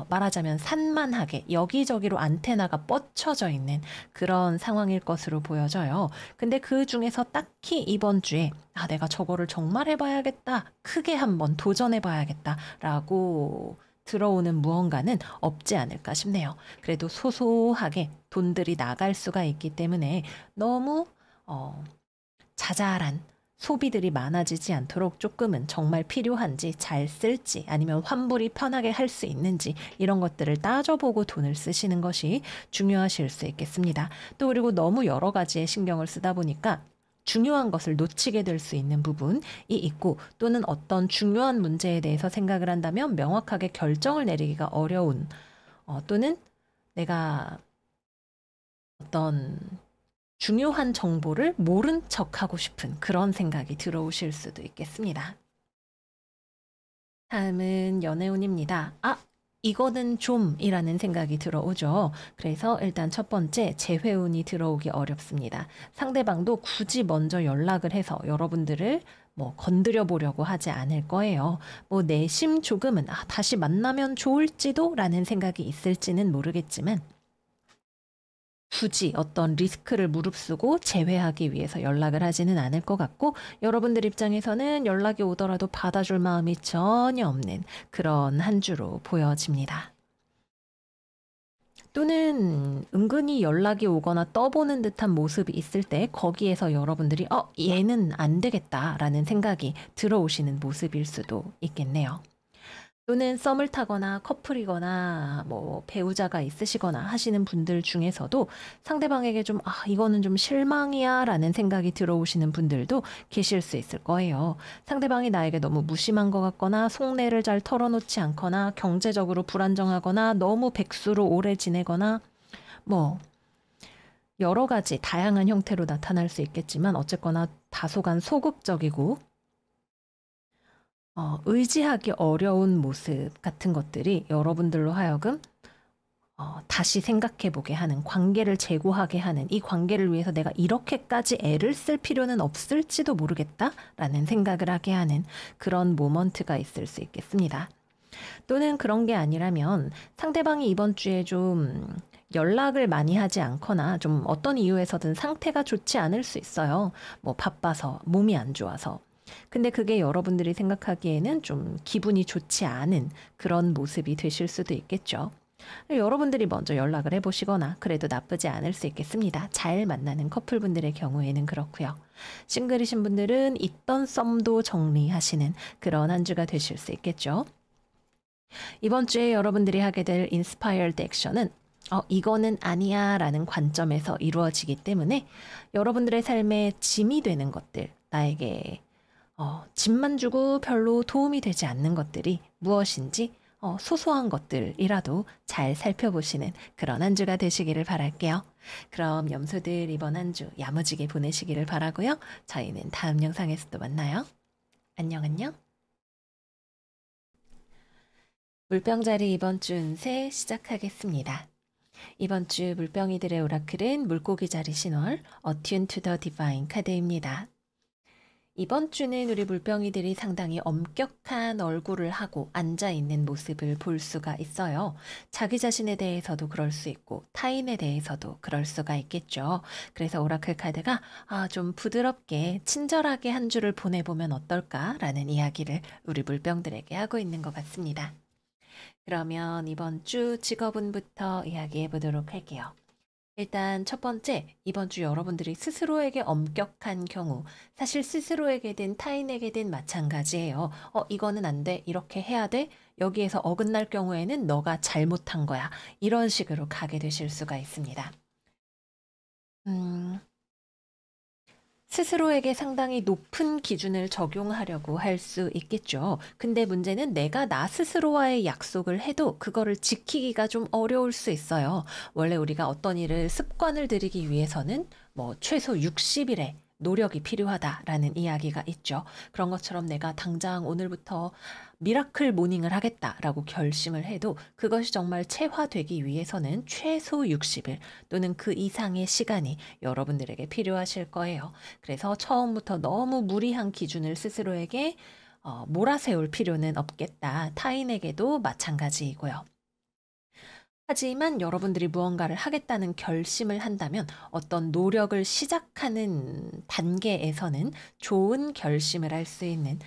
Speaker 1: 말하자면 산만하게 여기저기로 안테나가 뻗쳐져 있는 그런 상황일 것으로 보여져요. 근데 그 중에서 딱히 이번 주에 내가 저거를 정말 해봐야겠다. 크게 한번 도전해봐야겠다. 라고 들어오는 무언가는 없지 않을까 싶네요. 그래도 소소하게 돈들이 나갈 수가 있기 때문에 너무 자잘한 소비들이 많아지지 않도록 조금은 정말 필요한지 잘 쓸지 아니면 환불이 편하게 할 수 있는지 이런 것들을 따져보고 돈을 쓰시는 것이 중요하실 수 있겠습니다. 또 그리고 너무 여러 가지에 신경을 쓰다 보니까 중요한 것을 놓치게 될 수 있는 부분이 있고 또는 어떤 중요한 문제에 대해서 생각을 한다면 명확하게 결정을 내리기가 어려운 또는 내가 어떤 중요한 정보를 모른 척하고 싶은 그런 생각이 들어오실 수도 있겠습니다. 다음은 연애운입니다. 이거는 좀이라는 생각이 들어오죠. 그래서 일단 첫 번째 재회운이 들어오기 어렵습니다. 상대방도 굳이 먼저 연락을 해서 여러분들을 뭐 건드려 보려고 하지 않을 거예요. 뭐 내심 조금은 다시 만나면 좋을지도 라는 생각이 있을지는 모르겠지만 굳이 어떤 리스크를 무릅쓰고 재회하기 위해서 연락을 하지는 않을 것 같고 여러분들 입장에서는 연락이 오더라도 받아줄 마음이 전혀 없는 그런 한 주로 보여집니다. 또는 은근히 연락이 오거나 떠보는 듯한 모습이 있을 때 거기에서 여러분들이 얘는 안 되겠다라는 생각이 들어오시는 모습일 수도 있겠네요. 또는 썸을 타거나 커플이거나 뭐 배우자가 있으시거나 하시는 분들 중에서도 상대방에게 좀 이거는 좀 실망이야 라는 생각이 들어오시는 분들도 계실 수 있을 거예요. 상대방이 나에게 너무 무심한 것 같거나 속내를 잘 털어놓지 않거나 경제적으로 불안정하거나 너무 백수로 오래 지내거나 뭐 여러 가지 다양한 형태로 나타날 수 있겠지만 어쨌거나 다소간 소극적이고 의지하기 어려운 모습 같은 것들이 여러분들로 하여금 다시 생각해보게 하는 관계를 재고하게 하는 이 관계를 위해서 내가 이렇게까지 애를 쓸 필요는 없을지도 모르겠다라는 생각을 하게 하는 그런 모먼트가 있을 수 있겠습니다. 또는 그런 게 아니라면 상대방이 이번 주에 좀 연락을 많이 하지 않거나 좀 어떤 이유에서든 상태가 좋지 않을 수 있어요. 뭐 바빠서 몸이 안 좋아서. 근데 그게 여러분들이 생각하기에는 좀 기분이 좋지 않은 그런 모습이 되실 수도 있겠죠. 여러분들이 먼저 연락을 해보시거나 그래도 나쁘지 않을 수 있겠습니다. 잘 만나는 커플분들의 경우에는 그렇고요. 싱글이신 분들은 있던 썸도 정리하시는 그런 한 주가 되실 수 있겠죠. 이번 주에 여러분들이 하게 될 인스파이어드 액션은 이거는 아니야 라는 관점에서 이루어지기 때문에 여러분들의 삶에 짐이 되는 것들, 나에게 짐만 주고 별로 도움이 되지 않는 것들이 무엇인지 소소한 것들이라도 잘 살펴보시는 그런 한 주가 되시기를 바랄게요. 그럼 염소들 이번 한 주 야무지게 보내시기를 바라고요. 저희는 다음 영상에서 또 만나요. 안녕 안녕. 물병자리 이번 주 운세 시작하겠습니다. 이번 주 물병이들의 오라클은 물고기 자리 신월 Attune to the Divine 카드입니다. 이번 주는 우리 물병이들이 상당히 엄격한 얼굴을 하고 앉아있는 모습을 볼 수가 있어요. 자기 자신에 대해서도 그럴 수 있고 타인에 대해서도 그럴 수가 있겠죠. 그래서 오라클 카드가 좀 부드럽게 친절하게 한 주를 보내보면 어떨까라는 이야기를 우리 물병들에게 하고 있는 것 같습니다. 그러면 이번 주 직업운부터 이야기해 보도록 할게요. 일단 첫 번째, 이번 주 여러분들이 스스로에게 엄격한 경우, 사실 스스로에게든 타인에게든 마찬가지예요. 이거는 안 돼, 이렇게 해야 돼, 여기에서 어긋날 경우에는 너가 잘못한 거야. 이런 식으로 가게 되실 수가 있습니다. 스스로에게 상당히 높은 기준을 적용하려고 할 수 있겠죠. 근데 문제는 내가 나 스스로와의 약속을 해도 그거를 지키기가 좀 어려울 수 있어요. 원래 우리가 어떤 일을 습관을 들이기 위해서는 뭐 최소 60일에 노력이 필요하다라는 이야기가 있죠. 그런 것처럼 내가 당장 오늘부터 미라클 모닝을 하겠다라고 결심을 해도 그것이 정말 체화되기 위해서는 최소 60일 또는 그 이상의 시간이 여러분들에게 필요하실 거예요. 그래서 처음부터 너무 무리한 기준을 스스로에게 몰아세울 필요는 없겠다. 타인에게도 마찬가지이고요. 하지만 여러분들이 무언가를 하겠다는 결심을 한다면 어떤 노력을 시작하는 단계에서는 좋은 결심을 할 수 있는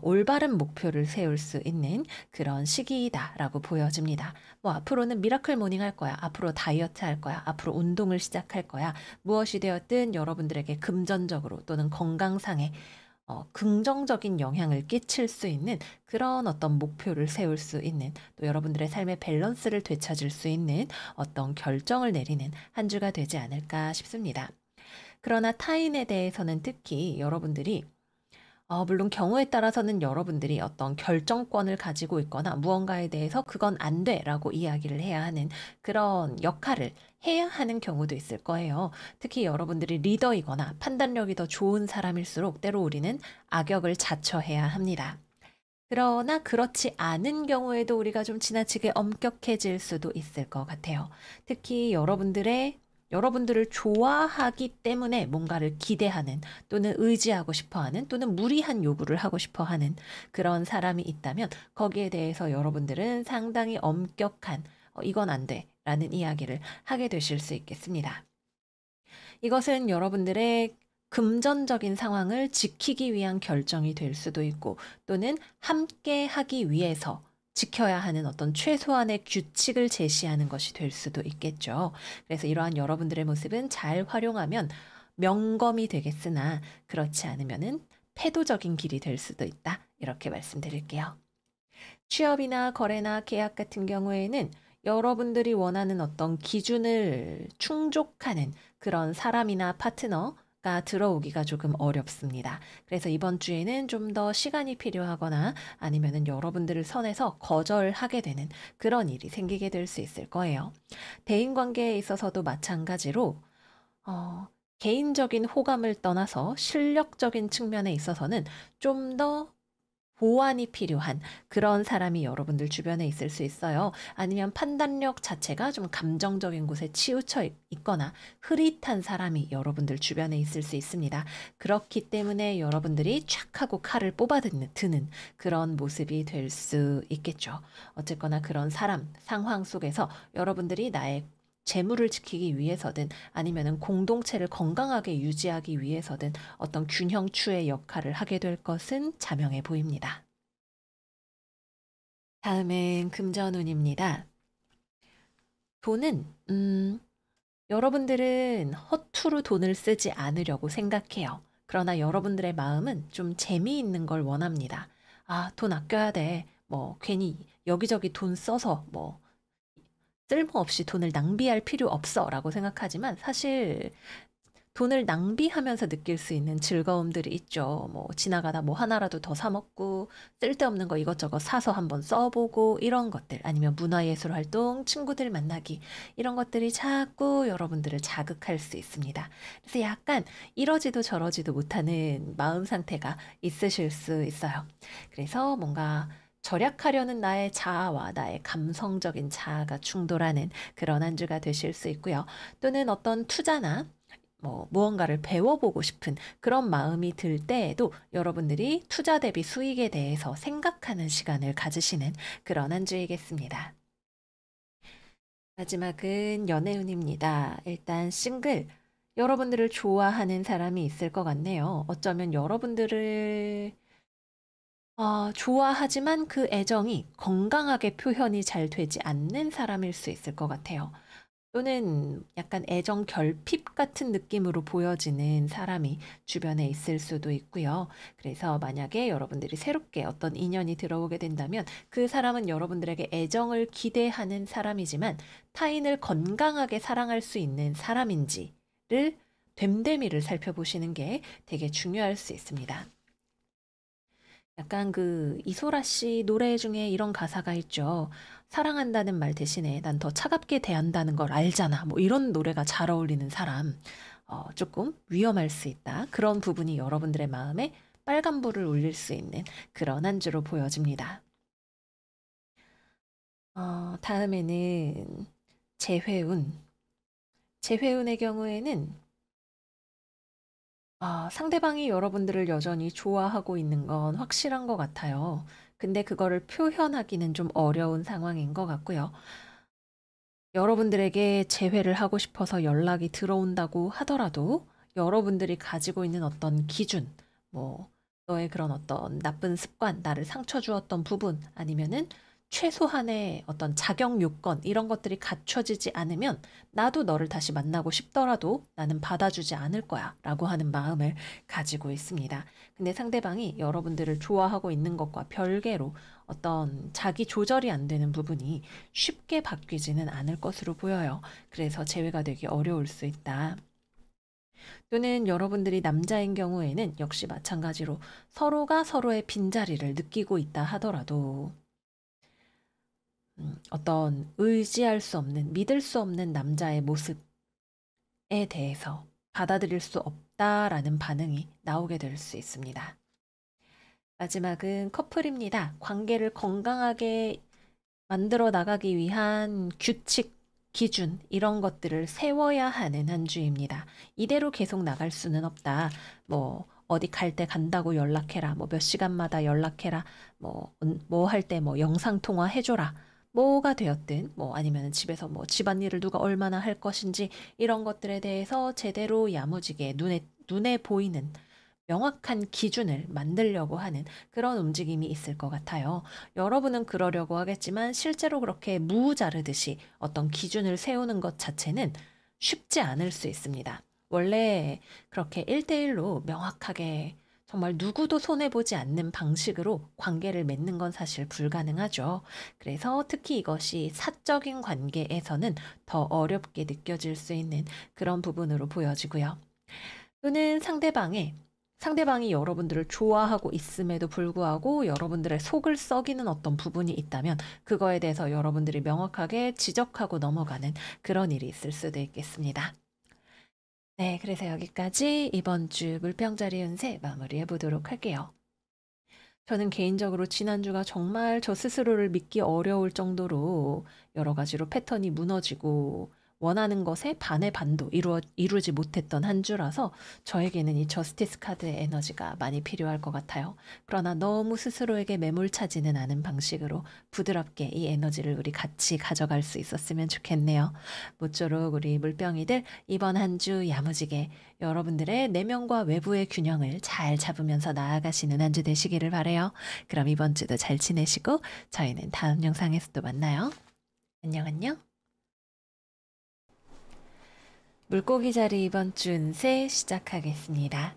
Speaker 1: 올바른 목표를 세울 수 있는 그런 시기이다라고 보여집니다. 뭐 앞으로는 미라클 모닝 할 거야. 앞으로 다이어트 할 거야. 앞으로 운동을 시작할 거야. 무엇이 되었든 여러분들에게 금전적으로 또는 건강상의 긍정적인 영향을 끼칠 수 있는 그런 어떤 목표를 세울 수 있는 또 여러분들의 삶의 밸런스를 되찾을 수 있는 어떤 결정을 내리는 한 주가 되지 않을까 싶습니다. 그러나 타인에 대해서는 특히 여러분들이 물론 경우에 따라서는 여러분들이 어떤 결정권을 가지고 있거나 무언가에 대해서 그건 안 돼라고 이야기를 해야 하는 그런 역할을 해야 하는 경우도 있을 거예요. 특히 여러분들이 리더이거나 판단력이 더 좋은 사람일수록 때로 우리는 악역을 자처해야 합니다. 그러나 그렇지 않은 경우에도 우리가 좀 지나치게 엄격해질 수도 있을 것 같아요. 특히 여러분들을 좋아하기 때문에 뭔가를 기대하는 또는 의지하고 싶어 하는 또는 무리한 요구를 하고 싶어 하는 그런 사람이 있다면 거기에 대해서 여러분들은 상당히 엄격한 이건 안 돼 라는 이야기를 하게 되실 수 있겠습니다. 이것은 여러분들의 금전적인 상황을 지키기 위한 결정이 될 수도 있고 또는 함께 하기 위해서 지켜야 하는 어떤 최소한의 규칙을 제시하는 것이 될 수도 있겠죠. 그래서 이러한 여러분들의 모습은 잘 활용하면 명검이 되겠으나 그렇지 않으면은 패도적인 길이 될 수도 있다. 이렇게 말씀드릴게요. 취업이나 거래나 계약 같은 경우에는 여러분들이 원하는 어떤 기준을 충족하는 그런 사람이나 파트너가 들어오기가 조금 어렵습니다. 그래서 이번 주에는 좀 더 시간이 필요하거나 아니면은 여러분들을 선에서 거절하게 되는 그런 일이 생기게 될 수 있을 거예요. 대인 관계에 있어서도 마찬가지로 어, 개인적인 호감을 떠나서 실력적인 측면에 있어서는 좀더 보완이 필요한 그런 사람이 여러분들 주변에 있을 수 있어요. 아니면 판단력 자체가 좀 감정적인 곳에 치우쳐 있거나 흐릿한 사람이 여러분들 주변에 있을 수 있습니다. 그렇기 때문에 여러분들이 촥 하고 칼을 드는 그런 모습이 될 수 있겠죠. 어쨌거나 그런 사람, 상황 속에서 여러분들이 나의 재물을 지키기 위해서든 아니면은 공동체를 건강하게 유지하기 위해서든 어떤 균형추의 역할을 하게 될 것은 자명해 보입니다. 다음은 금전운입니다. 돈은 여러분들은 허투루 돈을 쓰지 않으려고 생각해요. 그러나 여러분들의 마음은 좀 재미있는 걸 원합니다. 아, 돈 아껴야 돼. 뭐 괜히 여기저기 돈 써서 뭐 쓸모없이 돈을 낭비할 필요 없어라고 생각하지만 사실 돈을 낭비하면서 느낄 수 있는 즐거움들이 있죠. 뭐 지나가다 뭐 하나라도 더 사 먹고 쓸데없는 거 이것저것 사서 한번 써보고 이런 것들 아니면 문화예술 활동, 친구들 만나기 이런 것들이 자꾸 여러분들을 자극할 수 있습니다. 그래서 약간 이러지도 저러지도 못하는 마음 상태가 있으실 수 있어요. 그래서 뭔가 절약하려는 나의 자아와 나의 감성적인 자아가 충돌하는 그런 한 주가 되실 수 있고요. 또는 어떤 투자나 뭐 무언가를 배워보고 싶은 그런 마음이 들 때에도 여러분들이 투자 대비 수익에 대해서 생각하는 시간을 가지시는 그런 한 주이겠습니다. 마지막은 연애운입니다. 일단 싱글, 여러분들을 좋아하는 사람이 있을 것 같네요. 어쩌면 여러분들을 좋아하지만 그 애정이 건강하게 표현이 잘 되지 않는 사람일 수 있을 것 같아요. 또는 약간 애정 결핍 같은 느낌으로 보여지는 사람이 주변에 있을 수도 있고요. 그래서 만약에 여러분들이 새롭게 어떤 인연이 들어오게 된다면 그 사람은 여러분들에게 애정을 기대하는 사람이지만 타인을 건강하게 사랑할 수 있는 사람인지를 됨됨이를 살펴보시는 게 되게 중요할 수 있습니다. 약간 그 이소라 씨 노래 중에 이런 가사가 있죠. 사랑한다는 말 대신에 난 더 차갑게 대한다는 걸 알잖아. 뭐 이런 노래가 잘 어울리는 사람. 조금 위험할 수 있다. 그런 부분이 여러분들의 마음에 빨간불을 울릴 수 있는 그런 한 주로 보여집니다. 다음에는 재회운. 재회운의 경우에는 상대방이 여러분들을 여전히 좋아하고 있는 건 확실한 것 같아요. 근데 그거를 표현하기는 좀 어려운 상황인 것 같고요. 여러분들에게 재회를 하고 싶어서 연락이 들어온다고 하더라도 여러분들이 가지고 있는 어떤 기준, 뭐, 너의 그런 어떤 나쁜 습관, 나를 상처 주었던 부분, 아니면은 최소한의 어떤 자격 요건, 이런 것들이 갖춰지지 않으면 나도 너를 다시 만나고 싶더라도 나는 받아주지 않을 거야 라고 하는 마음을 가지고 있습니다. 근데 상대방이 여러분들을 좋아하고 있는 것과 별개로 어떤 자기 조절이 안 되는 부분이 쉽게 바뀌지는 않을 것으로 보여요. 그래서 재회가 되기 어려울 수 있다. 또는 여러분들이 남자인 경우에는 역시 마찬가지로 서로가 서로의 빈자리를 느끼고 있다 하더라도 어떤 의지할 수 없는, 믿을 수 없는 남자의 모습에 대해서 받아들일 수 없다라는 반응이 나오게 될 수 있습니다. 마지막은 커플입니다. 관계를 건강하게 만들어 나가기 위한 규칙, 기준, 이런 것들을 세워야 하는 한 주입니다. 이대로 계속 나갈 수는 없다. 뭐, 어디 갈 때 간다고 연락해라. 뭐, 몇 시간마다 연락해라. 뭐 할 때 뭐 영상통화 해줘라. 뭐가 되었든, 뭐 아니면 집에서 뭐 집안일을 누가 얼마나 할 것인지 이런 것들에 대해서 제대로 야무지게 눈에 보이는 명확한 기준을 만들려고 하는 그런 움직임이 있을 것 같아요. 여러분은 그러려고 하겠지만 실제로 그렇게 무 자르듯이 어떤 기준을 세우는 것 자체는 쉽지 않을 수 있습니다. 원래 그렇게 1대1로 명확하게 정말 누구도 손해보지 않는 방식으로 관계를 맺는 건 사실 불가능하죠. 그래서 특히 이것이 사적인 관계에서는 더 어렵게 느껴질 수 있는 그런 부분으로 보여지고요. 또는 상대방이 여러분들을 좋아하고 있음에도 불구하고 여러분들의 속을 썩이는 어떤 부분이 있다면 그거에 대해서 여러분들이 명확하게 지적하고 넘어가는 그런 일이 있을 수도 있겠습니다. 네, 그래서 여기까지 이번 주 물병자리 운세 마무리해 보도록 할게요. 저는 개인적으로 지난주가 정말 저 스스로를 믿기 어려울 정도로 여러 가지로 패턴이 무너지고 원하는 것에 반의 반도 이루지 못했던 한 주라서 저에게는 이 저스티스 카드의 에너지가 많이 필요할 것 같아요. 그러나 너무 스스로에게 매몰차지는 않은 방식으로 부드럽게 이 에너지를 우리 같이 가져갈 수 있었으면 좋겠네요. 모쪼록 우리 물병이들 이번 한 주 야무지게 여러분들의 내면과 외부의 균형을 잘 잡으면서 나아가시는 한 주 되시기를 바라요. 그럼 이번 주도 잘 지내시고 저희는 다음 영상에서 또 만나요. 안녕 안녕. 물고기 자리 이번 주 운세 시작하겠습니다.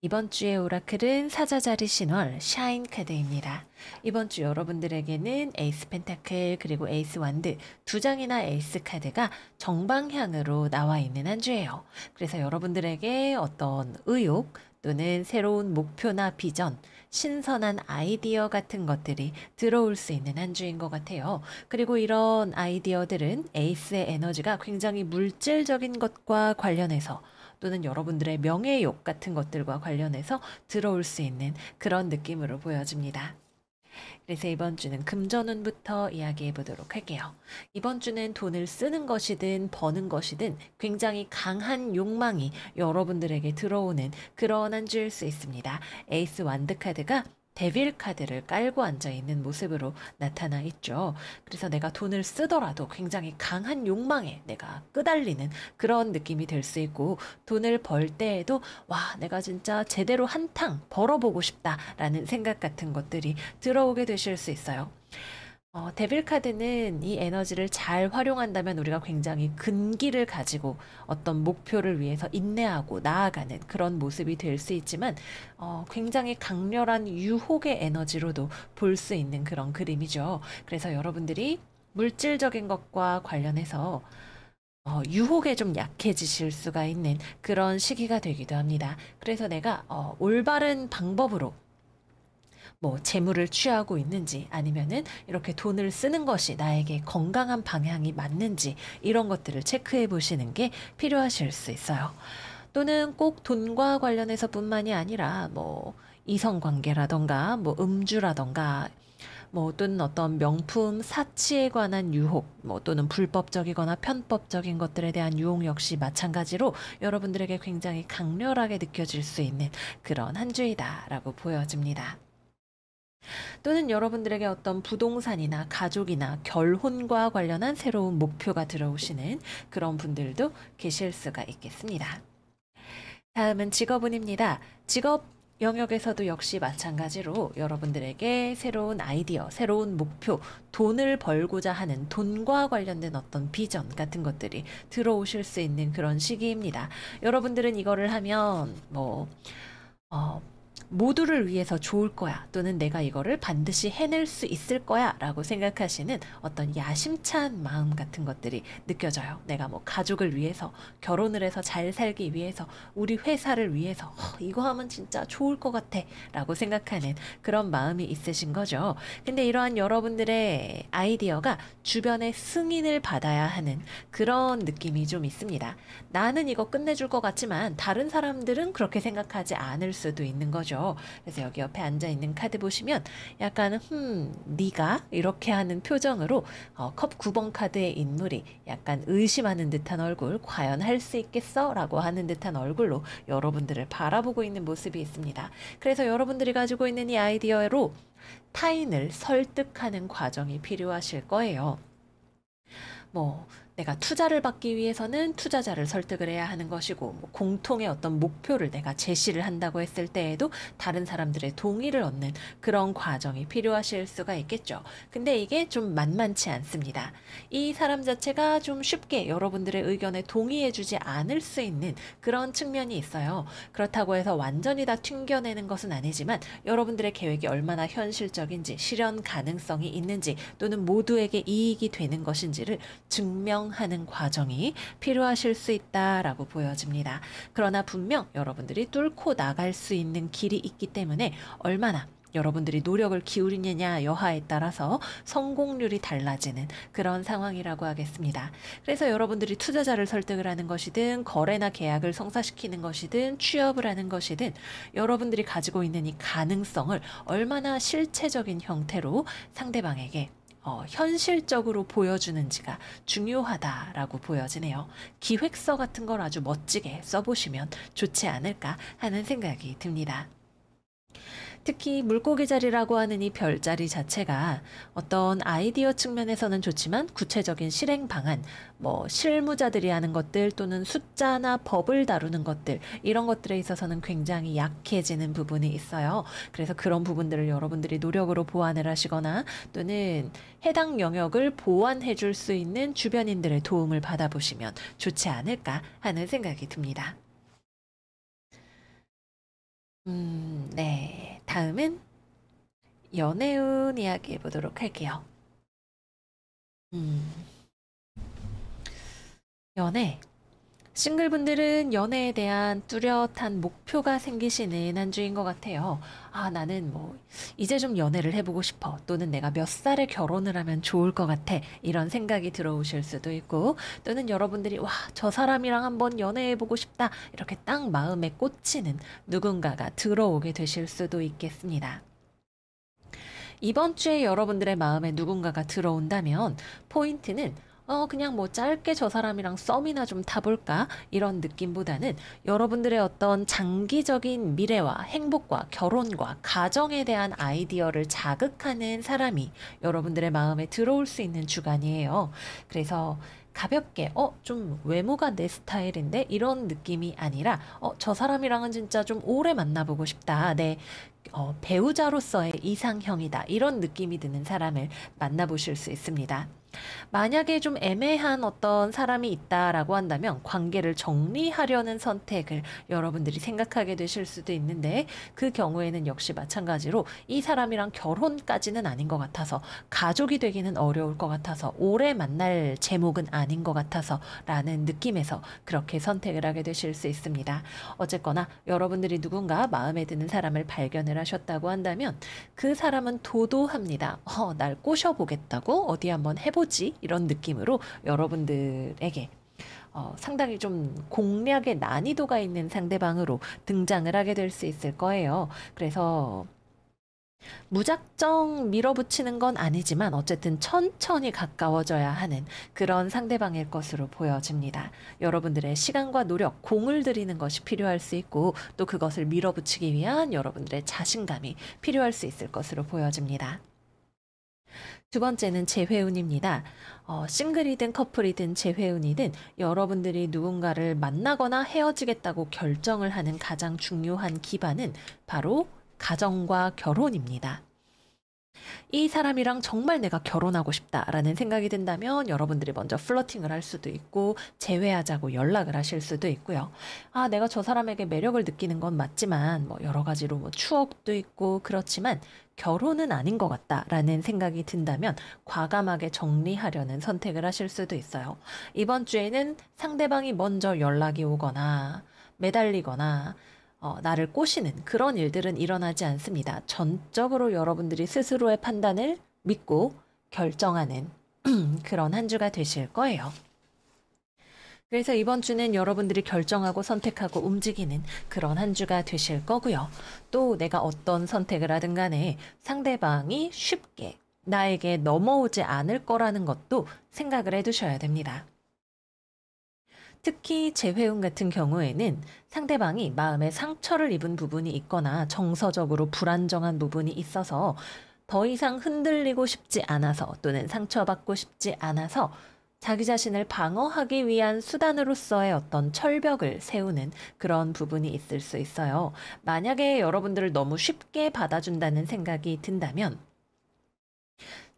Speaker 1: 이번 주의 오라클은 사자자리 신월 샤인 카드입니다. 이번 주 여러분들에게는 에이스 펜타클 그리고 에이스 완드 두 장이나 에이스 카드가 정방향으로 나와 있는 한 주예요. 그래서 여러분들에게 어떤 의욕 또는 새로운 목표나 비전, 신선한 아이디어 같은 것들이 들어올 수 있는 한 주인 것 같아요. 그리고 이런 아이디어들은 에이스의 에너지가 굉장히 물질적인 것과 관련해서 또는 여러분들의 명예욕 같은 것들과 관련해서 들어올 수 있는 그런 느낌으로 보여집니다. 그래서 이번 주는 금전운부터 이야기해 보도록 할게요. 이번 주는 돈을 쓰는 것이든 버는 것이든 굉장히 강한 욕망이 여러분들에게 들어오는 그런 한 주일 수 있습니다. 에이스 완드 카드가 데빌 카드를 깔고 앉아 있는 모습으로 나타나 있죠. 그래서 내가 돈을 쓰더라도 굉장히 강한 욕망에 내가 끄달리는 그런 느낌이 될 수 있고 돈을 벌 때에도 와, 내가 진짜 제대로 한탕 벌어보고 싶다라는 생각 같은 것들이 들어오게 되실 수 있어요. 데빌 카드는 이 에너지를 잘 활용한다면 우리가 굉장히 근기를 가지고 어떤 목표를 위해서 인내하고 나아가는 그런 모습이 될 수 있지만 굉장히 강렬한 유혹의 에너지로도 볼 수 있는 그런 그림이죠. 그래서 여러분들이 물질적인 것과 관련해서 유혹에 좀 약해지실 수가 있는 그런 시기가 되기도 합니다. 그래서 내가 올바른 방법으로 뭐 재물을 취하고 있는지 아니면은 이렇게 돈을 쓰는 것이 나에게 건강한 방향이 맞는지 이런 것들을 체크해 보시는 게 필요하실 수 있어요. 또는 꼭 돈과 관련해서뿐만이 아니라 뭐 이성관계라던가 뭐 음주라던가 뭐 또는 어떤 명품 사치에 관한 유혹, 뭐 또는 불법적이거나 편법적인 것들에 대한 유혹 역시 마찬가지로 여러분들에게 굉장히 강렬하게 느껴질 수 있는 그런 한 주이다라고 보여집니다. 또는 여러분들에게 어떤 부동산이나 가족이나 결혼과 관련한 새로운 목표가 들어오시는 그런 분들도 계실 수가 있겠습니다. 다음은 직업운입니다. 직업 영역에서도 역시 마찬가지로 여러분들에게 새로운 아이디어, 새로운 목표, 돈을 벌고자 하는 돈과 관련된 어떤 비전 같은 것들이 들어오실 수 있는 그런 시기입니다. 여러분들은 이거를 하면 어, 모두를 위해서 좋을 거야 또는 내가 이거를 반드시 해낼 수 있을 거야 라고 생각하시는 어떤 야심찬 마음 같은 것들이 느껴져요. 내가 뭐 가족을 위해서, 결혼을 해서 잘 살기 위해서, 우리 회사를 위해서 이거 하면 진짜 좋을 것 같아 라고 생각하는 그런 마음이 있으신 거죠. 근데 이러한 여러분들의 아이디어가 주변의 승인을 받아야 하는 그런 느낌이 좀 있습니다. 나는 이거 끝내줄 것 같지만 다른 사람들은 그렇게 생각하지 않을 수도 있는 거죠. 그래서 여기 옆에 앉아 있는 카드 보시면 약간 네가 이렇게 하는 표정으로 컵 9번 카드의 인물이 약간 의심하는 듯한 얼굴, 과연 할 수 있겠어? 라고 하는 듯한 얼굴로 여러분들을 바라보고 있는 모습이 있습니다. 그래서 여러분들이 가지고 있는 이 아이디어로 타인을 설득하는 과정이 필요하실 거예요. 뭐 내가 투자를 받기 위해서는 투자자를 설득을 해야 하는 것이고 뭐 공통의 어떤 목표를 내가 제시를 한다고 했을 때에도 다른 사람들의 동의를 얻는 그런 과정이 필요하실 수가 있겠죠. 근데 이게 좀 만만치 않습니다. 이 사람 자체가 좀 쉽게 여러분들의 의견에 동의해주지 않을 수 있는 그런 측면이 있어요. 그렇다고 해서 완전히 다 튕겨내는 것은 아니지만 여러분들의 계획이 얼마나 현실적인지 실현 가능성이 있는지 또는 모두에게 이익이 되는 것인지를 증명하는 과정이 필요하실 수 있다라고 보여집니다. 그러나 분명 여러분들이 뚫고 나갈 수 있는 길이 있기 때문에 얼마나 여러분들이 노력을 기울이느냐 여하에 따라서 성공률이 달라지는 그런 상황이라고 하겠습니다. 그래서 여러분들이 투자자를 설득을 하는 것이든 거래나 계약을 성사시키는 것이든 취업을 하는 것이든 여러분들이 가지고 있는 이 가능성을 얼마나 실체적인 형태로 상대방에게 현실적으로 보여주는지가 중요하다라고 보여지네요. 기획서 같은 걸 아주 멋지게 써보시면 좋지 않을까 하는 생각이 듭니다. 특히 물고기 자리라고 하는 이 별자리 자체가 어떤 아이디어 측면에서는 좋지만 구체적인 실행 방안, 뭐 실무자들이 하는 것들 또는 숫자나 법을 다루는 것들 이런 것들에 있어서는 굉장히 약해지는 부분이 있어요. 그래서 그런 부분들을 여러분들이 노력으로 보완을 하시거나 또는 해당 영역을 보완해 줄 수 있는 주변인들의 도움을 받아보시면 좋지 않을까 하는 생각이 듭니다. 네. 다음은 연애운 이야기 해보도록 할게요. 음, 연애. 싱글분들은 연애에 대한 뚜렷한 목표가 생기시는 한 주인 것 같아요. 아, 나는 뭐, 이제 좀 연애를 해보고 싶어. 또는 내가 몇 살에 결혼을 하면 좋을 것 같아. 이런 생각이 들어오실 수도 있고, 또는 여러분들이, 와, 저 사람이랑 한번 연애해보고 싶다. 이렇게 딱 마음에 꽂히는 누군가가 들어오게 되실 수도 있겠습니다. 이번 주에 여러분들의 마음에 누군가가 들어온다면 포인트는 그냥 뭐 짧게 저 사람이랑 썸이나 좀 타볼까? 이런 느낌보다는 여러분들의 어떤 장기적인 미래와 행복과 결혼과 가정에 대한 아이디어를 자극하는 사람이 여러분들의 마음에 들어올 수 있는 주간이에요. 그래서 가볍게, 좀 외모가 내 스타일인데? 이런 느낌이 아니라, 저 사람이랑은 진짜 좀 오래 만나보고 싶다. 내 배우자로서의 이상형이다. 이런 느낌이 드는 사람을 만나보실 수 있습니다. 만약에 좀 애매한 어떤 사람이 있다라고 한다면 관계를 정리하려는 선택을 여러분들이 생각하게 되실 수도 있는데 그 경우에는 역시 마찬가지로 이 사람이랑 결혼까지는 아닌 것 같아서 가족이 되기는 어려울 것 같아서 오래 만날 제목은 아닌 것 같아서 라는 느낌에서 그렇게 선택을 하게 되실 수 있습니다. 어쨌거나 여러분들이 누군가 마음에 드는 사람을 발견을 하셨다고 한다면 그 사람은 도도합니다. 날 꼬셔보겠다고? 어디 한번 해보지? 이런 느낌으로 여러분들에게 상당히 좀 공략의 난이도가 있는 상대방으로 등장을 하게 될 수 있을 거예요. 그래서 무작정 밀어붙이는 건 아니지만 어쨌든 천천히 가까워져야 하는 그런 상대방일 것으로 보여집니다. 여러분들의 시간과 노력, 공을 들이는 것이 필요할 수 있고 또 그것을 밀어붙이기 위한 여러분들의 자신감이 필요할 수 있을 것으로 보여집니다. 두 번째는 재회운입니다. 싱글이든 커플이든 재회운이든 여러분들이 누군가를 만나거나 헤어지겠다고 결정을 하는 가장 중요한 기반은 바로 가정과 결혼입니다. 이 사람이랑 정말 내가 결혼하고 싶다라는 생각이 든다면 여러분들이 먼저 플러팅을 할 수도 있고 재회하자고 연락을 하실 수도 있고요. 아, 내가 저 사람에게 매력을 느끼는 건 맞지만 뭐 여러 가지로 뭐 추억도 있고 그렇지만 결혼은 아닌 것 같다라는 생각이 든다면 과감하게 정리하려는 선택을 하실 수도 있어요. 이번 주에는 상대방이 먼저 연락이 오거나 매달리거나 나를 꼬시는 그런 일들은 일어나지 않습니다. 전적으로 여러분들이 스스로의 판단을 믿고 결정하는 그런 한 주가 되실 거예요. 그래서 이번 주는 여러분들이 결정하고 선택하고 움직이는 그런 한 주가 되실 거고요. 또 내가 어떤 선택을 하든 간에 상대방이 쉽게 나에게 넘어오지 않을 거라는 것도 생각을 해 두셔야 됩니다. 특히 재회운 같은 경우에는 상대방이 마음에 상처를 입은 부분이 있거나 정서적으로 불안정한 부분이 있어서 더 이상 흔들리고 싶지 않아서 또는 상처받고 싶지 않아서 자기 자신을 방어하기 위한 수단으로서의 어떤 철벽을 세우는 그런 부분이 있을 수 있어요. 만약에 여러분들을 너무 쉽게 받아준다는 생각이 든다면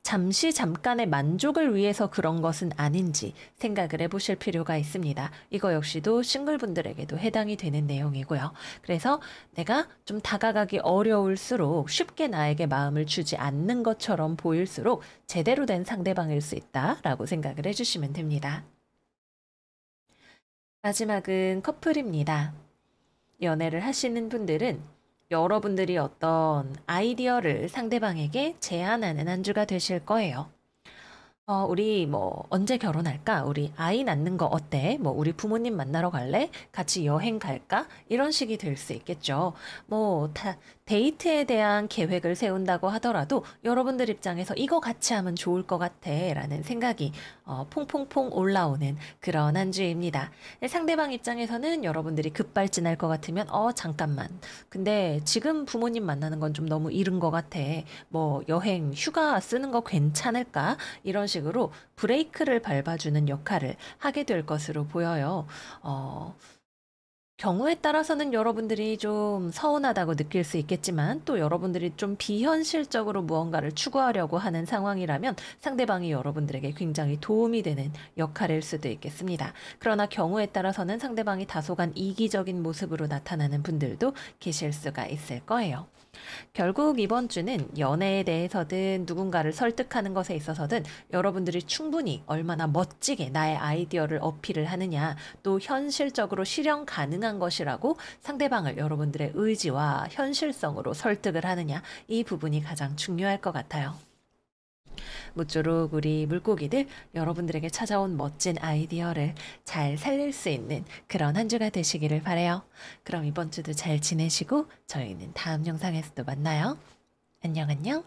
Speaker 1: 잠시 잠깐의 만족을 위해서 그런 것은 아닌지 생각을 해보실 필요가 있습니다. 이거 역시도 싱글분들에게도 해당이 되는 내용이고요. 그래서 내가 좀 다가가기 어려울수록 쉽게 나에게 마음을 주지 않는 것처럼 보일수록 제대로 된 상대방일 수 있다라고 생각을 해주시면 됩니다. 마지막은 커플입니다. 연애를 하시는 분들은 여러분들이 어떤 아이디어를 상대방에게 제안하는 한 주가 되실 거예요. 우리 뭐 언제 결혼할까? 우리 아이 낳는 거 어때? 뭐 우리 부모님 만나러 갈래? 같이 여행 갈까? 이런 식이 될 수 있겠죠. 뭐 데이트에 대한 계획을 세운다고 하더라도 여러분들 입장에서 이거 같이 하면 좋을 것 같아 라는 생각이 퐁퐁퐁 올라오는 그런 한 주입니다. 상대방 입장에서는 여러분들이 급발진할 것 같으면 잠깐만. 근데 지금 부모님 만나는 건 좀 너무 이른 것 같아. 뭐 여행 휴가 쓰는 거 괜찮을까? 이런 식으로 브레이크를 밟아주는 역할을 하게 될 것으로 보여요. 경우에 따라서는 여러분들이 좀 서운하다고 느낄 수 있겠지만 또 여러분들이 좀 비현실적으로 무언가를 추구하려고 하는 상황이라면 상대방이 여러분들에게 굉장히 도움이 되는 역할일 수도 있겠습니다. 그러나 경우에 따라서는 상대방이 다소간 이기적인 모습으로 나타나는 분들도 계실 수가 있을 거예요. 결국 이번 주는 연애에 대해서든 누군가를 설득하는 것에 있어서든 여러분들이 충분히 얼마나 멋지게 나의 아이디어를 어필을 하느냐, 또 현실적으로 실현 가능한 것이라고 상대방을 여러분들의 의지와 현실성으로 설득을 하느냐, 이 부분이 가장 중요할 것 같아요. 모쪼록 우리 물고기들 여러분들에게 찾아온 멋진 아이디어를 잘 살릴 수 있는 그런 한 주가 되시기를 바라요. 그럼 이번 주도 잘 지내시고 저희는 다음 영상에서 또 만나요. 안녕 안녕.